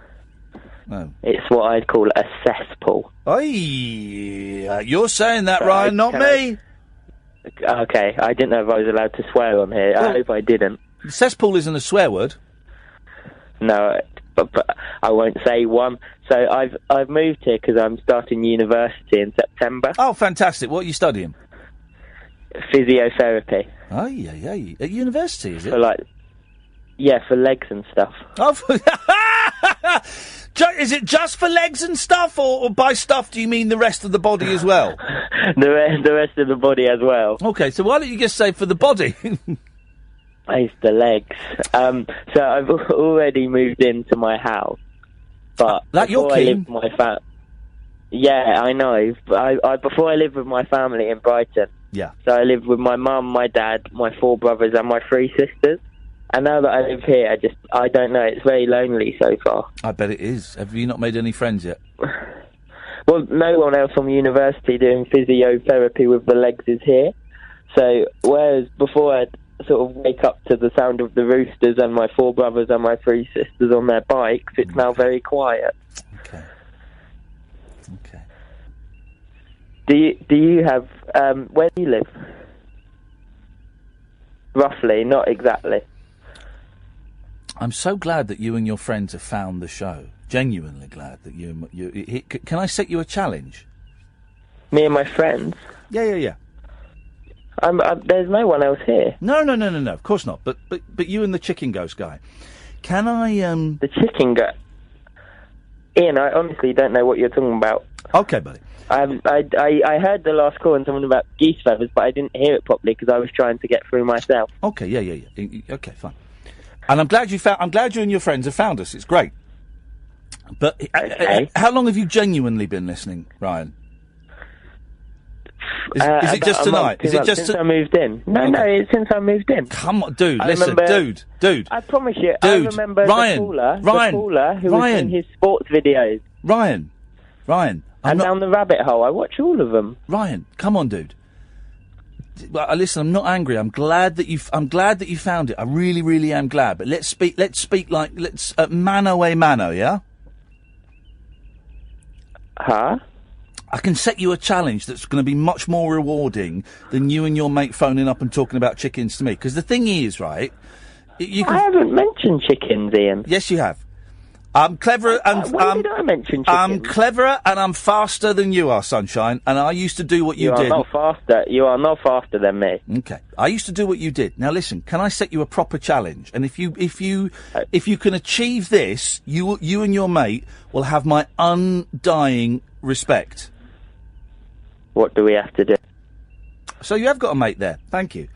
No. It's what I'd call a cesspool. You're saying that, Ryan, not me. Okay, I didn't know if I was allowed to swear on here. I hope I didn't. Cesspool isn't a swear word. No, but I won't say one. So I've moved here because I'm starting university in September. Oh, fantastic. What are you studying? Physiotherapy. Oh, yeah. At university, is it? For legs and stuff. Oh, is it just for legs and stuff, or by stuff do you mean the rest of the body as well? the rest of the body as well. Okay, so why don't you just say for the body? It's the legs. So I've already moved into my house, but you're keen? Yeah, I know. But before I lived with my family in Brighton. Yeah. So I lived with my mum, my dad, my 4 brothers, and my 3 sisters. And now that I live here, I don't know, it's very lonely so far. I bet it is. Have you not made any friends yet? Well, no one else from university doing physiotherapy with the legs is here. So, whereas before I'd sort of wake up to the sound of the roosters and my 4 brothers and my 3 sisters on their bikes, it's now very quiet. Okay. Do you have, where do you live? Roughly, not exactly. I'm so glad that you and your friends have found the show. Genuinely glad that you. Can I set you a challenge? Me and my friends? Yeah. There's no one else here. No. Of course not. But you and the chicken ghost guy. Can I? The chicken ghost. Ian, I honestly don't know what you're talking about. Okay, buddy. I heard the last call and something about geese feathers, but I didn't hear it properly because I was trying to get through myself. Okay, yeah. Okay, fine. And I'm glad you and your friends have found us. It's great. But how long have you genuinely been listening, Ryan? Is it just tonight? Is it just since I moved in? No, it's since I moved in. Come on, dude. Listen, dude. I promise you, dude. I remember the caller who was doing his sports videos. Ryan. And down the rabbit hole. I watch all of them. Ryan, come on, dude. Well, listen, I'm not angry. I'm glad that you found it. I really, really am glad. But let's speak like mano a mano, yeah? Huh? I can set you a challenge that's going to be much more rewarding than you and your mate phoning up and talking about chickens to me. Because the thing is, right? I haven't mentioned chickens, Ian. Yes, you have. I'm cleverer and when did I mention chickens? I'm cleverer and I'm faster than you are, Sunshine. And I used to do what you did. You are not faster than me. Okay. I used to do what you did. Now listen, can I set you a proper challenge? And if you can achieve this, you and your mate will have my undying respect. What do we have to do? So you have got a mate there. Thank you.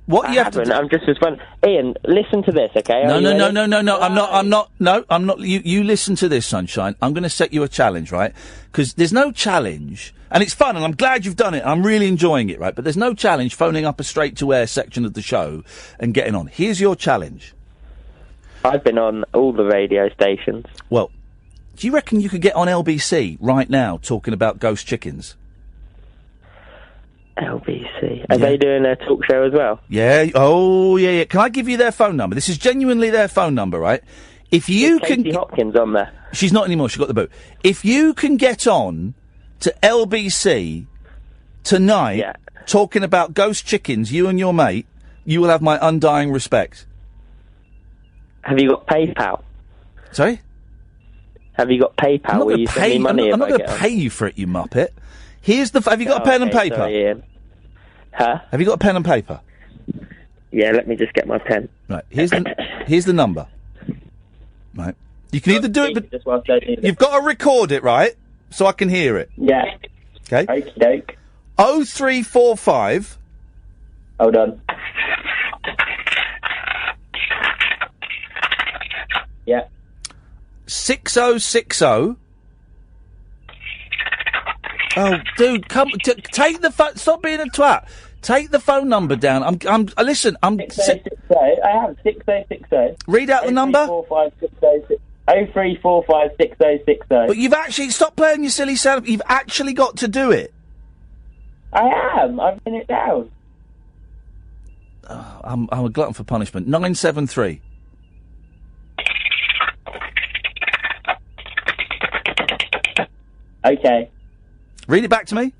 I'm just as fun. Ian, listen to this, okay? No. I'm not. You listen to this, Sunshine. I'm going to set you a challenge, right? Because there's no challenge, and it's fun, and I'm glad you've done it. I'm really enjoying it, right? But there's no challenge phoning up a straight-to-air section of the show and getting on. Here's your challenge. I've been on all the radio stations. Well, do you reckon you could get on LBC right now talking about ghost chickens? LBC. Are they doing a talk show as well? Yeah. Oh, yeah. Can I give you their phone number? This is genuinely their phone number, right? If you can... Katie Hopkins on there. She's not anymore. She got the boot. If you can get on to LBC tonight talking about ghost chickens, you and your mate, you will have my undying respect. Have you got PayPal? Sorry? Have you got PayPal where you send me money? I'm not going to pay you for it, you muppet. Here's the... Have you got a pen and paper? Sorry, Ian. Huh? Have you got a pen and paper? Yeah, let me just get my pen. Right, here's the number. Right. You can either do it, but you've got to record it, right? So I can hear it. Yeah. Okay. Okey-doke. 0345... Hold on. Yeah. 6060... Oh, dude, take the phone. Stop being a twat. Take the phone number down. Listen, 6060. I have 6060. Read out the number. 03456060. But you've actually stop playing your silly sound. You've actually got to do it. I am. I've written it down. I'm a glutton for punishment. 973. Okay. Read it back to me.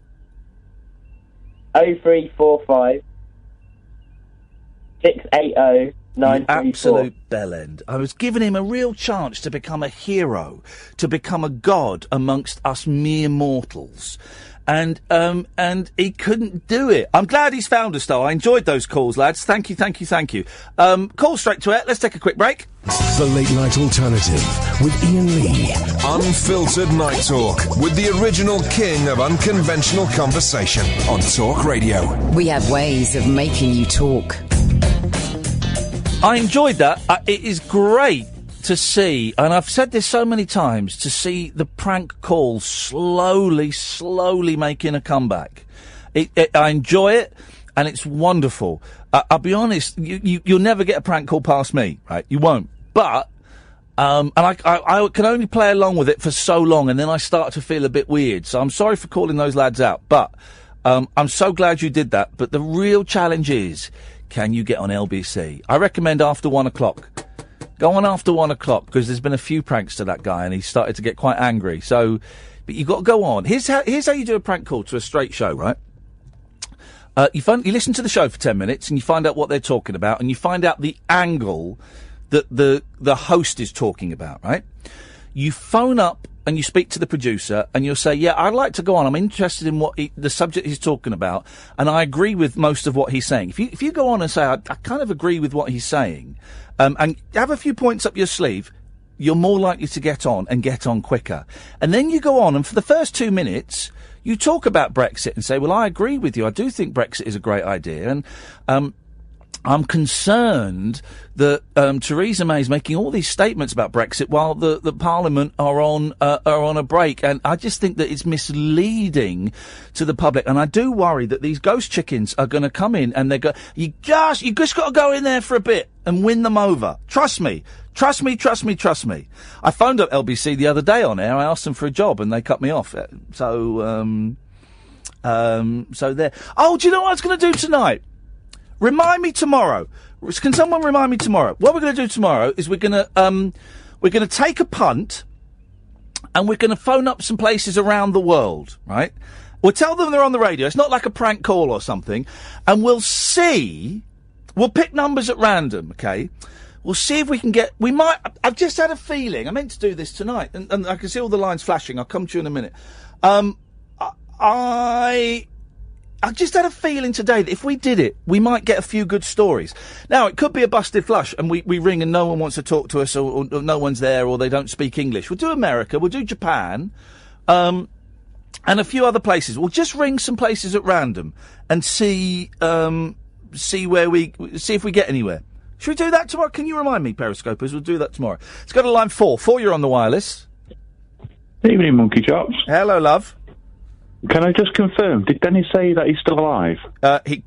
0345 680 934. Absolute bellend. I was giving him a real chance to become a hero, to become a god amongst us mere mortals. And he couldn't do it. I'm glad he's found us, though. I enjoyed those calls, lads. Thank you. Call straight to it. Let's take a quick break. The Late Night Alternative with Iain Lee. Unfiltered night talk with the original king of unconventional conversation on Talk Radio. We have ways of making you talk. I enjoyed that. It is great to see, and I've said this so many times, to see the prank calls slowly making a comeback. I enjoy it, and it's wonderful. I'll be honest, you'll never get a prank call past me, right? You won't. But, and I can only play along with it for so long, and then I start to feel a bit weird. So I'm sorry for calling those lads out, but I'm so glad you did that. But the real challenge is, can you get on LBC? I recommend after 1 o'clock. Go on after 1 o'clock, because there's been a few pranks to that guy, and he started to get quite angry. So, but you've got to go on. Here's how you do a prank call to a straight show, right? You listen to the show for 10 minutes, and you find out what they're talking about, and you find out the angle that the host is talking about, right? You phone up and you speak to the producer, and you'll say, yeah, I'd like to go on. I'm interested in what the subject he's talking about, and I agree with most of what he's saying. If you go on and say, I kind of agree with what he's saying, and have a few points up your sleeve, you're more likely to get on and get on quicker. And then you go on, and for the first 2 minutes, you talk about Brexit and say, well, I agree with you. I do think Brexit is a great idea. And I'm concerned that Theresa May is making all these statements about Brexit while the Parliament are on a break, and I just think that it's misleading to the public. And I do worry that these ghost chickens are going to come in and they're going. You just got to go in there for a bit and win them over. Trust me. Trust me. I phoned up LBC the other day on air. I asked them for a job and they cut me off. So there. Oh, do you know what I was going to do tonight? Remind me tomorrow. Can someone remind me tomorrow? What we're going to do tomorrow is we're going to take a punt, and we're going to phone up some places around the world. Right? We'll tell them they're on the radio. It's not like a prank call or something, and we'll see. We'll pick numbers at random. Okay. We'll see if we can get. We might. I've just had a feeling. I meant to do this tonight, and I can see all the lines flashing. I'll come to you in a minute. I just had a feeling today that if we did it, we might get a few good stories. Now, it could be a busted flush, and we ring and no one wants to talk to us, or no one's there, or they don't speak English. We'll do America, we'll do Japan, and a few other places. We'll just ring some places at random and see if we get anywhere. Should we do that tomorrow? Can you remind me, Periscopers? We'll do that tomorrow. Let's go to line 4. 4, you're on the wireless. Evening, Monkey Chops. Hello, love. Can I just confirm, did Dennis say that he's still alive?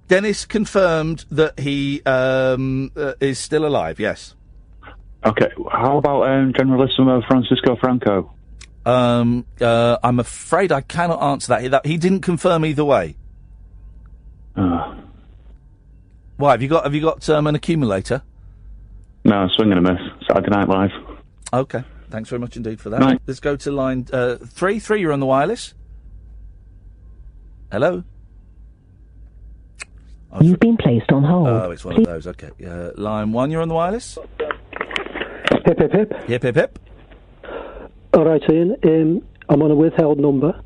Dennis confirmed that he is still alive, yes. Okay, how about Generalissimo Francisco Franco? I'm afraid I cannot answer that. He didn't confirm either way. Why, have you got an accumulator? No, swing and a miss. Saturday Night Live. Okay, thanks very much indeed for that. Right. Let's go to line 3. 3, you're on the wireless. Hello? You've been placed on hold. Oh, it's one of those, okay. Line 1, you're on the wireless. Hip, hip, hip. Hip, hip, hip. All right, Ian, I'm on a withheld number.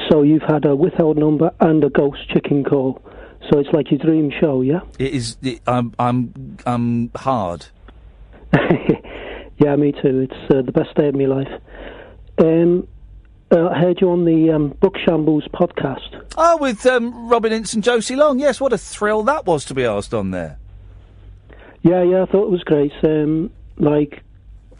So you've had a withheld number and a ghost chicken call. So it's like your dream show, yeah? It is. I'm hard. Yeah, me too. It's the best day of my life. I heard you on the Book Shambles podcast. Oh, with Robin Ince and Josie Long. Yes, what a thrill that was to be asked on there. Yeah, I thought it was great. It's one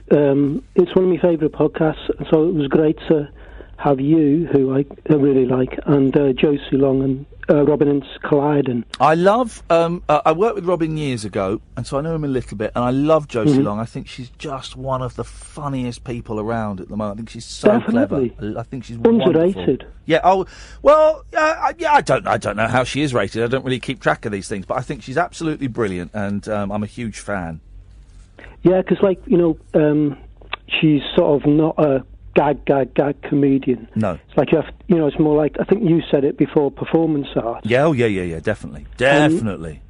of my favourite podcasts, and so it was great to have you, who I really like, and Josie Long and Robin Ince colliding. I love. I worked with Robin years ago, and so I know him a little bit. And I love Josie Long. I think she's just one of the funniest people around at the moment. I think she's so clever. I think she's underrated. Wonderful. Yeah. Oh well. I don't know how she is rated. I don't really keep track of these things, but I think she's absolutely brilliant, and I'm a huge fan. Yeah, because she's sort of not a gag comedian. No. It's like you have, it's more like, I think you said it before, performance art. Yeah, oh, yeah, definitely. Definitely.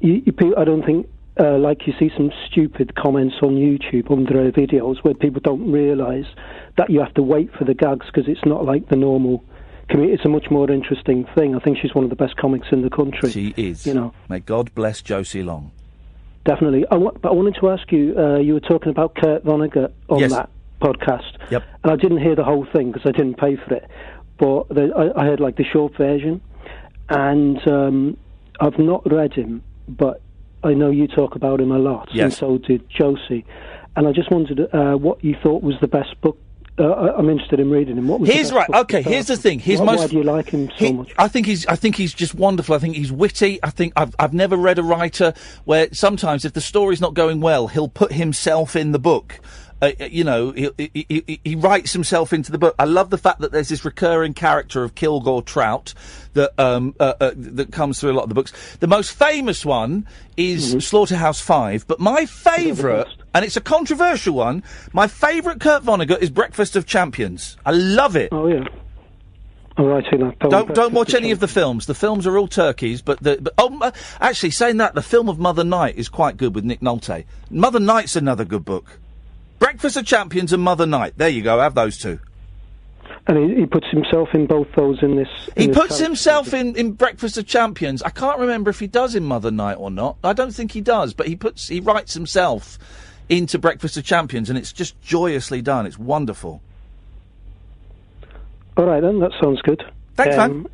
I don't think, you see some stupid comments on YouTube under her videos where people don't realise that you have to wait for the gags because it's not like the normal comedy. It's a much more interesting thing. I think she's one of the best comics in the country. She is. May God bless Josie Long. Definitely. But I wanted to ask you, you were talking about Kurt Vonnegut on that podcast. Yep. And I didn't hear the whole thing because I didn't pay for it. But I heard the short version. And I've not read him, but I know you talk about him a lot. Yes. And so did Josie. And I just wondered what you thought was the best book. I'm interested in reading him. What was Here's right. Okay, here's the thing. Why do you like him so much? I think he's just wonderful. I think he's witty. I think I've never read a writer where sometimes if the story's not going well, he'll put himself in the book. He writes himself into the book. I love the fact that there's this recurring character of Kilgore Trout that comes through a lot of the books. The most famous one is Slaughterhouse-Five, but my favourite, and it's a controversial one, my favourite Kurt Vonnegut is Breakfast of Champions. I love it. Oh, yeah. I'm writing that. Don't watch any of the films. The films are all turkeys, actually, saying that, the film of Mother Night is quite good with Nick Nolte. Mother Night's another good book. Breakfast of Champions and Mother Night. There you go, have those two. And he puts himself in both those in this... He puts himself in Breakfast of Champions. I can't remember if he does in Mother Night or not. I don't think he does, but he writes himself into Breakfast of Champions, and it's just joyously done. It's wonderful. All right, then, that sounds good. Thanks, man.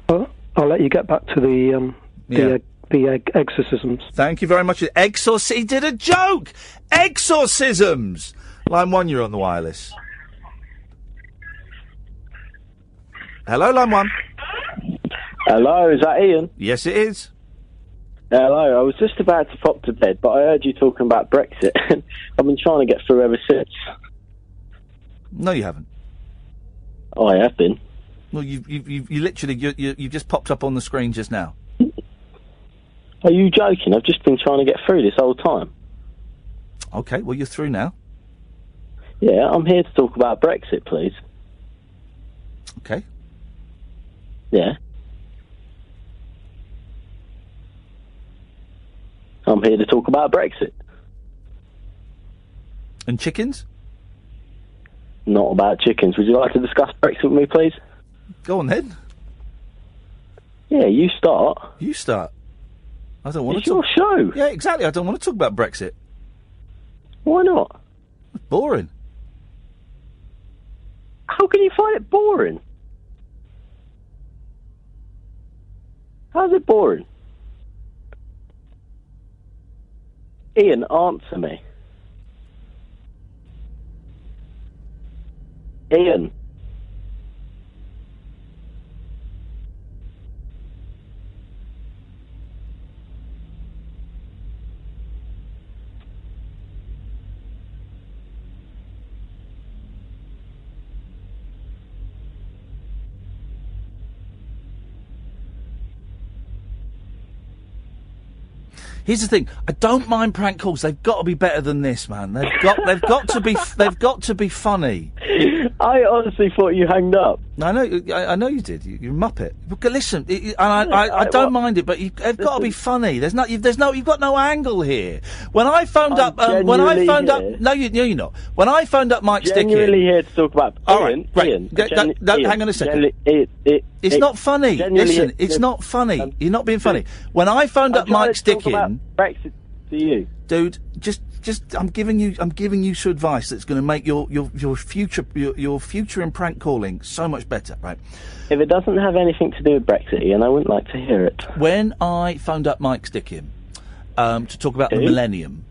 I'll let you get back to the the exorcisms. Thank you very much. He did a joke! Exorcisms! Line 1, you're on the wireless. Hello, Line 1. Hello, is that Ian? Yes, it is. Hello, I was just about to pop to bed, but I heard you talking about Brexit. I've been trying to get through ever since. No, you haven't. Oh, I have been. Well, you literally, you just popped up on the screen just now. Are you joking? I've just been trying to get through this whole time. Okay, well, you're through now. Yeah, I'm here to talk about Brexit, please. Okay. Yeah. I'm here to talk about Brexit. And chickens? Not about chickens. Would you like to discuss Brexit with me, please? Go on, then. Yeah, you start. You start. I don't want it's to your show. Yeah, exactly. I don't want to talk about Brexit. Why not? It's boring. How can you find it boring? How's it boring? Ian, answer me. Ian. Here's the thing. I don't mind prank calls. They've got to be better than this, man. They've got to be funny. I honestly thought you hanged up. I know you did. You're a muppet. Look, listen, I don't mind it, but they've got to be funny. You've got no angle here. When I phoned up, no, you're not. When I phoned up Mike Stickett, genuinely here to talk about. All right, Ian, hang on a second. It's not funny. Listen, it's not funny. You're not being funny. When I phoned up Mike Stickett, Brexit to you, dude, just I'm giving you some advice that's going to make your future in prank calling so much better, right? If it doesn't have anything to do with Brexit, Ian, I wouldn't like to hear it. When I phoned up Mike Stickett to talk about the millennium.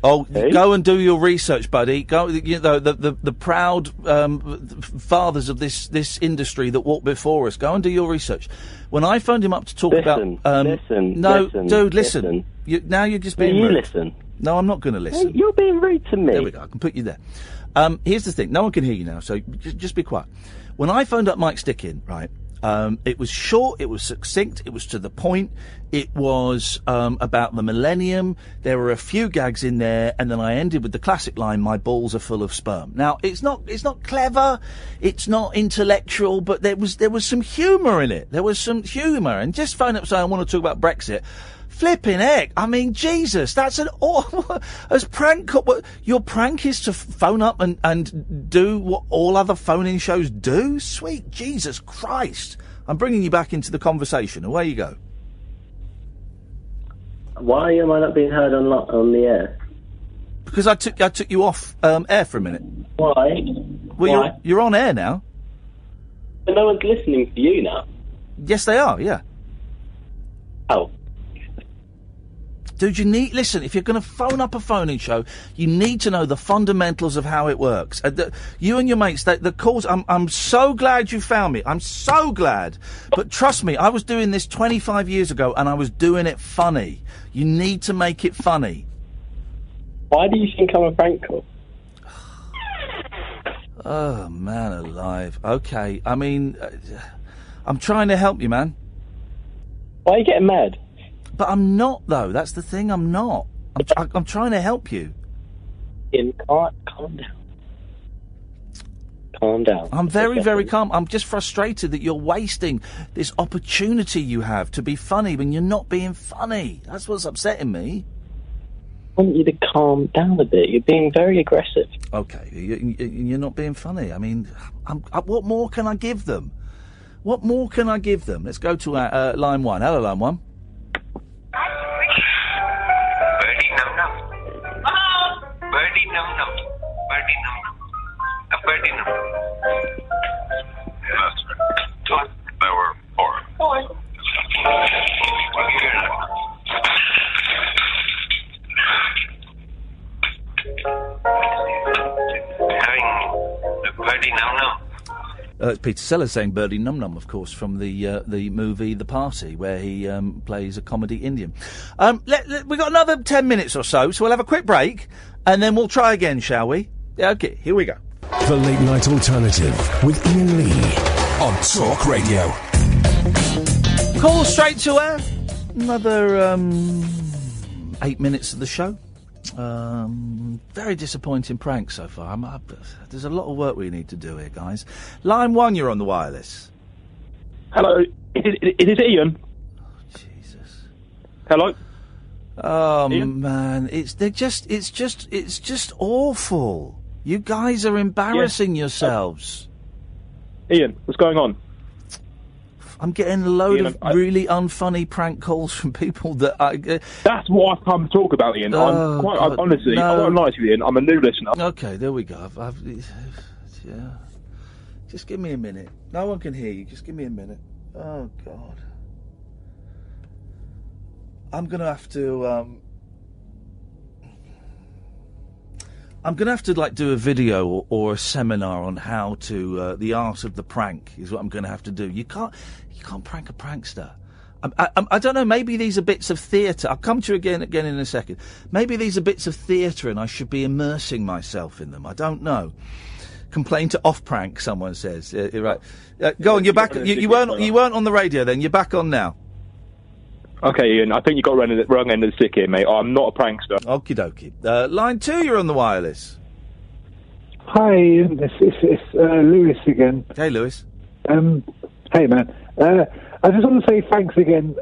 Oh, go and do your research, buddy. Go, the proud fathers of this industry that walked before us. Go and do your research. When I phoned him up to talk about, listen. Now you're just being rude. Listen. No, I'm not going to listen. You're being rude to me. There we go. I can put you there. Here's the thing. No one can hear you now, so just be quiet. When I phoned up Mike Stickett, right? It was short, it was succinct, it was to the point, it was about the millennium, there were a few gags in there, and then I ended with the classic line, my balls are full of sperm. Now, it's not clever, it's not intellectual, but there was some humour in it. There was some humour, and just phone up saying I want to talk about Brexit. Flipping heck! I mean, Jesus, that's as prank. Your prank is to phone up and do what all other phone-in shows do. Sweet Jesus Christ! I'm bringing you back into the conversation. Away you go. Why am I not being heard on the air? Because I took you off air for a minute. Why? Well, Why? You're on air now. But no one's listening to you now. Yes, they are. Yeah. Oh. Dude, listen, if you're going to phone up a phone-in show, you need to know the fundamentals of how it works. You and your mates, the calls, I'm so glad you found me. I'm so glad. But trust me, I was doing this 25 years ago, and I was doing it funny. You need to make it funny. Why do you think I'm a prank call? Oh, man alive. Okay, I mean, I'm trying to help you, man. Why are you getting mad? But I'm not, though. That's the thing. I'm not. I'm trying to help you. Calm down. Calm down. I'm very, very calm. I'm just frustrated that you're wasting this opportunity you have to be funny when you're not being funny. That's what's upsetting me. I want you to calm down a bit. You're being very aggressive. Okay, you're not being funny. I mean, what more can I give them? What more can I give them? Let's go to line 1. Hello, line 1. Birdie num num. A birdie num num. That's right. There were 4. What are you hearing? It's Peter Sellers saying Birdie Num Num, of course, from the movie The Party, where he plays a comedy Indian. We've got another 10 minutes or so we'll have a quick break, and then we'll try again, shall we? Yeah, OK, here we go. The Late Night Alternative with Iain Lee on Talk Radio. Call straight to air. Another 8 minutes of the show. Very disappointing prank so far. There's a lot of work we need to do here, guys. Line 1, you're on the wireless. Hello, it is Iain. Oh, Jesus. Hello. Oh Iain? Man, it's just awful. You guys are embarrassing yourselves. Iain, what's going on? I'm getting a load of really unfunny prank calls from people that That's what I've come to talk about, Iain. Honestly, I won't lie to you, Iain. I'm a new listener. Okay, there we go. Yeah. Just give me a minute. No one can hear you. Just give me a minute. Oh, God. I'm going to have to... I'm going to have to, do a video or a seminar on how to... the art of the prank is what I'm going to have to do. You can't prank a prankster. I don't know, maybe these are bits of theatre. I'll come to you again in a second. Maybe these are bits of theatre and I should be immersing myself in them. I don't know. Complain to off-prank, someone says. You're right. Go on, you're back. You weren't on the radio then. You're back on now. Okay, Iain, I think you got the wrong end of the stick here, mate. I'm not a prankster. Okie dokie. Line 2, you're on the wireless. Hi, Iain. It's Lewis again. Hey, Lewis. Hey, man. I just want to say thanks again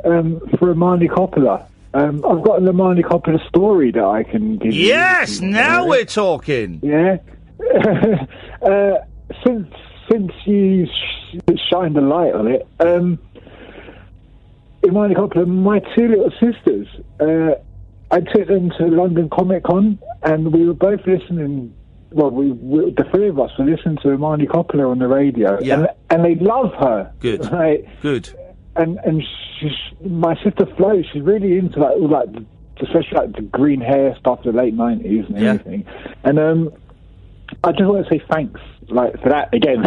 for Imani Coppola. I've got an Imani Coppola story that I can give you. Yes, now we're talking. Yeah. Since you shined a light on it, Imani Coppola, my 2 little sisters, I took them to London Comic Con, and we were both listening. Well, the 3 of us were listening to Imani Coppola on the radio, and they love her. Good. Right? Good. And my sister Flo, she's really into especially the green hair stuff, the late 90s and everything. And I just want to say thanks, for that again.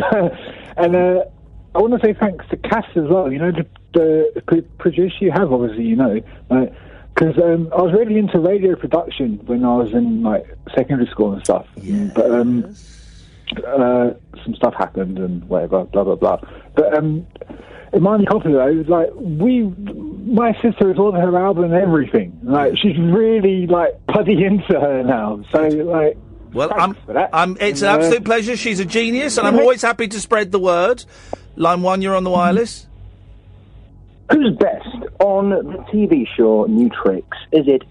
And I want to say thanks to Cass as well. You know, the producer you have, obviously, you know, because I was really into radio production when I was in secondary school and stuff. Yes. But some stuff happened and whatever, blah blah blah. But Imani Coppola, my sister has ordered her album and everything. She's really bloody into her now. So well, it's an absolute pleasure. She's a genius, and I'm always happy to spread the word. Line 1, you're on the wireless. Who's best on the TV show New Tricks? Is it...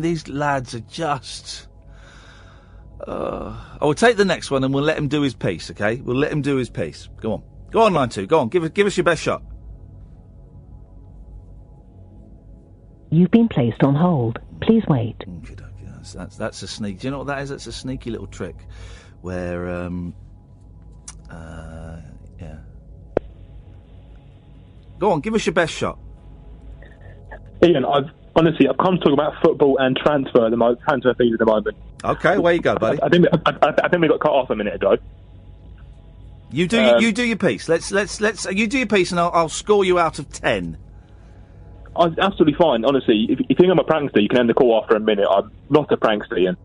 these lads are just... I will take the next one and we'll let him do his piece, OK? We'll let him do his piece. Go on. Go on, Line 2. Go on. Give us your best shot. You've been placed on hold. Please wait. That's a sneak. Do you know what that is? That's a sneaky little trick where... Go on, give us your best shot. Iain, I've come to talk about football and transfer fees at the moment. Okay, where you go, buddy? I think we got cut off a minute ago. You do your piece. Let's you do your piece, and I'll score you out of 10. Absolutely fine. Honestly, if you think I'm a prankster, you can end the call after a minute. I'm not a prankster, Iain.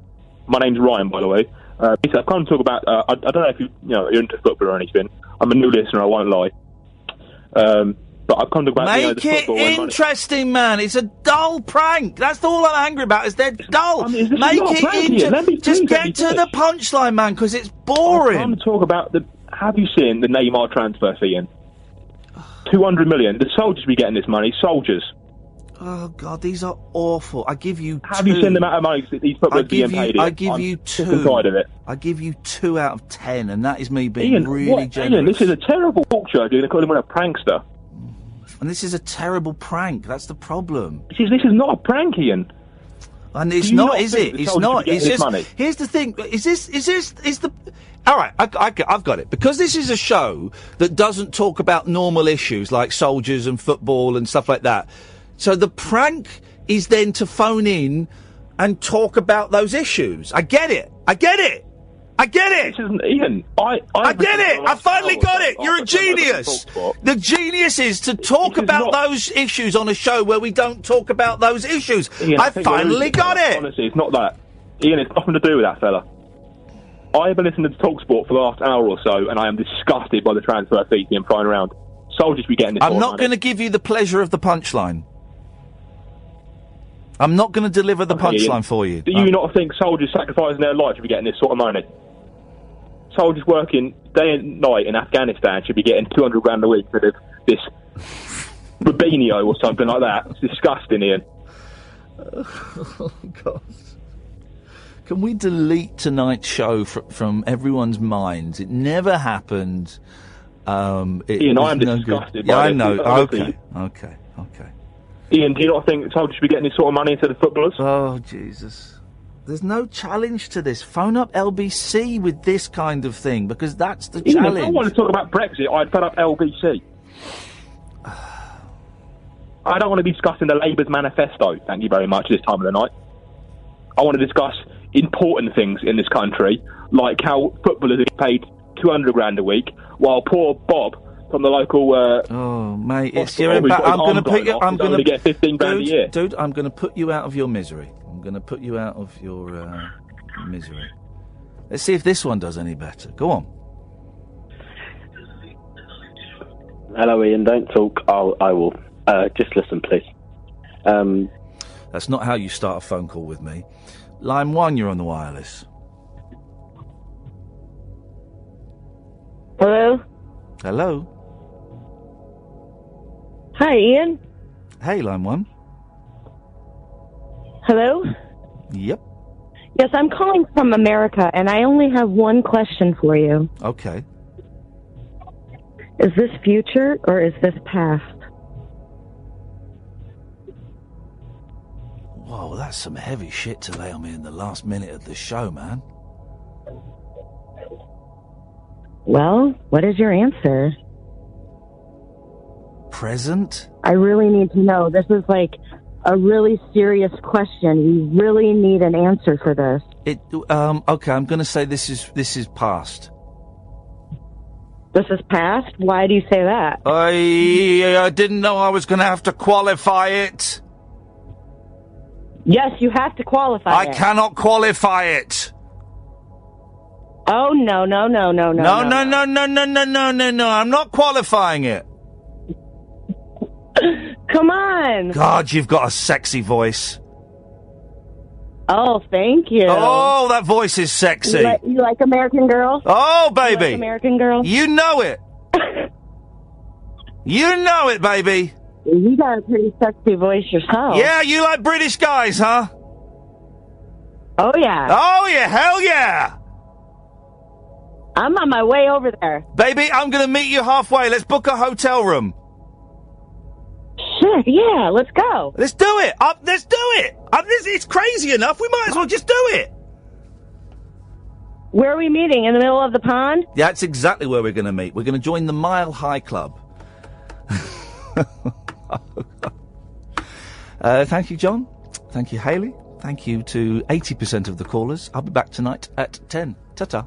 My name's Ryan, by the way. I've come to talk about. I don't know if you're into football or anything. I'm a new listener. I won't lie. But I've come to about Make it interesting, man. It's a dull prank. That's all I'm angry about. Is they're dull. Make it interesting. Just get to the punchline, man, because it's boring. I'm to talk about have you seen the Neymar transfer fee? In 200 million. The soldiers be getting this money. Soldiers. Oh God, these are awful. I give you 2. Have you seen the amount of money these footballers being paid? I give you 2. Of it. I give you 2 out of 10, and that is me being really generous. Iain, this is a terrible talk show. They call him a prankster. And this is a terrible prank. That's the problem. This is not a prank, Iain. And it's not, is it? It's not. It's just. Money? Here's the thing. Is the? All right, I've got it. Because this is a show that doesn't talk about normal issues like soldiers and football and stuff like that. So the prank is then to phone in and talk about those issues. I get it. I get it! This isn't Ian. I get it! I finally got it! You're a genius! The genius is to talk about those issues on a show where we don't talk about those issues. Ian, I finally got it! Honestly, it's not that. Ian, it's nothing to do with that fella. I have been listening to TalkSport for the last hour or so, and I am disgusted by the transfer fees being flying around. Soldiers be getting this. I'm not going to give you the pleasure of the punchline. I'm not going to deliver the punchline for you. Do you not think soldiers sacrificing their life should be getting this sort of money? Soldiers working day and night in Afghanistan should be getting 200 grand a week instead of this Rubinho or something like that. It's disgusting, Ian. Oh, God. Can we delete tonight's show from everyone's minds? It never happened. Ian, I am disgusted by I this. know. Honestly. Okay. Ian, do you not think soldiers should be getting this sort of money instead of footballers? Oh, Jesus. There's no challenge to this. Phone up LBC with this kind of thing, because that's the Ian, challenge. if I want to talk about Brexit, I'd phone up LBC. I don't want to be discussing the Labour's manifesto, thank you very much, this time of the night. I want to discuss important things in this country, like how footballers are paid 200 grand a week, while poor Bob from the local... oh, mate, it's your impact. I'm going to put you... I'm going to get 15 grand a year. Dude, I'm going to put you out of your misery. I'm going to put you out of your misery. Let's see if this one does any better. Go on. Hello, Ian. Don't talk. I will. Just listen, please. That's not how you start a phone call with me. Line 1, you're on the wireless. Hello? Hello? Hi, Ian. Hey, line 1. Hello? Yep. Yes, I'm calling from America, and I only have one question for you. Okay. Is this future, or is this past? Whoa, that's some heavy shit to lay on me in the last minute of the show, man. Well, what is your answer? Present? I really need to know. This is like a really serious question. We really need an answer for this. Okay, I'm going to say this is past. This is past? Why do you say that? I didn't know I was going to have to qualify it. Yes, you have to qualify it. I cannot qualify it. Oh, no. No. I'm not qualifying it. Come on. God, you've got a sexy voice. Oh, thank you. Oh, that voice is sexy. You like American Girl? Oh, baby. You like American Girl? You know it. You know it, baby. You got a pretty sexy voice yourself. Yeah, you like British guys, huh? Oh, yeah. Oh, yeah, hell yeah. I'm on my way over there. Baby, I'm going to meet you halfway. Let's book a hotel room. Sure, yeah, let's go. Let's do it. Let's do it. It's crazy enough. We might as well just do it. Where are we meeting? In the middle of the pond? Yeah, that's exactly where we're going to meet. We're going to join the Mile High Club. Thank you, John. Thank you, Hayley. Thank you to 80% of the callers. I'll be back tonight at 10. Ta-ta.